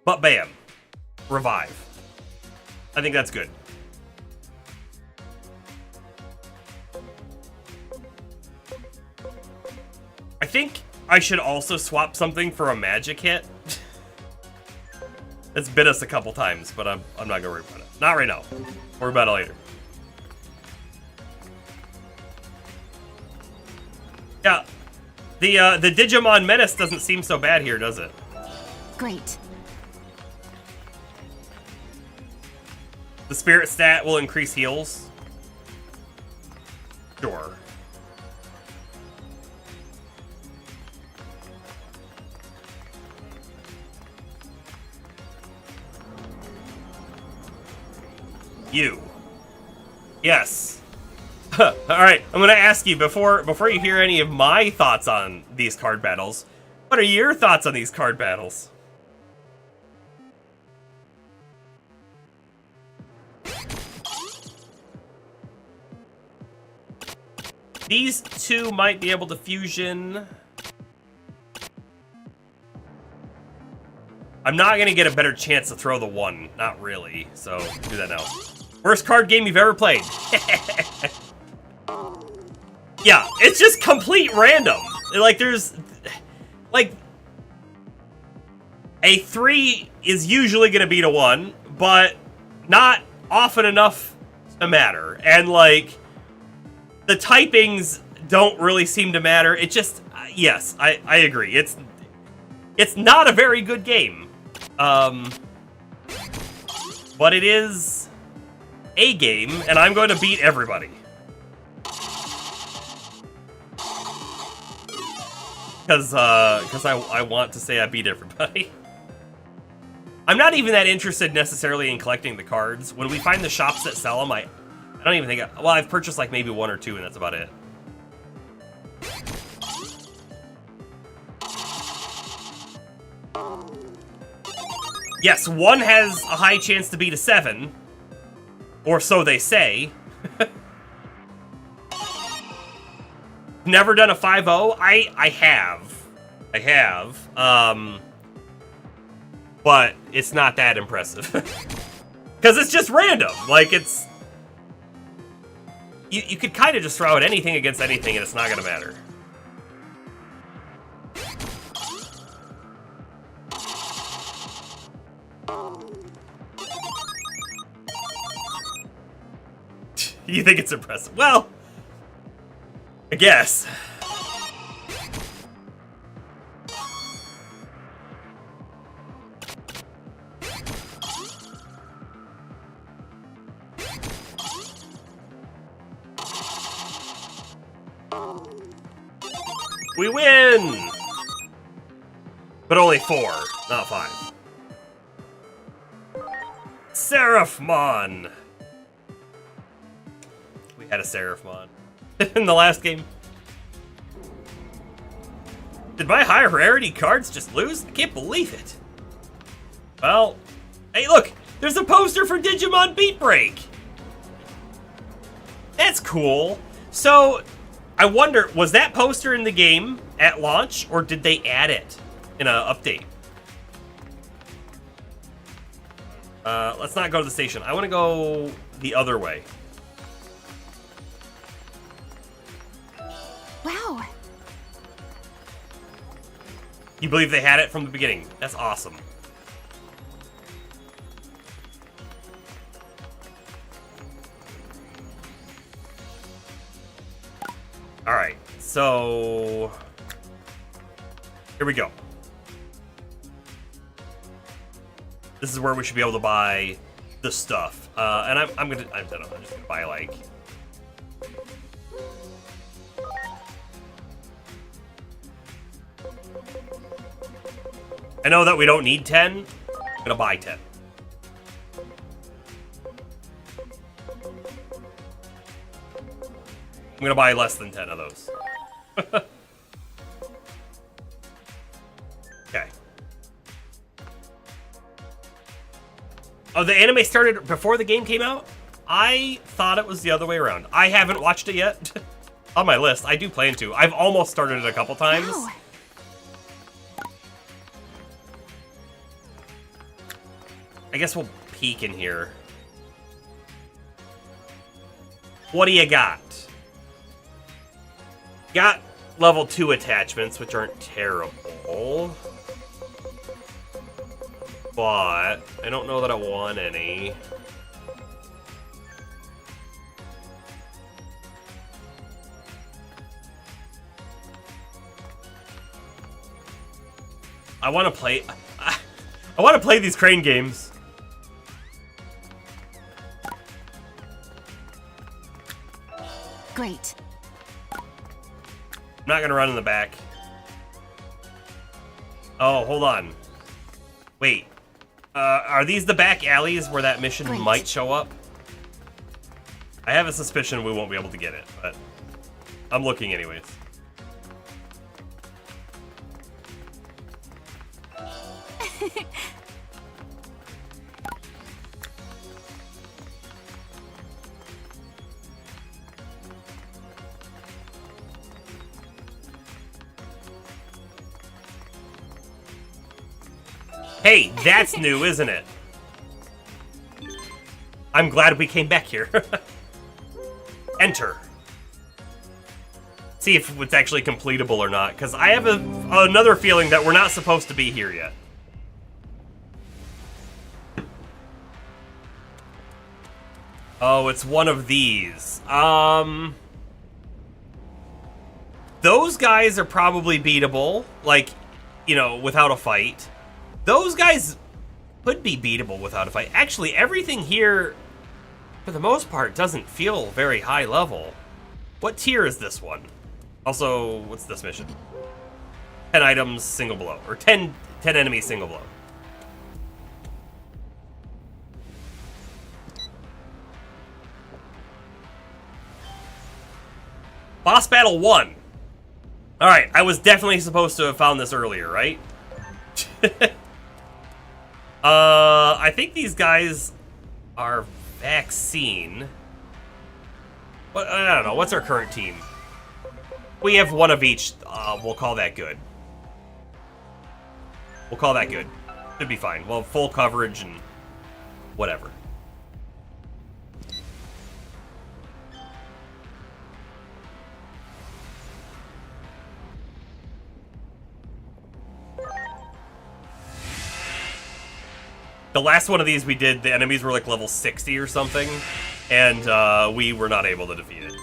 But bam. Revive. I think that's good. I think I should also swap something for a magic hit. It's bit us a couple times, but I'm not gonna worry about it. Not right now. Worry about it later. Yeah, the Digimon Menace doesn't seem so bad here, does it? Great. The spirit stat will increase heals. Sure. You. Yes. All right, I'm gonna ask you before you hear any of my thoughts on these card battles. What are your thoughts on these card battles? These two might be able to fusion. I'm not gonna get a better chance to throw the one. Not really, so do that now. Worst card game you've ever played. Yeah, it's just complete random. Like, there's... Like... A 3 is usually gonna beat a 1, but not often enough to matter. And, like... The typings don't really seem to matter. It just... yes, I agree. It's not a very good game. But it is a game, and I'm going to beat everybody. Because I want to say I beat everybody. I'm not even that interested necessarily in collecting the cards. When we find the shops that sell them, I don't even think... well, I've purchased like maybe 1 or 2, and that's about it. Yes, 1 has a high chance to beat a 7. Or so they say. Never done a 5-0? I have. But it's not that impressive. Because it's just random. Like, it's... You could kind of just throw out anything against anything and it's not going to matter. You think it's impressive? Well, I guess. We win! But only 4, not 5. Seraphmon! We had a Seraphmon in the last game. Did my high rarity cards just lose? I can't believe it. Well, hey look! There's a poster for Digimon Beat Break! That's cool. So... I wonder, was that poster in the game? at launch, or did they add it in an update? Let's not go to the station. I want to go the other way. Wow. You believe they had it from the beginning? That's awesome. All right, so here we go. This is where we should be able to buy the stuff, and I'm just gonna buy like. I know that we don't need 10. I'm gonna buy 10. I'm gonna buy less than 10 of those. Okay. Oh, the anime started before the game came out? I thought it was the other way around. I haven't watched it yet. On my list. I do plan to. I've almost started it a couple times. Wow. I guess we'll peek in here. What do you got? Got level 2 attachments, which aren't terrible. But I don't know that I want any. I want to play. I want to play these crane games. Great. I'm not gonna run in the back. Oh, hold on. Wait. Are these the back alleys where that mission Great. might show up? I have a suspicion we won't be able to get it, but I'm looking anyways. Hey, that's new, isn't it? I'm glad we came back here. Enter. See if it's actually completable or not, because I have another feeling that we're not supposed to be here yet. Oh, it's one of these. Those guys are probably beatable, like, you know, without a fight. Those guys could be beatable without a fight. Actually, everything here, for the most part, doesn't feel very high level. What tier is this one? Also, what's this mission? 10 items, single blow. Or 10 enemies, single blow. Boss battle 1. Alright, I was definitely supposed to have found this earlier, right? I think these guys are vaccine. But I don't know. What's our current team? We have one of each. We'll call that good. We'll call that good. Should be fine. We'll have full coverage and whatever. The last one of these we did, the enemies were like level 60 or something, and we were not able to defeat it.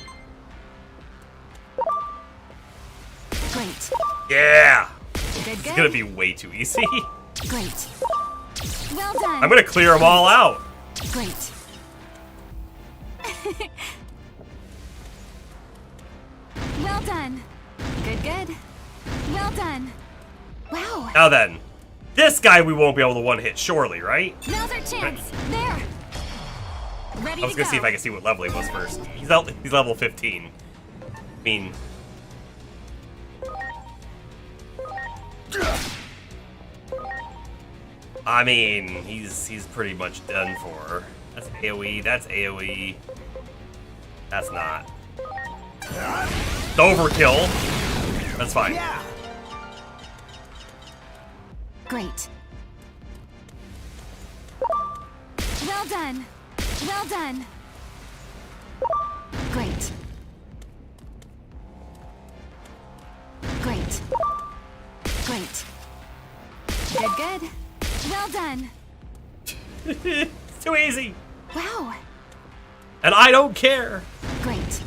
Great. Yeah! Good, It's good. gonna be way too easy. Great. Well done. I'm gonna clear them all out. Great. Well done. Good, good. Well done. Wow. Now then, this guy we won't be able to one-hit, surely, right? Now's our chance. There. Ready I was to gonna go. see if I could see what level he was first. He's level 15. I mean... he's pretty much done for. That's AoE, that's AoE. That's not. Overkill. That's fine. Yeah. Great. Well done. Well done. Great. Great. Great. Good, good. Well done. It's too easy. Wow. And I don't care. Great.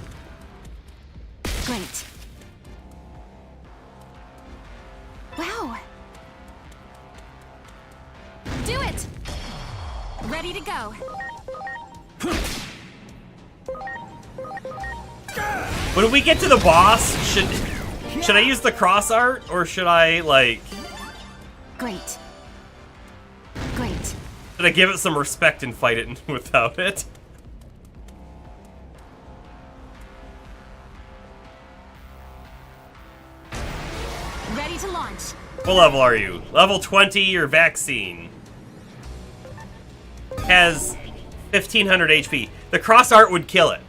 Great. Wow. Do it. Ready to go. When we get to the boss, should I use the cross art or should I like Great. Great. should I give it some respect and fight it without it? Ready to launch. What level are you? Level 20, your vaccine. Has 1500 HP. The cross art would kill it.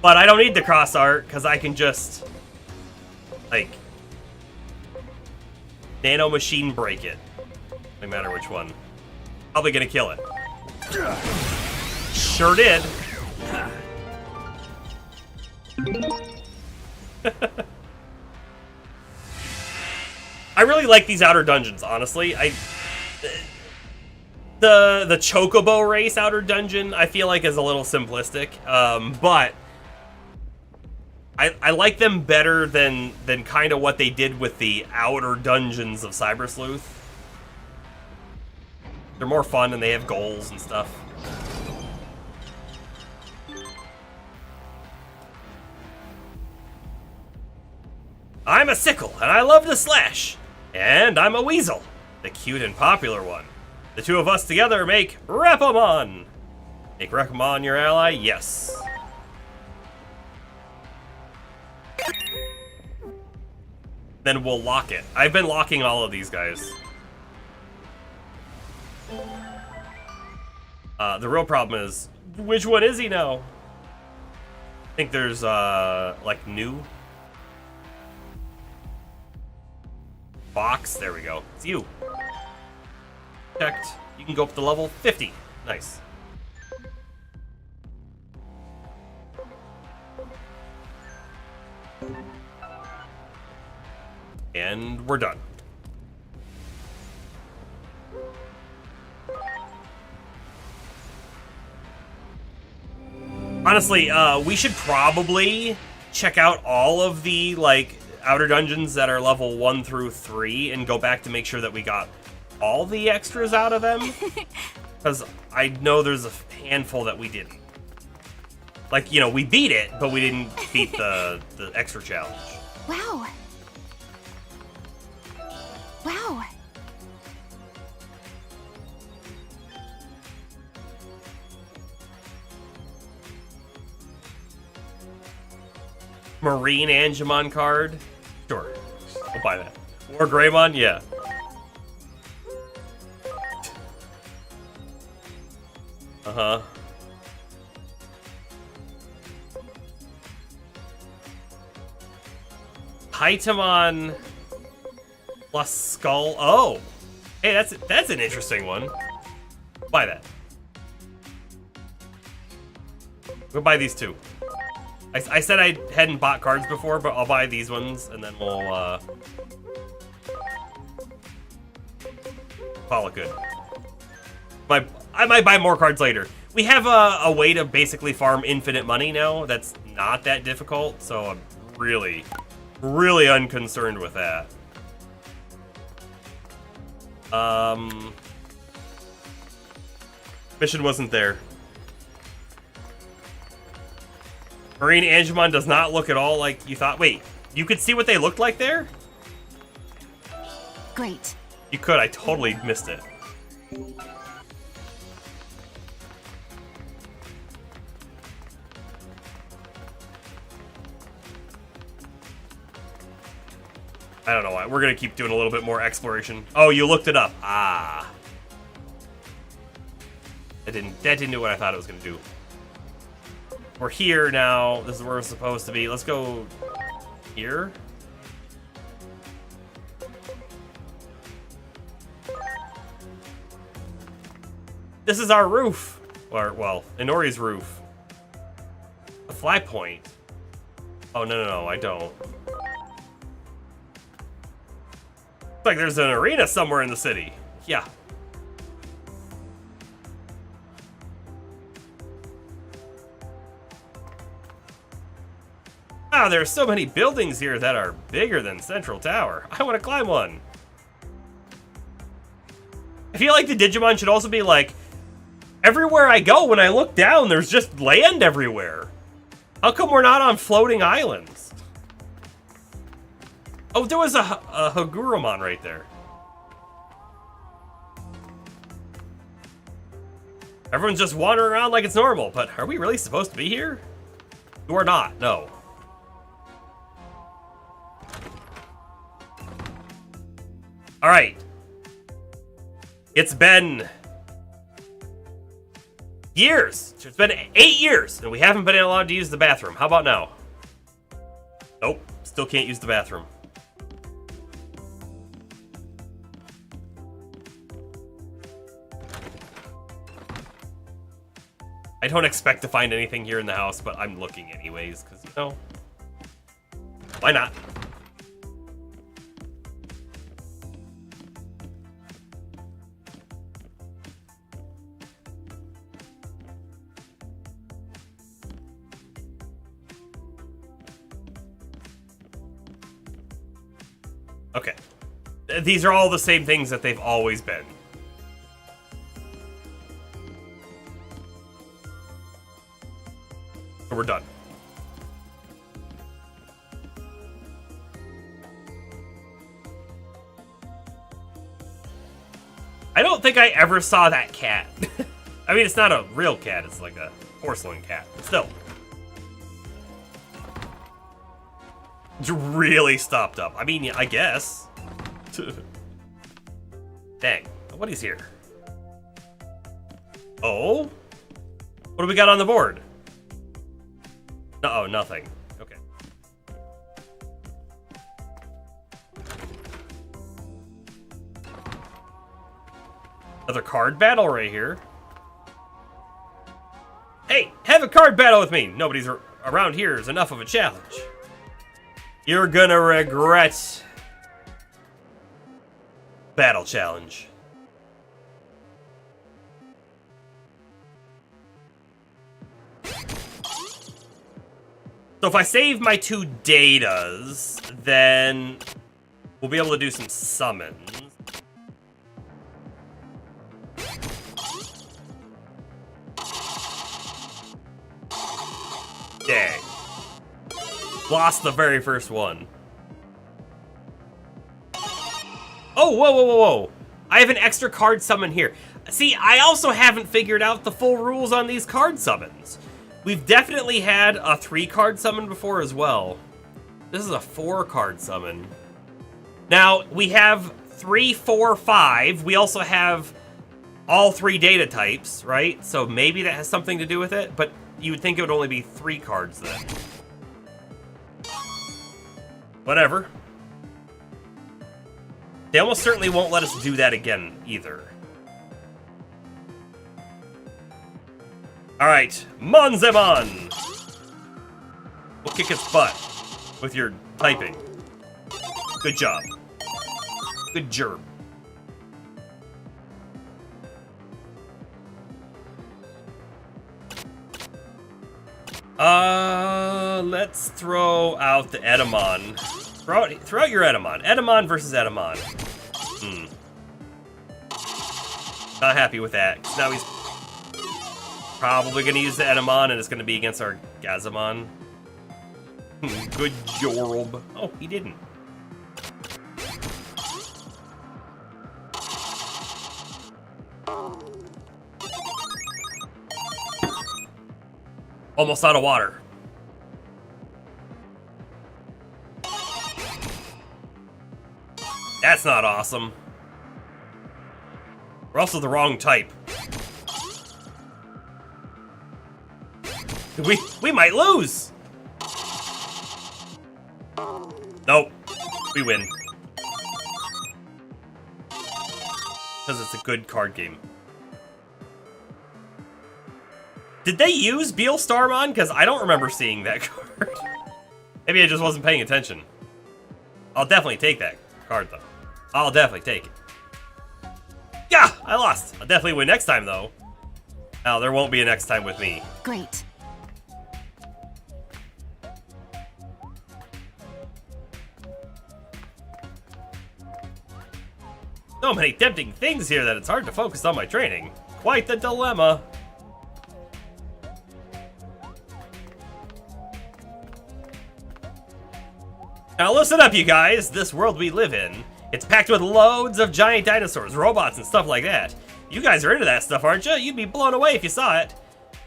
But I don't need the cross art because I can just like nano machine break it. No matter which one. Probably gonna kill it. Sure did. I really like these outer dungeons, honestly. The Chocobo race outer dungeon I feel like is a little simplistic, but I like them better than kind of what they did with the outer dungeons of Cyber Sleuth. They're more fun and they have goals and stuff. I'm a sickle and I love to slash. And I'm a weasel, the cute and popular one. The two of us together make Repamon. Make Repamon your ally? Yes. Then we'll lock it. I've been locking all of these guys. The real problem is, which one is he now? I think there's, like, new. Box, there we go. It's you. Checked. You can go up to level 50. Nice. And we're done. Honestly, we should probably check out all of the, like, outer dungeons that are level 1 through 3 and go back to make sure that we got all the extras out of them. Because I know there's a handful that we didn't. Like, you know, we beat it, but we didn't beat the extra challenge. Wow. Wow. Marine Angemon card? Sure. We'll buy that. War Greymon? Yeah. Uh-huh. Paitamon plus Skull. Oh! Hey, that's an interesting one. Buy that. We'll buy these two. I said I hadn't bought cards before, but I'll buy these ones, and then we'll, call it good. I might buy more cards later. We have a way to basically farm infinite money now that's not that difficult, so I'm really, really unconcerned with that. Mission wasn't there. Marine Angemon does not look at all like you thought. Wait, you could see what they looked like there? Great. You could, I totally missed it. I don't know why. We're gonna keep doing a little bit more exploration. Oh, you looked it up. Ah. That didn't do what I thought it was gonna do. We're here now. This is where we're supposed to be. Let's go here. This is our roof. Or, well, Inori's roof. A fly point. Oh, no, I don't. Looks like there's an arena somewhere in the city. Yeah. Wow, there are so many buildings here that are bigger than Central Tower. I want to climb one. I feel like the Digimon should also be like, everywhere I go, when I look down, there's just land everywhere. How come we're not on floating islands? Oh, there was a Hagurumon right there. Everyone's just wandering around like it's normal, but are we really supposed to be here? You are not, no. All right. It's been years. It's been 8 years, and we haven't been allowed to use the bathroom. How about now? Nope. Still can't use the bathroom. I don't expect to find anything here in the house, but I'm looking anyways, because, you know, why not? Okay. These are all the same things that they've always been. We're done. I don't think I ever saw that cat. I mean, it's not a real cat. It's like a porcelain cat. Still. It's really stopped up. I mean, I guess. Dang. What is here? Oh? What do we got on the board? Uh-oh, nothing. Okay. Another card battle right here. Hey, have a card battle with me. Nobody's around here is enough of a challenge. You're gonna regret. Battle challenge. So if I save my 2 datas, then we'll be able to do some summons. Dang. Lost the very first one. Oh, whoa. I have an extra card summon here. See, I also haven't figured out the full rules on these card summons. We've definitely had a 3-card summon before as well. This is a 4-card summon. Now, we have 3, 4, 5. We also have all 3 data types, right? So maybe that has something to do with it, but you would think it would only be 3 cards then. Whatever. They almost certainly won't let us do that again, either. Alright, Monzemon! We'll kick its butt with your typing. Good job. Good job. Let's throw out the Edamon. Throw out your Edamon. Edamon versus Edamon. Not happy with that. 'Cause now he's probably gonna use the Edamon, and it's gonna be against our Gazamon. Good job. Oh, he didn't. Almost out of water. That's not awesome. We're also the wrong type. We might lose. Nope. We win. Because it's a good card game. Did they use Beal Starmon? Because I don't remember seeing that card. Maybe I just wasn't paying attention. I'll definitely take that card, though. I'll definitely take it. Yeah, I lost. I'll definitely win next time, though. Now, there won't be a next time with me. Great. So many tempting things here that it's hard to focus on my training. Quite the dilemma. Now listen up, you guys. This world we live in, it's packed with loads of giant dinosaurs, robots, and stuff like that. You guys are into that stuff, aren't you? You'd be blown away if you saw it.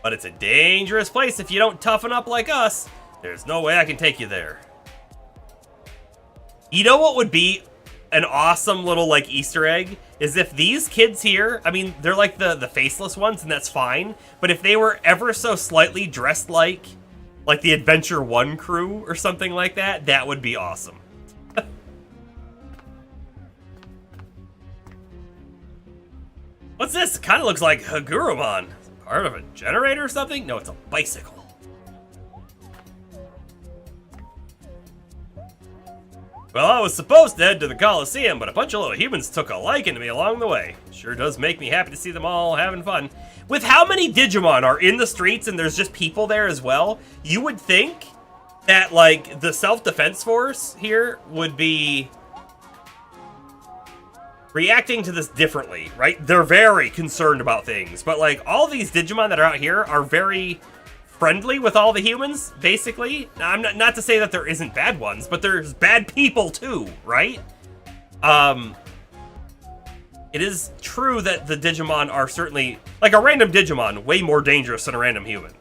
But it's a dangerous place if you don't toughen up like us. There's no way I can take you there. You know what would be an awesome little, like, Easter egg? Is if these kids here, I mean, they're like the faceless ones, and that's fine. But if they were ever so slightly dressed like the Adventure 1 crew or something like that, that would be awesome. What's this? It kind of looks like Hagurumon. Part of a generator or something? No, it's a bicycle. Well, I was supposed to head to the Coliseum, but a bunch of little humans took a liking to me along the way. Sure does make me happy to see them all having fun. With how many Digimon are in the streets and there's just people there as well, you would think that, like, the self-defense force here would be reacting to this differently, right? They're very concerned about things, but, like, all these Digimon that are out here are very friendly with all the humans, basically. Now, I'm not to say that there isn't bad ones, but there's bad people too, right? It is true that the Digimon are certainly, like a random Digimon, way more dangerous than a random human.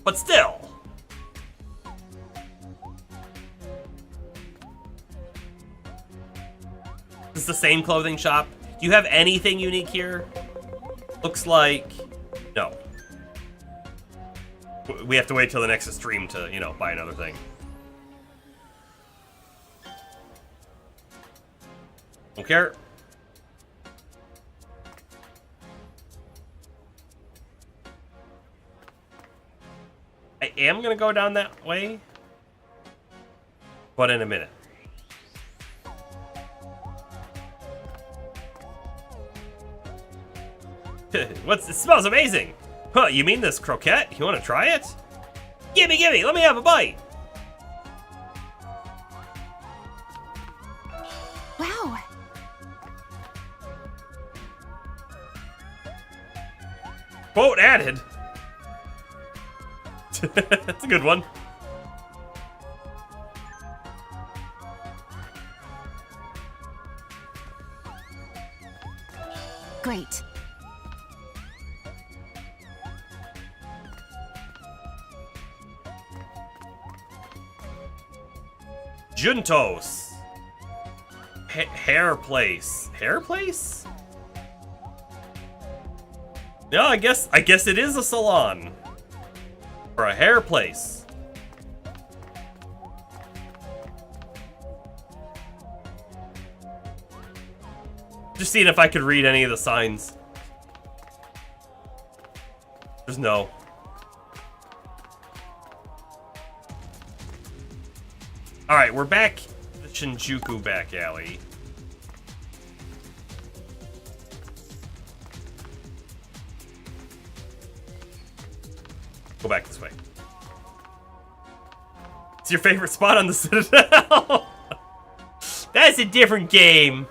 But still. Is the same clothing shop? Do you have anything unique here? Looks like no. We have to wait till the next stream to, you know, buy another thing. Don't care. I am gonna go down that way, but in a minute. It smells amazing. Huh, you mean this croquette? You want to try it? Gimme, let me have a bite. Wow. Quote added. That's a good one. Great. Juntos. Hair place. Hair place? No, I guess it is a salon. Or a hair place. Just seeing if I could read any of the signs. There's no. Alright, we're back to the Shinjuku back alley. Go back this way. It's your favorite spot on the Citadel? That's a different game.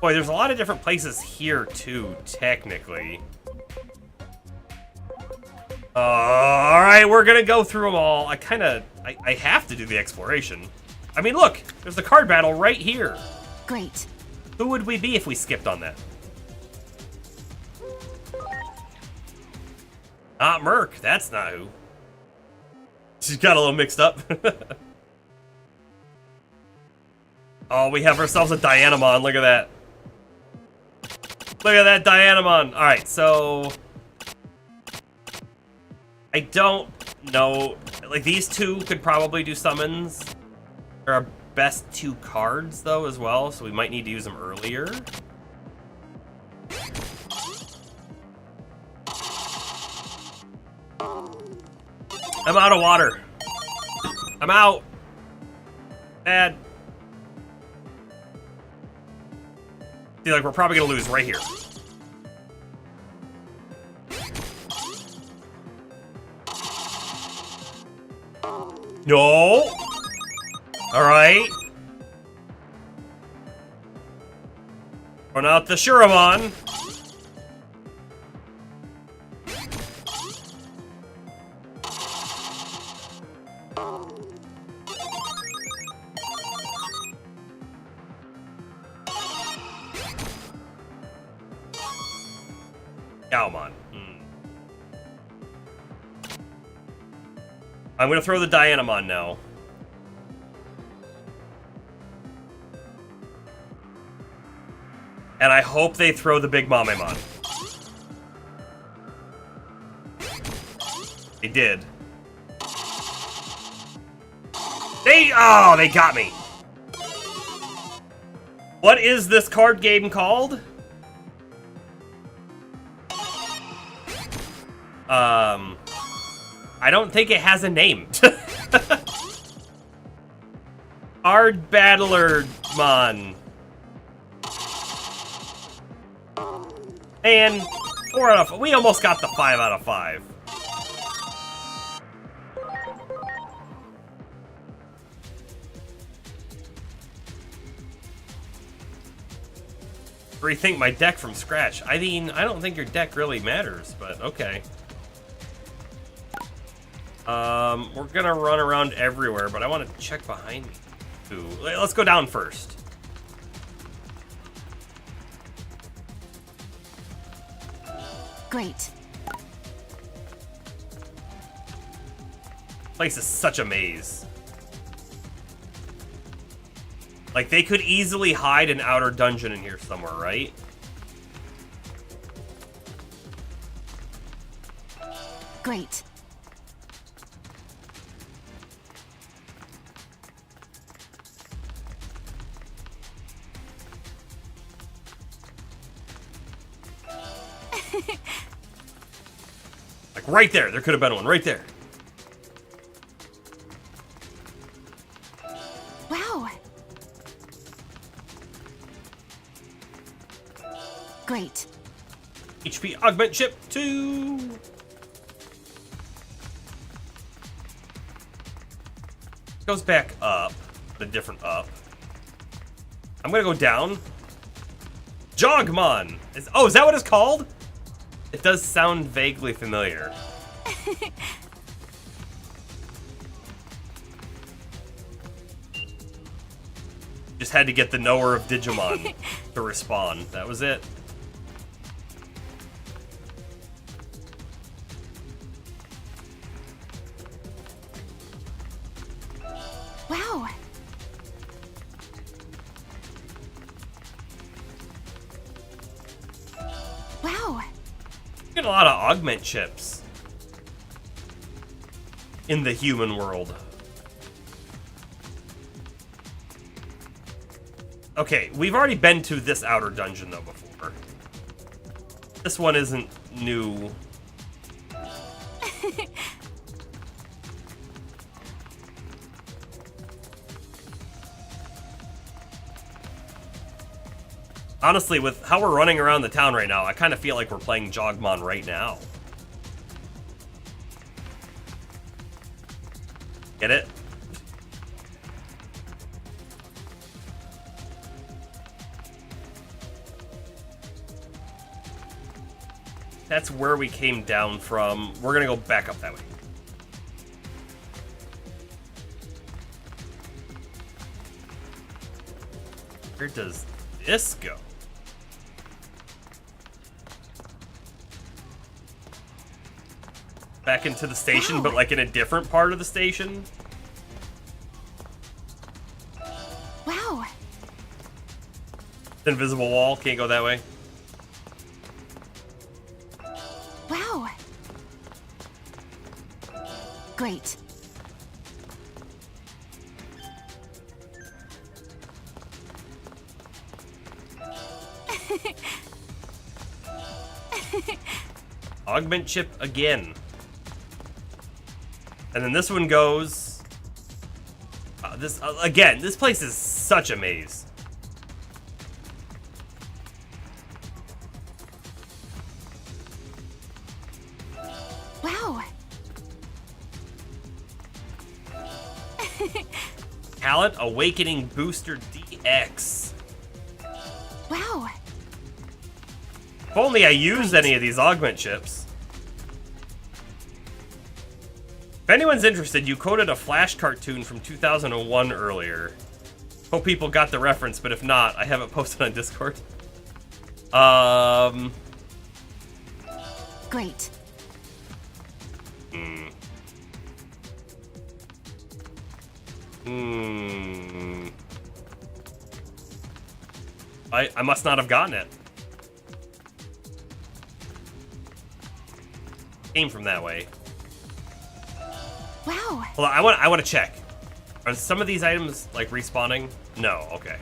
Boy, there's a lot of different places here, too, technically. Alright, we're gonna go through them all. I have to do the exploration. I mean, look, there's the card battle right here. Great. Who would we be if we skipped on that? Not Merc, that's not who. She's got a little mixed up. Oh, we have ourselves a Dianamon, look at that. Look at that Dianamon. Alright, so I don't know. Like, these two could probably do summons. They're a best 2 cards, though, as well, so we might need to use them earlier. I'm out of water. I'm out. Bad. Feel like we're probably gonna lose right here. No. All right. Run out the Shuramon. Galmon. I'm gonna throw the Dianamon now. And I hope they throw the big Mamemon. They did. Oh, they got me. What is this card game called? I don't think it has a name. Hard Battler Mon. And 4 out of... We almost got the 5 out of 5. Rethink my deck from scratch. I mean, I don't think your deck really matters, but okay. We're gonna run around everywhere, but I want to check behind me. Ooh, let's go down first. Great. Place is such a maze. Like, they could easily hide an outer dungeon in here somewhere, right? Great. Like, right there. There could have been one right there. Wow. Great. HP augment chip 2. Goes back up. The different up. I'm gonna go down. Jogmon. Oh, is that what it's called? It does sound vaguely familiar. Just had to get the knower of Digimon to respawn. That was it. Wow. Wow. Get a lot of augment chips in the human world. Okay, we've already been to this outer dungeon though before. This one isn't new. Honestly, with how we're running around the town right now, I kind of feel like we're playing Jogmon right now. Get it? That's where we came down from. We're gonna go back up that way. Where does this go? Back into the station, but like in a different part of the station? Wow. Invisible wall, can't go that way. Wow. Great. Augment chip again. And then this one goes... again, this place is such a maze. Wow. Talent Awakening Booster DX. Wow. If only I used any of these augment chips. If anyone's interested, you quoted a Flash cartoon from 2001 earlier. Hope people got the reference, but if not, I have it posted on Discord. Great. I must not have gotten it. Came from that way. Wow. Hold on, I want to check. Are some of these items like respawning? No. Okay.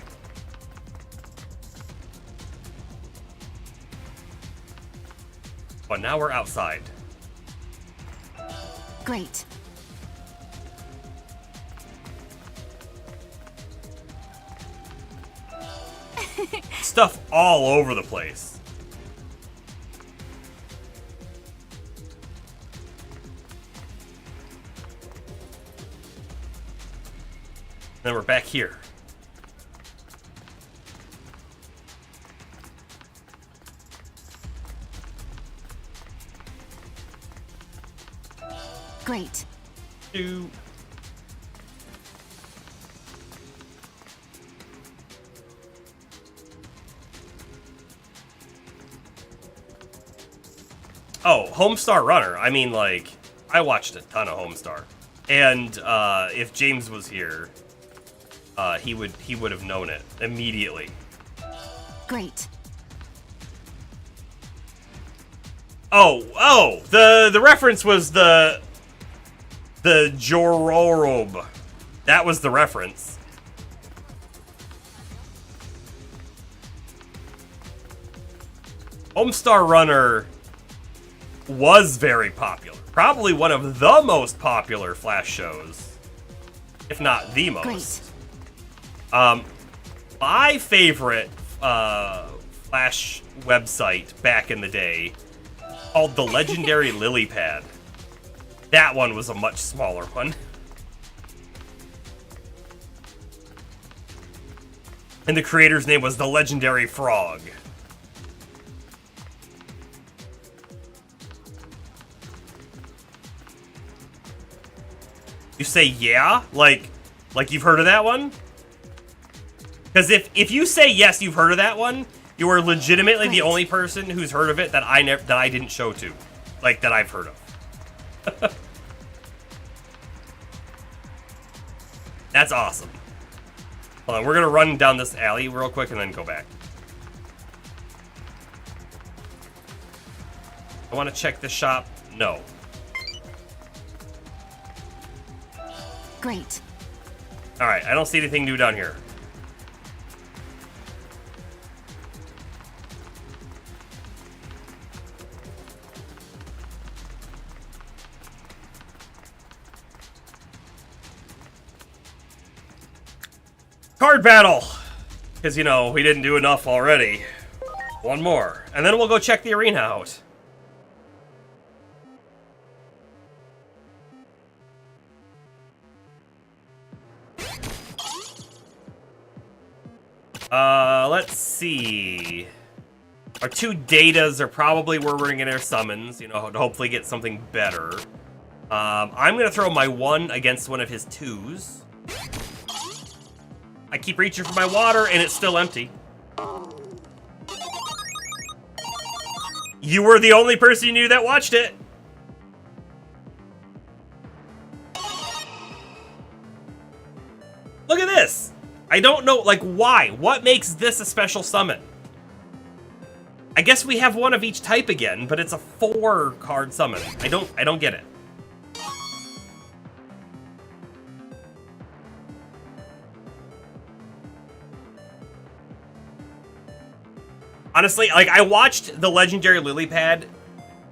But now we're outside. Great. Stuff all over the place. Then we're back here. Great. Do. Oh, Homestar Runner. I mean, like, I watched a ton of Homestar. And if James was here, he would have known it immediately. Great. Oh, the reference was the Jororob. That was the reference. Homestar Runner was very popular. Probably one of the most popular Flash shows, if not the most. Great. My favorite Flash website back in the day, called the Legendary Lily Pad. That one was a much smaller one. And the creator's name was the Legendary Frog. You say yeah? Like you've heard of that one? Because if you say yes, you've heard of that one, you are legitimately the only person who's heard of it that I didn't show to, like that I've heard of. That's awesome. Hold on, we're gonna run down this alley real quick and then go back. I want to check the shop. No. Great. All right, I don't see anything new down here. Card battle! Because, you know, we didn't do enough already. One more. And then we'll go check the arena out. Let's see. Our two datas are probably where we're gonna get our summons, you know, to hopefully get something better. I'm gonna throw my 1 against one of his 2s. I keep reaching for my water and it's still empty. You were the only person you knew that watched it. Look at this. I don't know, like, why? What makes this a special summon? I guess we have one of each type again, but it's a 4-card summon. I don't get it. Honestly, like, I watched the Legendary Lily Pad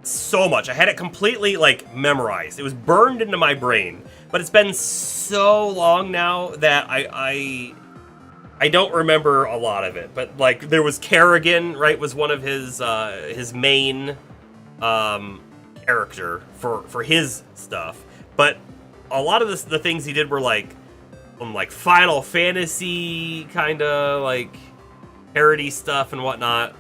so much. I had it completely, like, memorized. It was burned into my brain. But it's been so long now that I don't remember a lot of it. But, like, there was Kerrigan, right, was one of his main character for his stuff. But a lot of the things he did were, like, Final Fantasy kind of, like, parody stuff and whatnot.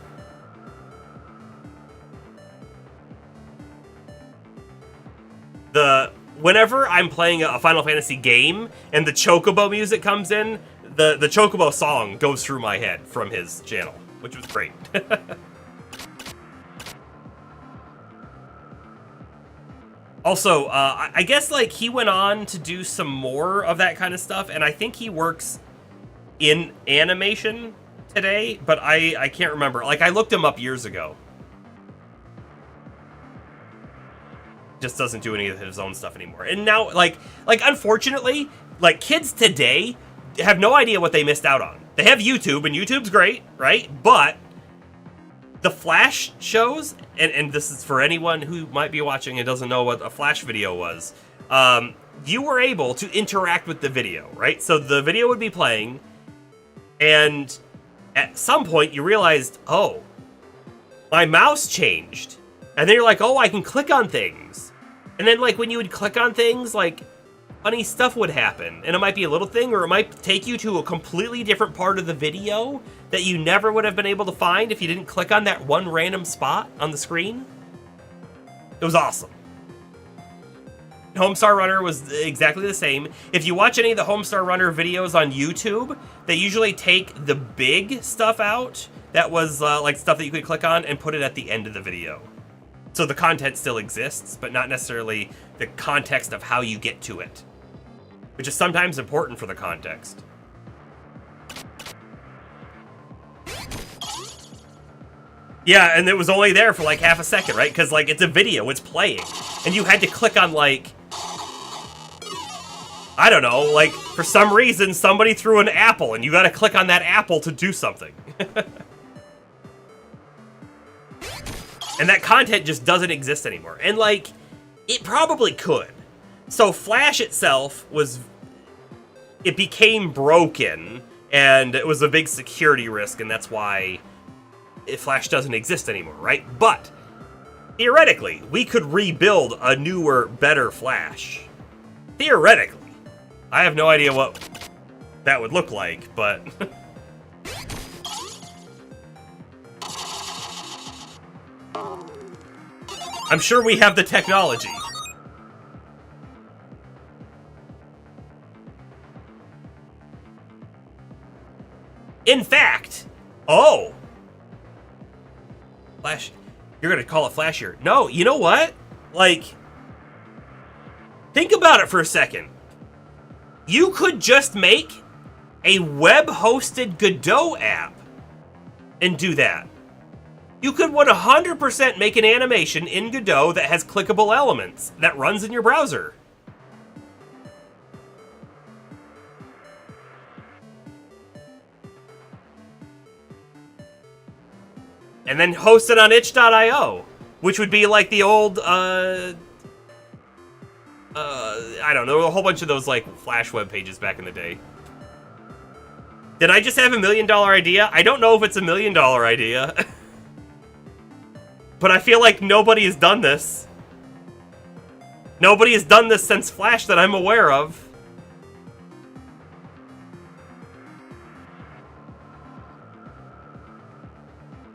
Whenever I'm playing a Final Fantasy game and the Chocobo music comes in, the Chocobo song goes through my head from his channel, which was great. Also, I guess, like, he went on to do some more of that kind of stuff, and I think he works in animation today, but I can't remember. Like, I looked him up years ago. Just doesn't do any of his own stuff anymore. And now, like unfortunately, like, kids today have no idea what they missed out on. They have YouTube, and YouTube's great, right? But the Flash shows, and this is for anyone who might be watching and doesn't know what a Flash video was, you were able to interact with the video, right? So the video would be playing, and at some point you realized, oh, my mouse changed. And then you're like, oh, I can click on things. And then, like, when you would click on things, like, funny stuff would happen. And it might be a little thing, or it might take you to a completely different part of the video that you never would have been able to find if you didn't click on that one random spot on the screen. It was awesome. Homestar Runner was exactly the same. If you watch any of the Homestar Runner videos on YouTube, they usually take the big stuff out that was, like, stuff that you could click on and put it at the end of the video. So the content still exists, but not necessarily the context of how you get to it, which is sometimes important for the context. Yeah, and it was only there for like half a second, right? Because, like, it's a video, it's playing, and you had to click on, like, I don't know, like, for some reason somebody threw an apple, and you gotta click on that apple to do something. And that content just doesn't exist anymore. And, like, it probably could. So Flash itself it became broken, and it was a big security risk, and that's why Flash doesn't exist anymore, right? But, theoretically, we could rebuild a newer, better Flash. Theoretically. I have no idea what that would look like, but... I'm sure we have the technology. In fact, oh, Flash, you're gonna call it flashier. No, you know what? Like, think about it for a second. You could just make a web-hosted Godot app and do that. You could 100% make an animation in Godot that has clickable elements that runs in your browser. And then host it on itch.io, which would be like the old, I don't know, a whole bunch of those, like, Flash web pages back in the day. Did I just have $1 million idea? I don't know if it's $1 million idea. But I feel like nobody has done this. Nobody has done this since Flash that I'm aware of.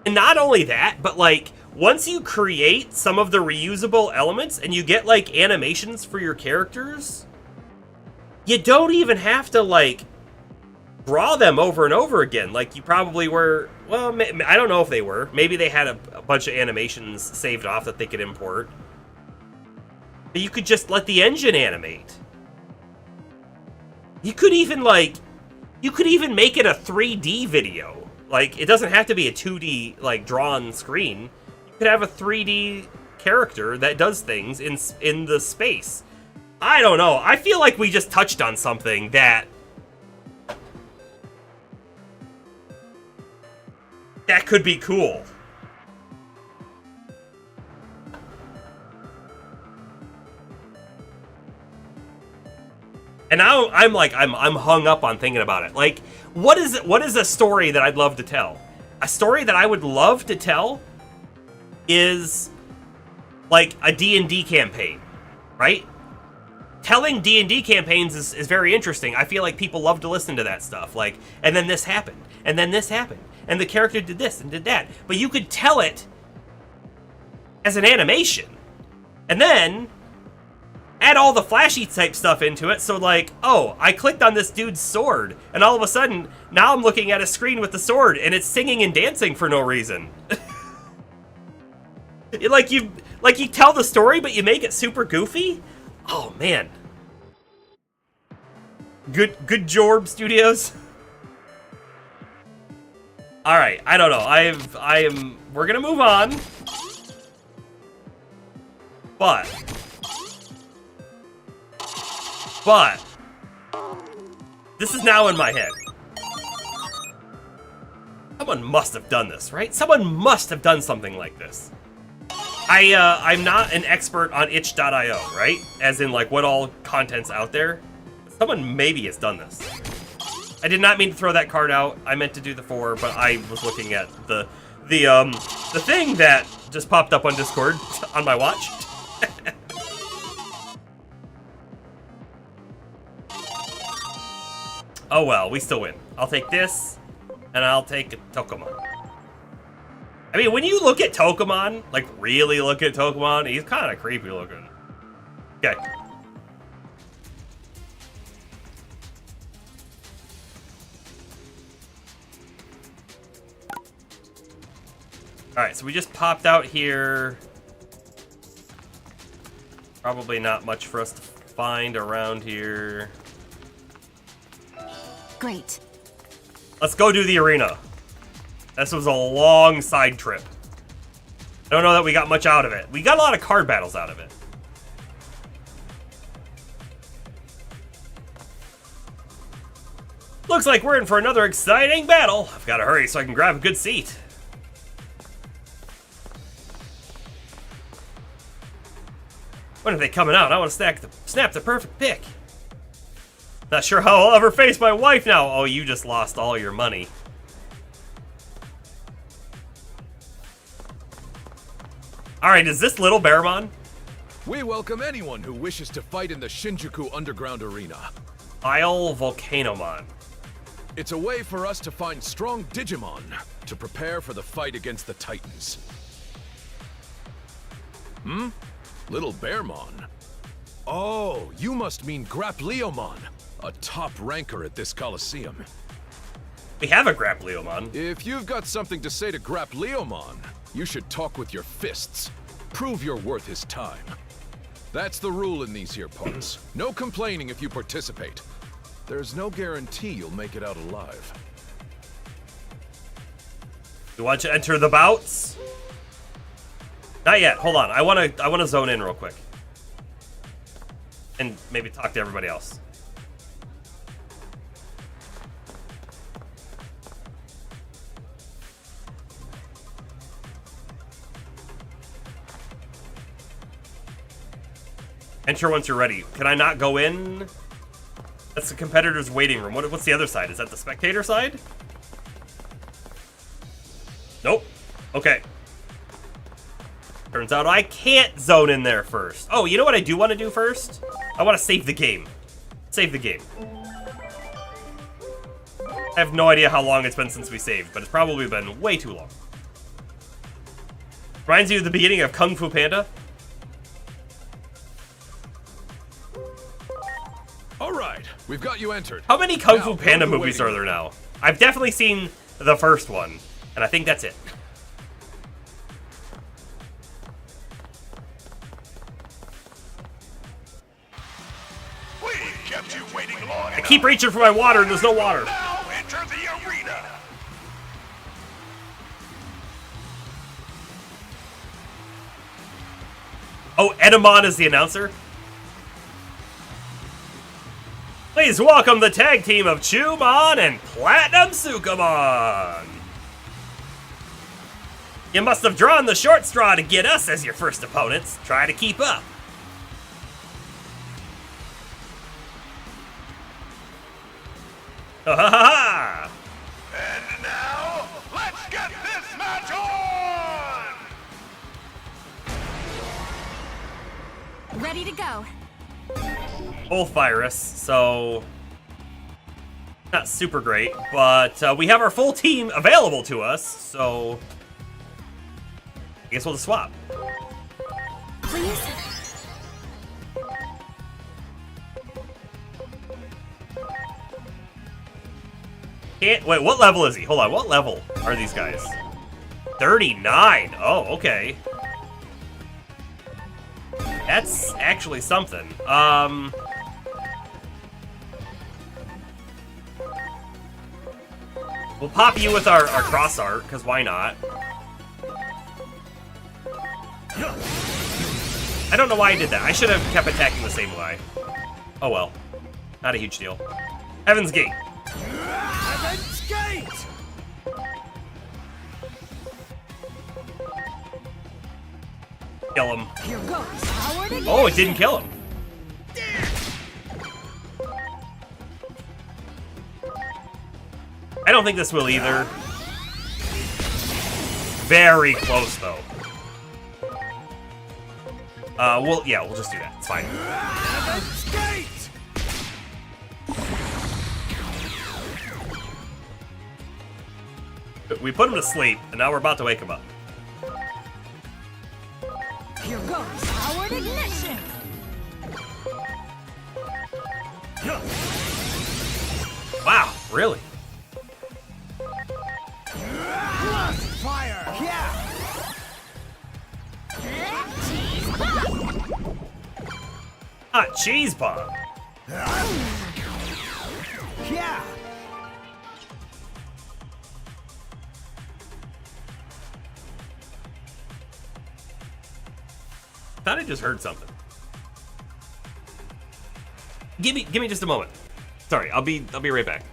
And not only that, but, like, once you create some of the reusable elements and you get, like, animations for your characters, you don't even have to, like, draw them over and over again. Like, you probably were, well, I don't know if they were. Maybe they had a bunch of animations saved off that they could import. But you could just let the engine animate. You could even, like, you could even make it a 3D video. Like, it doesn't have to be a 2D, like, drawn screen. You could have a 3D character that does things in the space. I don't know. I feel like we just touched on something that That could be cool. And now I'm hung up on thinking about it. Like, what is a story that I'd love to tell? A story that I would love to tell is like a D&D campaign, right? Telling D&D campaigns is very interesting. I feel like people love to listen to that stuff. Like, and then this happened, and then this happened, and the character did this and did that. But you could tell it as an animation, and then add all the flashy type stuff into it. So like, oh, I clicked on this dude's sword, and all of a sudden, now I'm looking at a screen with the sword, and it's singing and dancing for no reason. like you tell the story, but you make it super goofy. Oh man. Good Jorb Studios. All right, I don't know. We're gonna move on, but this is now in my head. Someone must have done this, right? Someone must have done something like this. I'm not an expert on itch.io, right? As in, like, what all content's out there. Someone maybe has done this. I did not mean to throw that card out. I meant to do the 4, but I was looking at the thing that just popped up on Discord on my watch. Oh well, we still win. I'll take this, and I'll take Tokomon. I mean, when you look at Tokomon, like really look at Tokomon, he's kind of creepy looking. Okay. Alright, so we just popped out here. Probably not much for us to find around here. Great. Let's go do the arena. This was a long side trip. I don't know that we got much out of it. We got a lot of card battles out of it. Looks like we're in for another exciting battle. I've got to hurry so I can grab a good seat. When are they coming out? I want to snap the perfect pick. Not sure how I'll ever face my wife now. Oh, you just lost all your money. Alright, is this Little Bearmon? We welcome anyone who wishes to fight in the Shinjuku Underground Arena. Isle Volcanomon. It's a way for us to find strong Digimon to prepare for the fight against the Titans. Little Bearmon? Oh, you must mean Grapleomon, a top ranker at this Coliseum. We have a Grapleomon. If you've got something to say to Grapleomon, you should talk with your fists. Prove you're worth his time. That's the rule in these here parts. No complaining if you participate. There's no guarantee you'll make it out alive. You want to enter the bouts? Not yet. Hold on. I want to zone in real quick. And maybe talk to everybody else. Enter once you're ready. Can I not go in? That's the competitor's waiting room. What's the other side? Is that the spectator side? Nope. Okay. Turns out I can't zone in there first. Oh, you know what I do want to do first? I want to save the game. Save the game. I have no idea how long it's been since we saved, but it's probably been way too long. Reminds you of the beginning of Kung Fu Panda? All right, we've got you entered. How many Kung Fu Panda movies are there now? I've definitely seen the first one, and I think that's it. We kept you waiting long I keep reaching for my water, and there's no water. Now enter the arena. Oh, Edamon is the announcer? Please welcome the tag team of Chumon and Platinum Sukamon. You must have drawn the short straw to get us as your first opponents. Try to keep up. Ha ha ha! And now, let's get this match on! Ready to go. Both virus, so not super great, but we have our full team available to us, so I guess we'll just swap. Please? Wait, what level is he? Hold on, what level are these guys? 39. Oh, okay. That's actually something. We'll pop you with our cross art, because why not? I don't know why I did that. I should have kept attacking the same way. Oh well. Not a huge deal. Heaven's Gate. Heaven's Gate! Kill him. Here goes. Howard again. Oh, it didn't kill him. I don't think this will either. Very close, though. We'll just do that. It's fine. Heaven's Gate! We put him to sleep, and now we're about to wake him up. Here goes. Howard ignition. Wow, really? Blast fire! Yeah! Hot cheese bomb. Yeah! Thought I just heard something. Give me just a moment. Sorry, I'll be right back.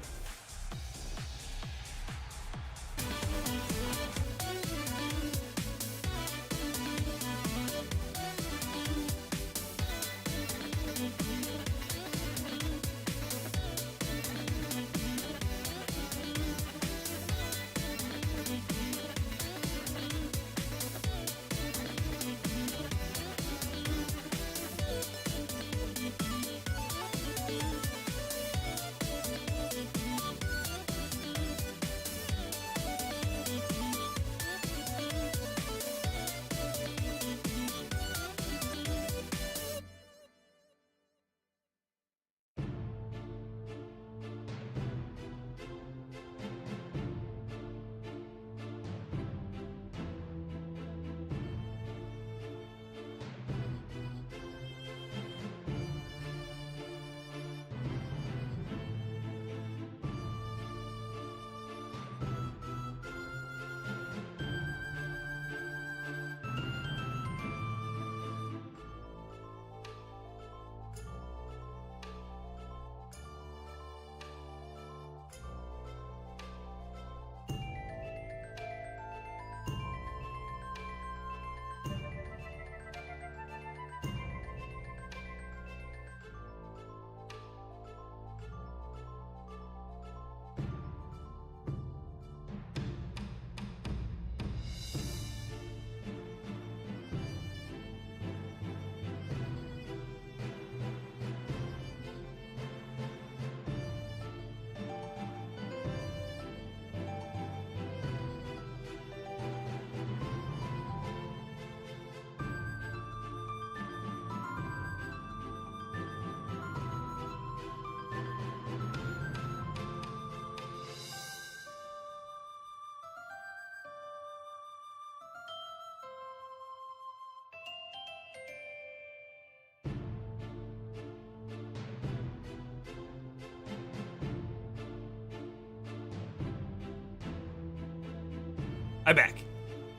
I'm back.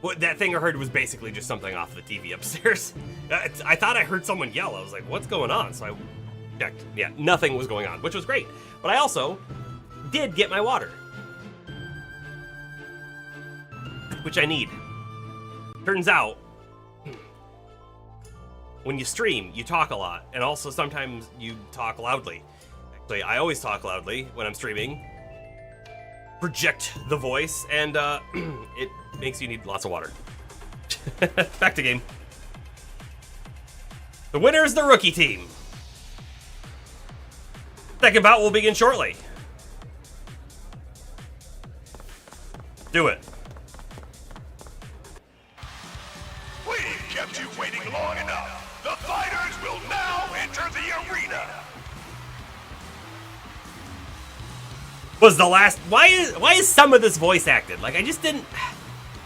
What that thing I heard was basically just something off the TV upstairs. I thought I heard someone yell. I was like, what's going on? So I checked. Yeah, nothing was going on, which was great. But I also did get my water, which I need. Turns out, when you stream, you talk a lot, and also sometimes you talk loudly. Actually, I always talk loudly when I'm streaming. Project the voice, and it makes you need lots of water. Back to game. The winner is the rookie team. Second bout will begin shortly. Do it. We've kept you waiting long enough. The fighters will now enter the arena. Was the last... Why is some of this voice acted? Like, I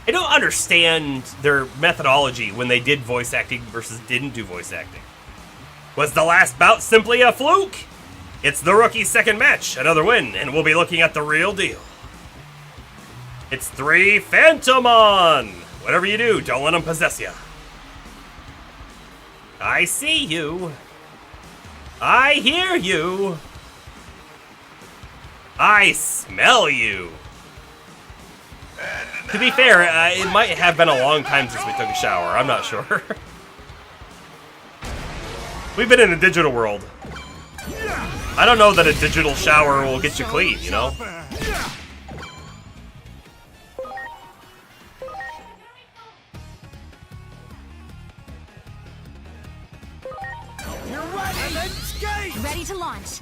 don't understand their methodology when they did voice acting versus didn't do voice acting. Was the last bout simply a fluke? It's the rookie's second match, another win, and we'll be looking at the real deal. It's 3 Phantomon! Whatever you do, don't let them possess you. I see you. I hear you. I smell you. To be fair, it might have been a long time since we took a shower. I'm not sure. We've been in a digital world. I don't know that a digital shower will get you clean, you know? You're ready. Let's skate. Ready to launch.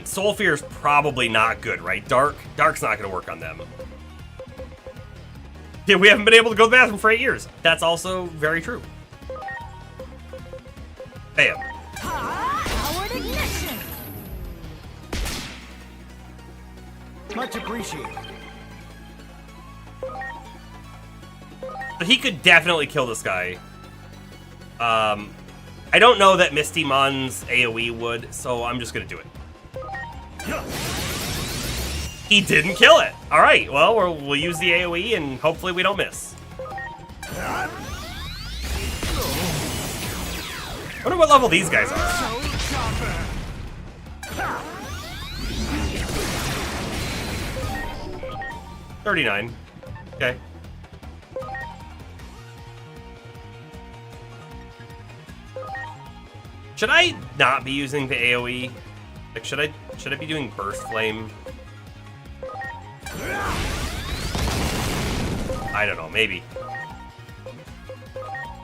Soul Fear's probably not good, right? Dark's not going to work on them. Yeah, we haven't been able to go to the bathroom for 8 years. That's also very true. Bam. Powered ignition. Much appreciated. But he could definitely kill this guy. I don't know that Misty Mon's AoE would, so I'm just going to do it. He didn't kill it. All right, well, we'll use the AoE and hopefully we don't miss. I wonder what level these guys are. 39. Okay. Should I not be using the AoE? Like, should I be doing Burst Flame? I don't know, maybe.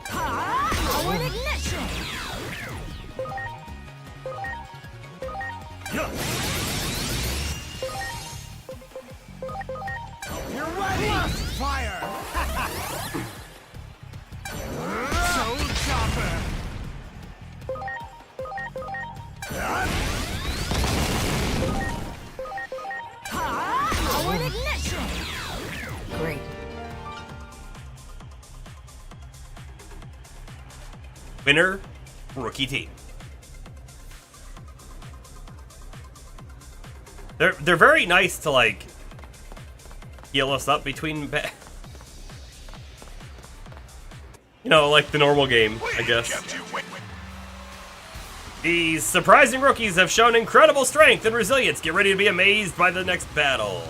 Powered ignition. You're ready. Fire. Soul Chopper. Powered ignition. Great. Winner, rookie team. They're very nice to, like, heal us up between you know, like the normal game, I guess. These surprising rookies have shown incredible strength and resilience. Get ready to be amazed by the next battle.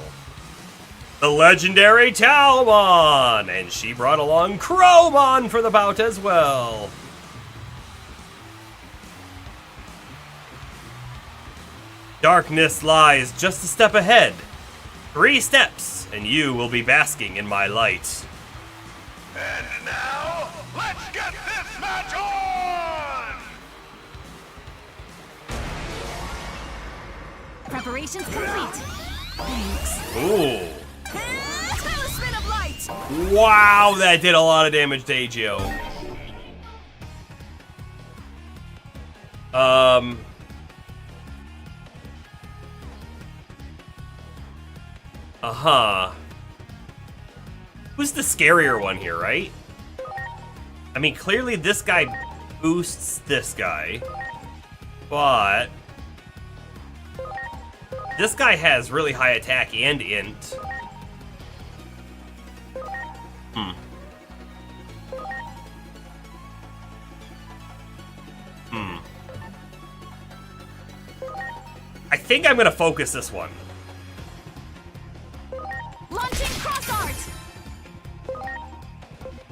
The legendary Talmon! And she brought along Chromon for the bout as well. Darkness lies just a step ahead. 3 steps, and you will be basking in my light. And now, let's get this match on! Preparations complete. Thanks. Ooh. Talisman of light. Wow, that did a lot of damage to AGO. Who's the scarier one here, right? I mean, clearly this guy boosts this guy, but this guy has really high attack and int. I think I'm gonna focus this one. Launching cross art.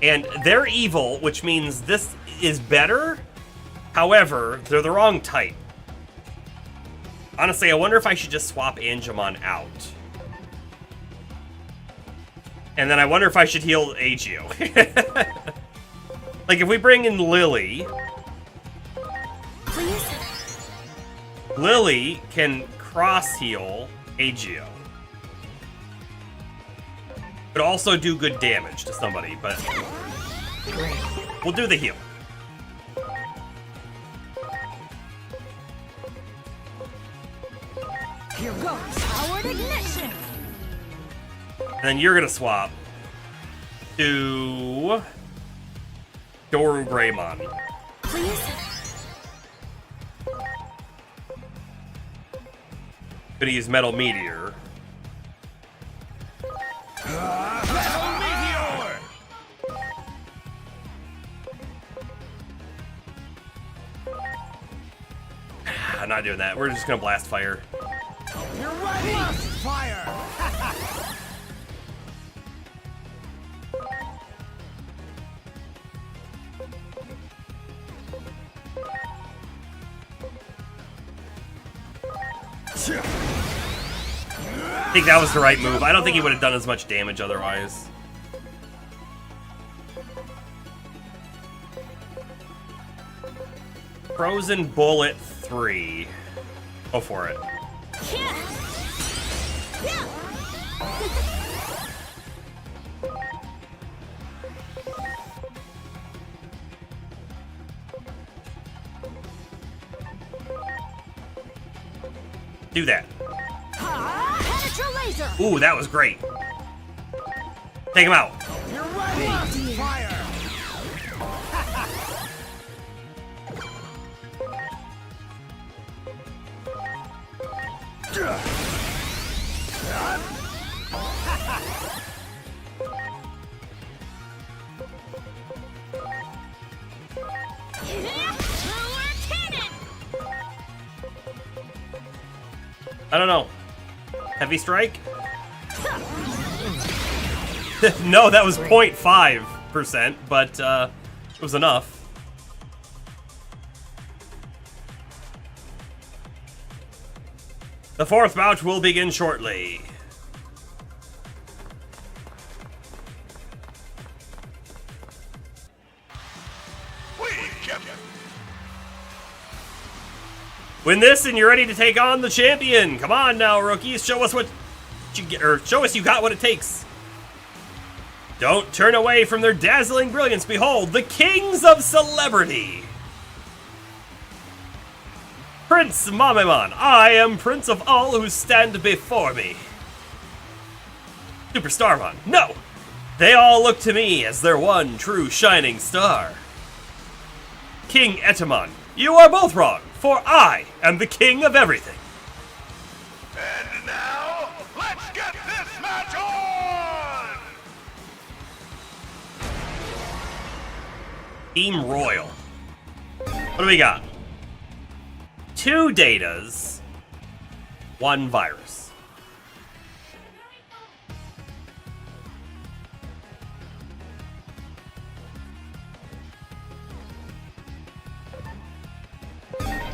And they're evil, which means this is better. However, they're the wrong type. Honestly, I wonder if I should just swap Angemon out. And then I wonder if I should heal Agio. Like, if we bring in Lily... Please? Lily can cross-heal Agio. Could also do good damage to somebody, but... we'll do the heal. Here goes powered ignition. And then you're gonna swap to Doru Greymon. Please? Gonna use Metal Meteor. I'm not doing that. We're just gonna blast fire. You're ready! Blast fire! I think that was the right move. I don't think he would have done as much damage otherwise. Frozen Bullet 3. Go for it. Do that. Ooh, that was great. Take him out. You're ready! Fire! I don't know. Heavy strike? No, that was 0.5%, but it was enough. The fourth bout will begin shortly. We kept it. Win this and you're ready to take on the champion. Come on now, rookies. Show us what you get, or show us you got what it takes. Don't turn away from their dazzling brilliance. Behold, the kings of celebrity. Prince Mamemon, I am prince of all who stand before me. Superstarmon, no! They all look to me as their one true shining star. King Etamon, you are both wrong, for I am the king of everything. And now, let's get this match on! Team Royal. What do we got? 2 datas, 1 virus.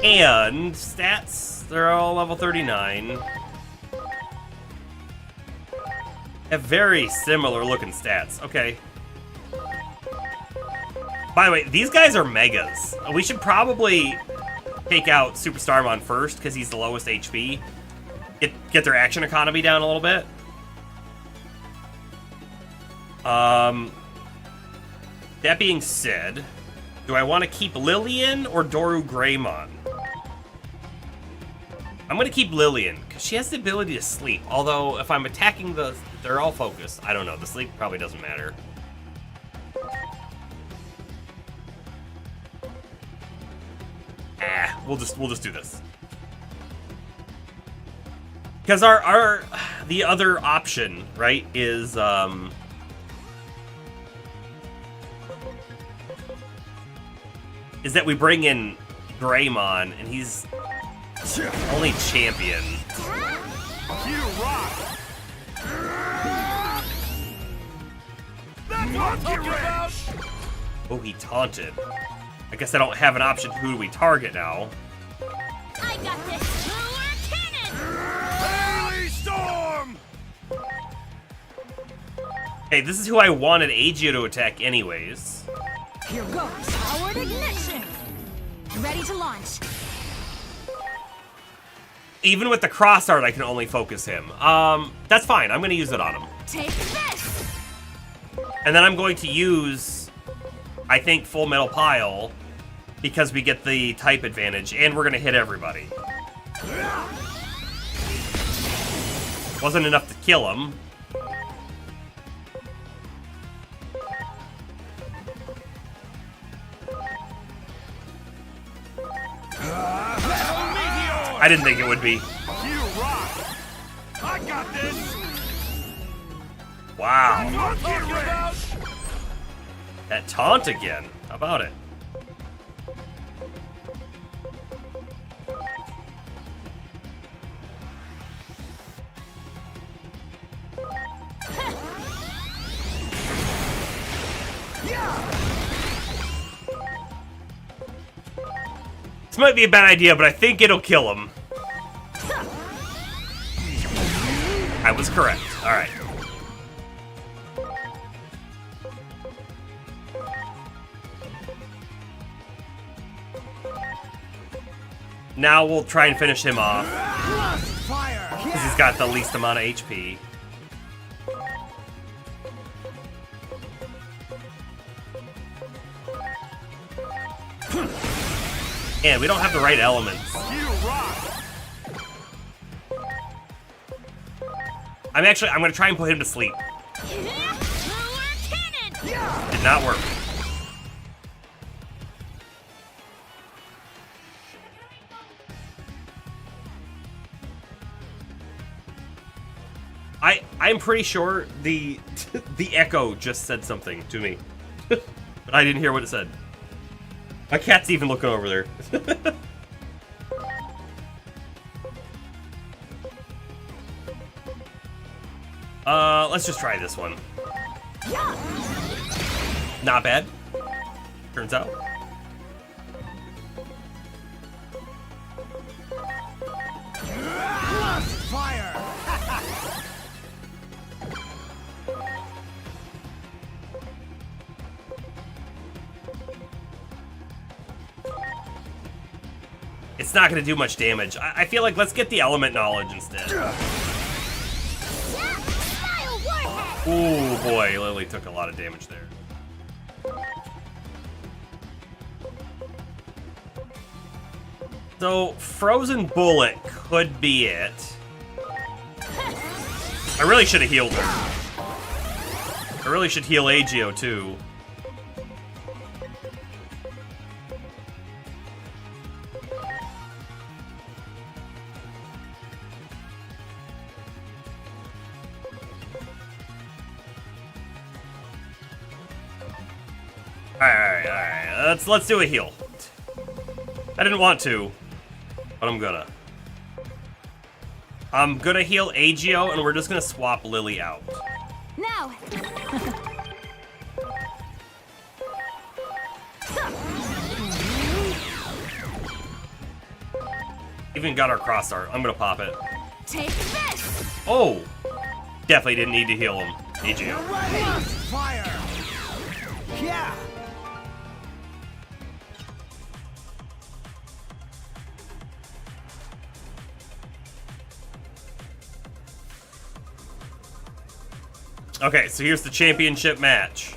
And stats, they're all level 39. Have very similar looking stats. Okay. By the way, these guys are megas. We should probably take out Superstarmon first because he's the lowest HP. Get their action economy down a little bit. That being said, do I want to keep Lillian or Doru Greymon? I'm going to keep Lillian because she has the ability to sleep. Although if I'm attacking they're all focused. I don't know. The sleep probably doesn't matter. We'll just do this. Because the other option, right, is that we bring in Greymon and he's only champion. You rock! That's Oh, he taunted. I guess I don't have an option. Who do we target now? I got this. Power cannon. Holy storm! Hey, this is who I wanted Agio to attack anyways. Here goes. Powered ignition. Ready to launch. Even with the cross art, I can only focus him. That's fine. I'm going to use it on him. Take this. And then I'm going to use, I think, Full Metal Pile, because we get the type advantage, and we're going to hit everybody. Wasn't enough to kill him. I didn't think it would be. You rock! I got this! Wow. Get ready! That taunt again. How about it? This might be a bad idea, but I think it'll kill him. I was correct. All right. Now we'll try and finish him off. Because he's got the least amount of HP. Man, we don't have the right elements. I'm gonna try and put him to sleep. Did not work. I'm pretty sure the echo just said something to me. But I didn't hear what it said. My cat's even looking over there. Let's just try this one. Not bad. Turns out. Fire! It's not going to do much damage. I feel like let's get the element knowledge instead. Ooh, boy, Lily took a lot of damage there. So, Frozen Bullet could be it. I really should have healed her. I really should heal Agio, too. Alright. Let's do a heal. I didn't want to, but I'm gonna. I'm gonna heal Agio, and we're just gonna swap Lily out. Now. Even got our cross art. I'm gonna pop it. Take this. Oh! Definitely didn't need to heal him. Agio. Fire! Yeah! Okay, so here's the championship match.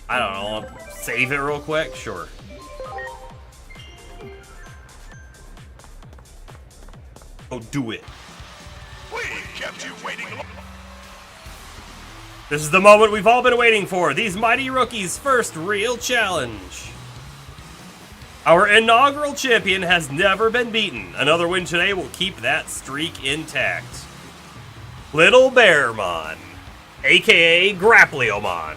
I don't know, I'll save it real quick? Sure. Oh, do it. We kept you waiting long. This is the moment we've all been waiting for. These mighty rookies' first real challenge. Our inaugural champion has never been beaten. Another win today will keep that streak intact. Little Bearmon, aka Grappleomon.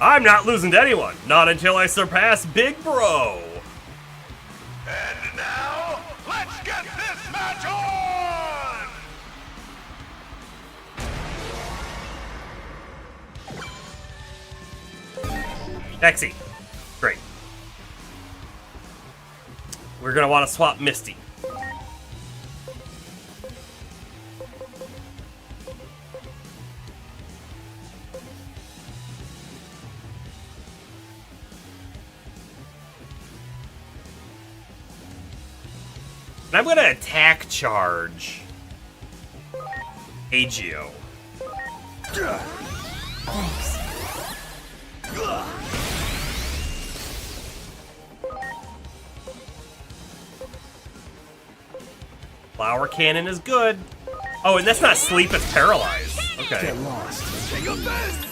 I'm not losing to anyone, not until I surpass Big Bro. And now, let's get this match on! 「Exy. Great. We're gonna want to swap Misty. And I'm gonna attack charge Agio. Thanks. Flower cannon is good. Oh, and that's not sleep, it's paralyzed. Okay. Get lost. Take a fist!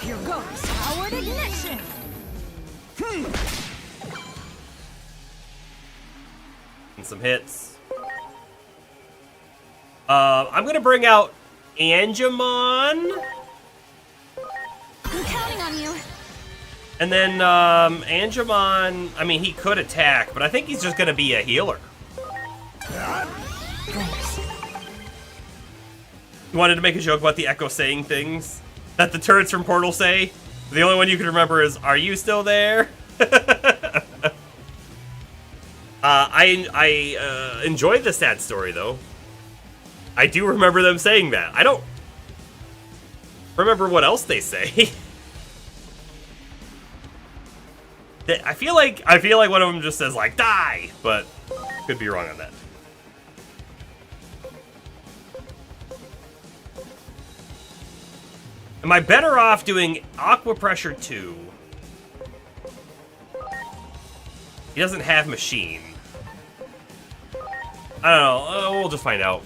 Here goes. Powered ignition. And some hits. I'm gonna bring out Angemon. I'm counting on you. And then, Angemon, I mean, he could attack, but I think he's just gonna be a healer. Thanks. You wanted to make a joke about the Echo saying things that the turrets from Portal say? The only one you can remember is, "Are you still there?" I enjoyed the sad story, though. I do remember them saying that. I don't remember what else they say. I feel like one of them just says, like, "Die!" But could be wrong on that. Am I better off doing Aqua Pressure 2? He doesn't have Machine. I don't know. We'll just find out.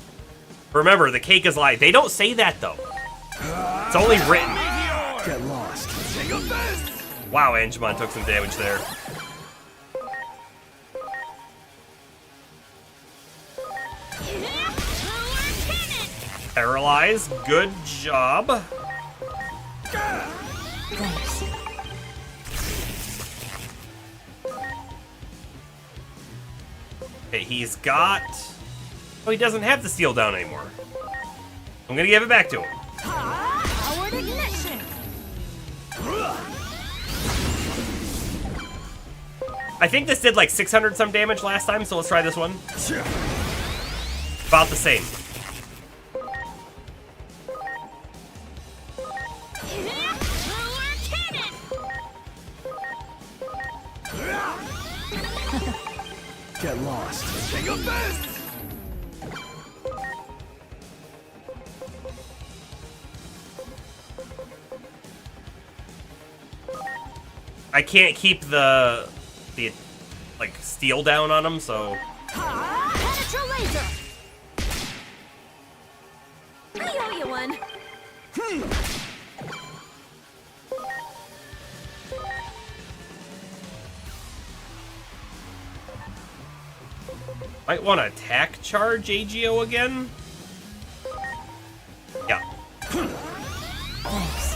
Remember, the cake is light. They don't say that, though. It's only written. Get lost. Take a fist! Wow, Angemon took some damage there. Paralyzed. Good job. Thanks. Okay, he's got... Oh, he doesn't have the steel down anymore. I'm gonna give it back to him. Powered ignition. I think this did like 600 some damage last time, so let's try this one. About the same. Get lost. Take a fist! I can't keep the like steel down on him, so Penetra laser. I owe you one. might want to attack charge Agio again. Yeah. Thanks.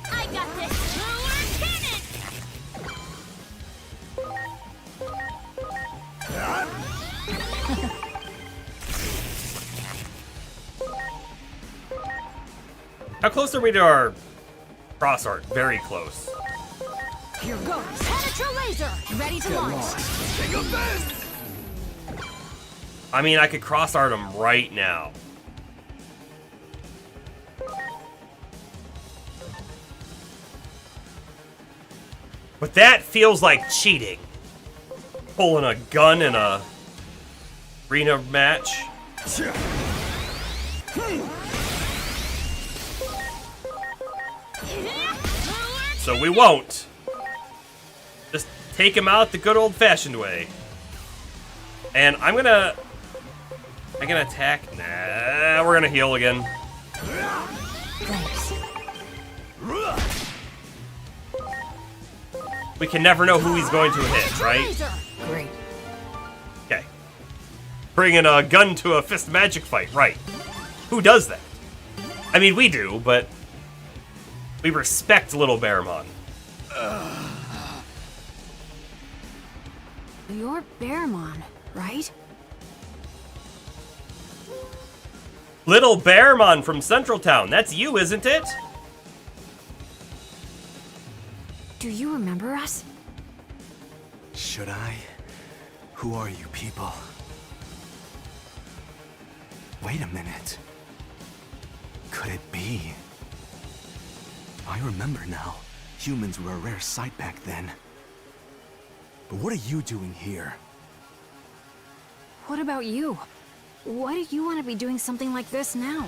I got this. Power cannon. How close are we to our cross art? Very close. Here goes. Penetra laser. Ready to launch. Lost. Take a fist! I mean, I could cross art him right now. But that feels like cheating. Pulling a gun in a arena match. So we won't. Just take him out the good old-fashioned way. And I'm gonna attack. Nah, we're gonna heal again. Thanks. We can never know who he's going to hit, right? Laser. Great. Okay. Bringing a gun to a fist magic fight, right. Who does that? I mean, we do, but we respect little Bearmon. You're Bearmon, right? Little Bearmon from Central Town. That's you, isn't it? Do you remember us? Should I? Who are you people? Wait a minute. Could it be? I remember now. Humans were a rare sight back then. But what are you doing here? What about you? Why do you want to be doing something like this now?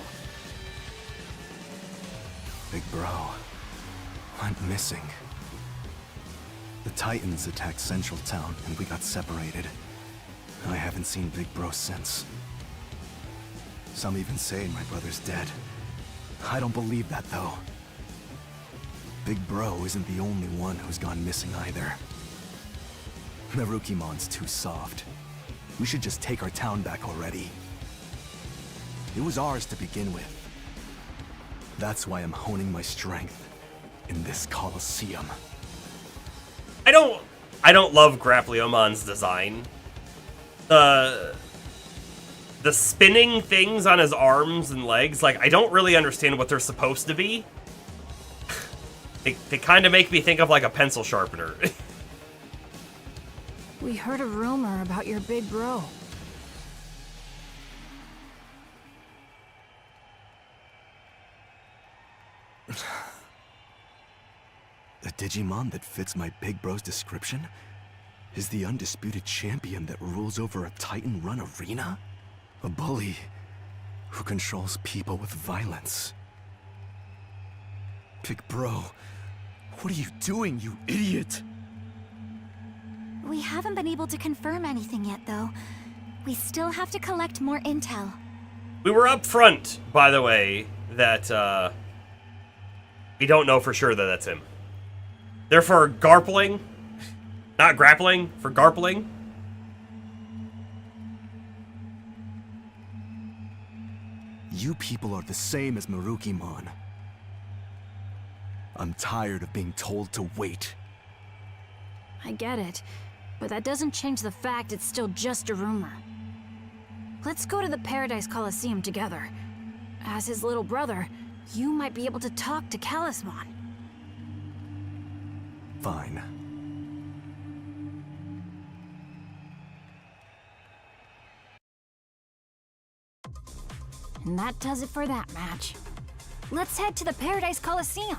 Big bro went missing. The Titans attacked Central Town and we got separated. I haven't seen Big Bro since. Some even say my brother's dead. I don't believe that though. Big Bro isn't the only one who's gone missing either. Merukimon's too soft. We should just take our town back already. It was ours to begin with. That's why I'm honing my strength in this Colosseum. I don't love Grappliomon's design. The spinning things on his arms and legs, like, I don't really understand what they're supposed to be. They kind of make me think of like a pencil sharpener. We heard a rumor about your big bro. The Digimon that fits my big bro's description is the undisputed champion that rules over a Titan-run arena? A bully who controls people with violence. Big bro, what are you doing, you idiot? We haven't been able to confirm anything yet, though. We still have to collect more intel. We were up front, by the way, that we don't know for sure that that's him. Therefore, garpling, not grappling, for garpling. You people are the same as Merukimon. I'm tired of being told to wait. I get it, but that doesn't change the fact it's still just a rumor. Let's go to the Paradise Coliseum together. As his little brother, you might be able to talk to Kalismon. Fine. And that does it for that match. Let's head to the Paradise Coliseum.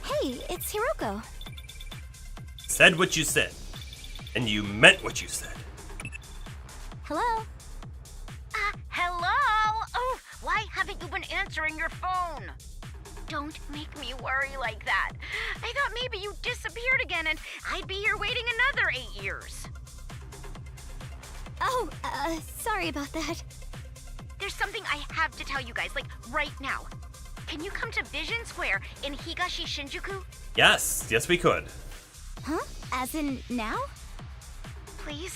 Hey, it's Hiroko. Said what you said. And you meant what you said. Hello? Hello? Oh, why haven't you been answering your phone? Don't make me worry like that. I thought maybe you disappeared again and I'd be here waiting another 8 years. Oh, sorry about that. There's something I have to tell you guys, like right now. Can you come to Vision Square in Higashi Shinjuku? Yes, we could. Huh? As in now? Please?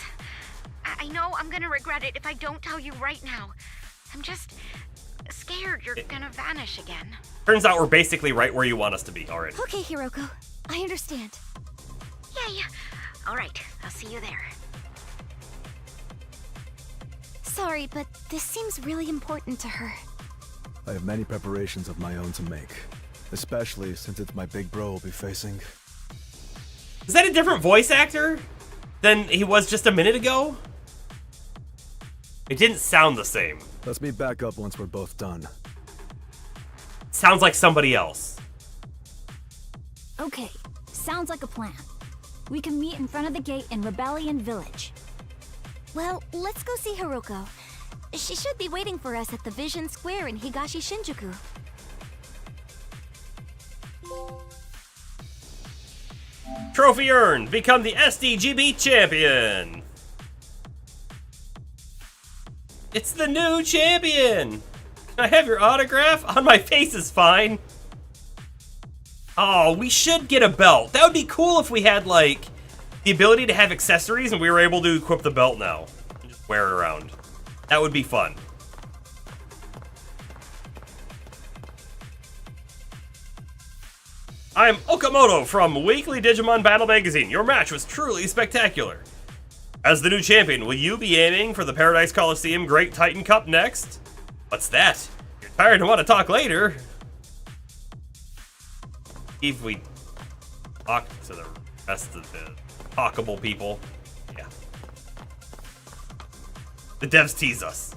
I know I'm gonna regret it if I don't tell you right now. I'm just scared you're gonna vanish again. Turns out we're basically right where you want us to be already. Okay, Hiroko. I understand. Yeah. All right, I'll see you there. Sorry, but this seems really important to her. I have many preparations of my own to make, especially since it's my big bro will be facing. Is that a different voice actor than he was just a minute ago? It didn't sound the same. Let's meet back up once we're both done. Sounds like somebody else. Okay, sounds like a plan. We can meet in front of the gate in Rebellion Village. Well, let's go see Hiroko. She should be waiting for us at the Vision Square in Higashi Shinjuku. Trophy earned. Become the SDGB champion. It's the new champion. Can I have your autograph? On my face is fine. Oh, we should get a belt. That would be cool if we had, like, the ability to have accessories and we were able to equip the belt now. And just wear it around. That would be fun. I'm Okamoto from Weekly Digimon Battle Magazine. Your match was truly spectacular. As the new champion, will you be aiming for the Paradise Coliseum Great Titan Cup next? What's that? You're tired and want to talk later? If we talk to the rest of the talkable people. Yeah. The devs tease us.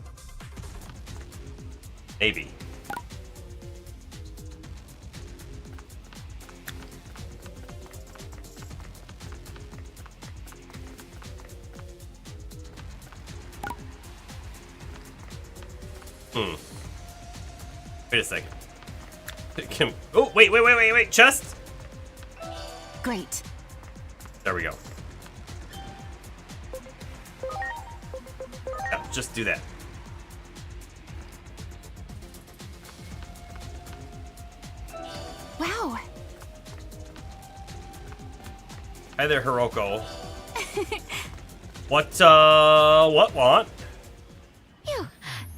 Maybe. Wait a second. Oh, wait, chest? Great. There we go. Yeah, just do that. Wow. Hi there, Hiroko. What want? Phew,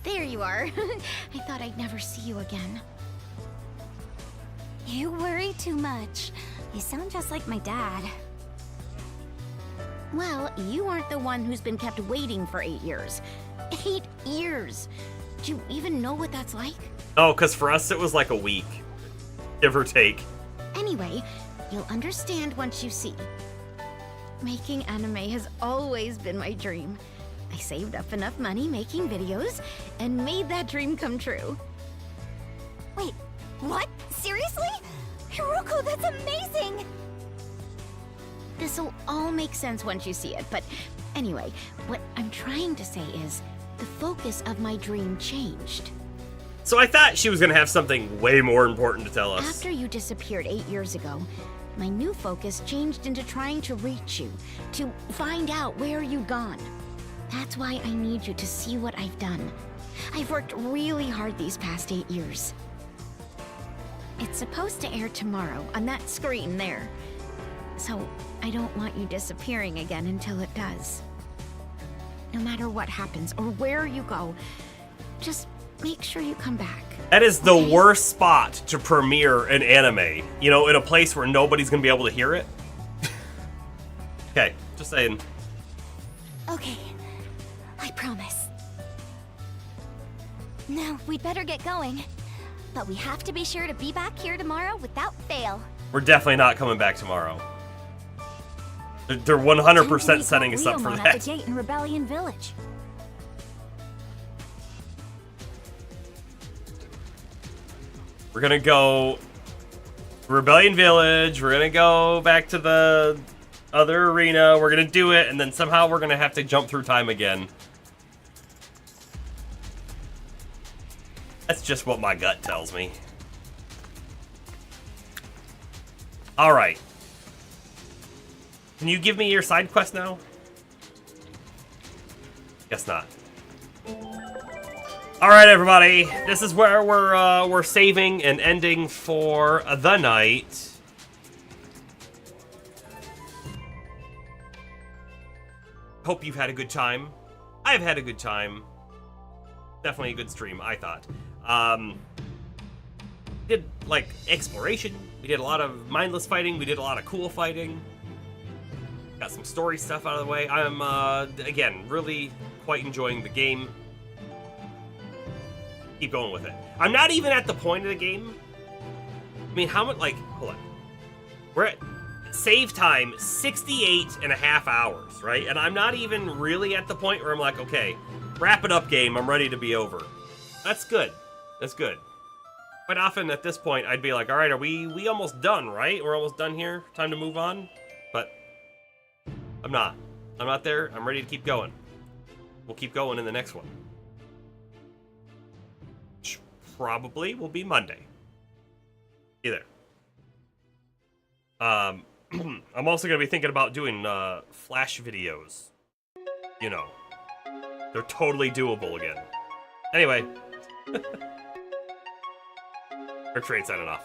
there you are. I thought I'd never see you again. You worry too much. You sound just like my dad. Well, you aren't the one who's been kept waiting for 8 years. 8 years! Do you even know what that's like? Oh, because for us it was like a week. Give or take. Anyway, you'll understand once you see. Making anime has always been my dream. I saved up enough money making videos and made that dream come true. Wait, what? Seriously? Hiroko, that's amazing! This'll all make sense once you see it, but anyway, what I'm trying to say is the focus of my dream changed. So I thought she was going to have something way more important to tell us. After you disappeared 8 years ago, my new focus changed into trying to reach you, to find out where you've gone. That's why I need you to see what I've done. I've worked really hard these past 8 years. It's supposed to air tomorrow on that screen there. So I don't want you disappearing again until it does. No matter what happens or where you go, just make sure you come back. That is the worst spot to premiere an anime. You know, in a place where nobody's going to be able to hear it. Okay, just saying. Okay, I promise. Now, we'd better get going. But we have to be sure to be back here tomorrow without fail. We're definitely not coming back tomorrow. They're 100% setting us up for Leomon that. at the gate in Rebellion Village. We're gonna go Rebellion Village. We're gonna go back to the other arena. We're gonna do it, and then somehow we're gonna have to jump through time again. That's just what my gut tells me. All right. Can you give me your side quest now? Guess not. All right, everybody. This is where we're saving and ending for the night. Hope you've had a good time. I've had a good time. Definitely a good stream, I thought. Did like exploration. We did a lot of mindless fighting. We did a lot of cool fighting. Got some story stuff out of the way. I'm again really quite enjoying the game. Keep going with it. I'm not even at the point of the game. I mean, how much, like, hold on. We're at save time 68.5 hours, right? And I'm not even really at the point where I'm like, okay, wrap it up, game. I'm ready to be over. That's good. That's good. Quite often at this point, I'd be like, all right, are we almost done, right? We're almost done here. Time to move on. But I'm not. I'm not there. I'm ready to keep going. We'll keep going in the next one. Which probably will be Monday. Either. I'm also going to be thinking about doing Flash videos. You know. They're totally doable again. Anyway. Train signing off.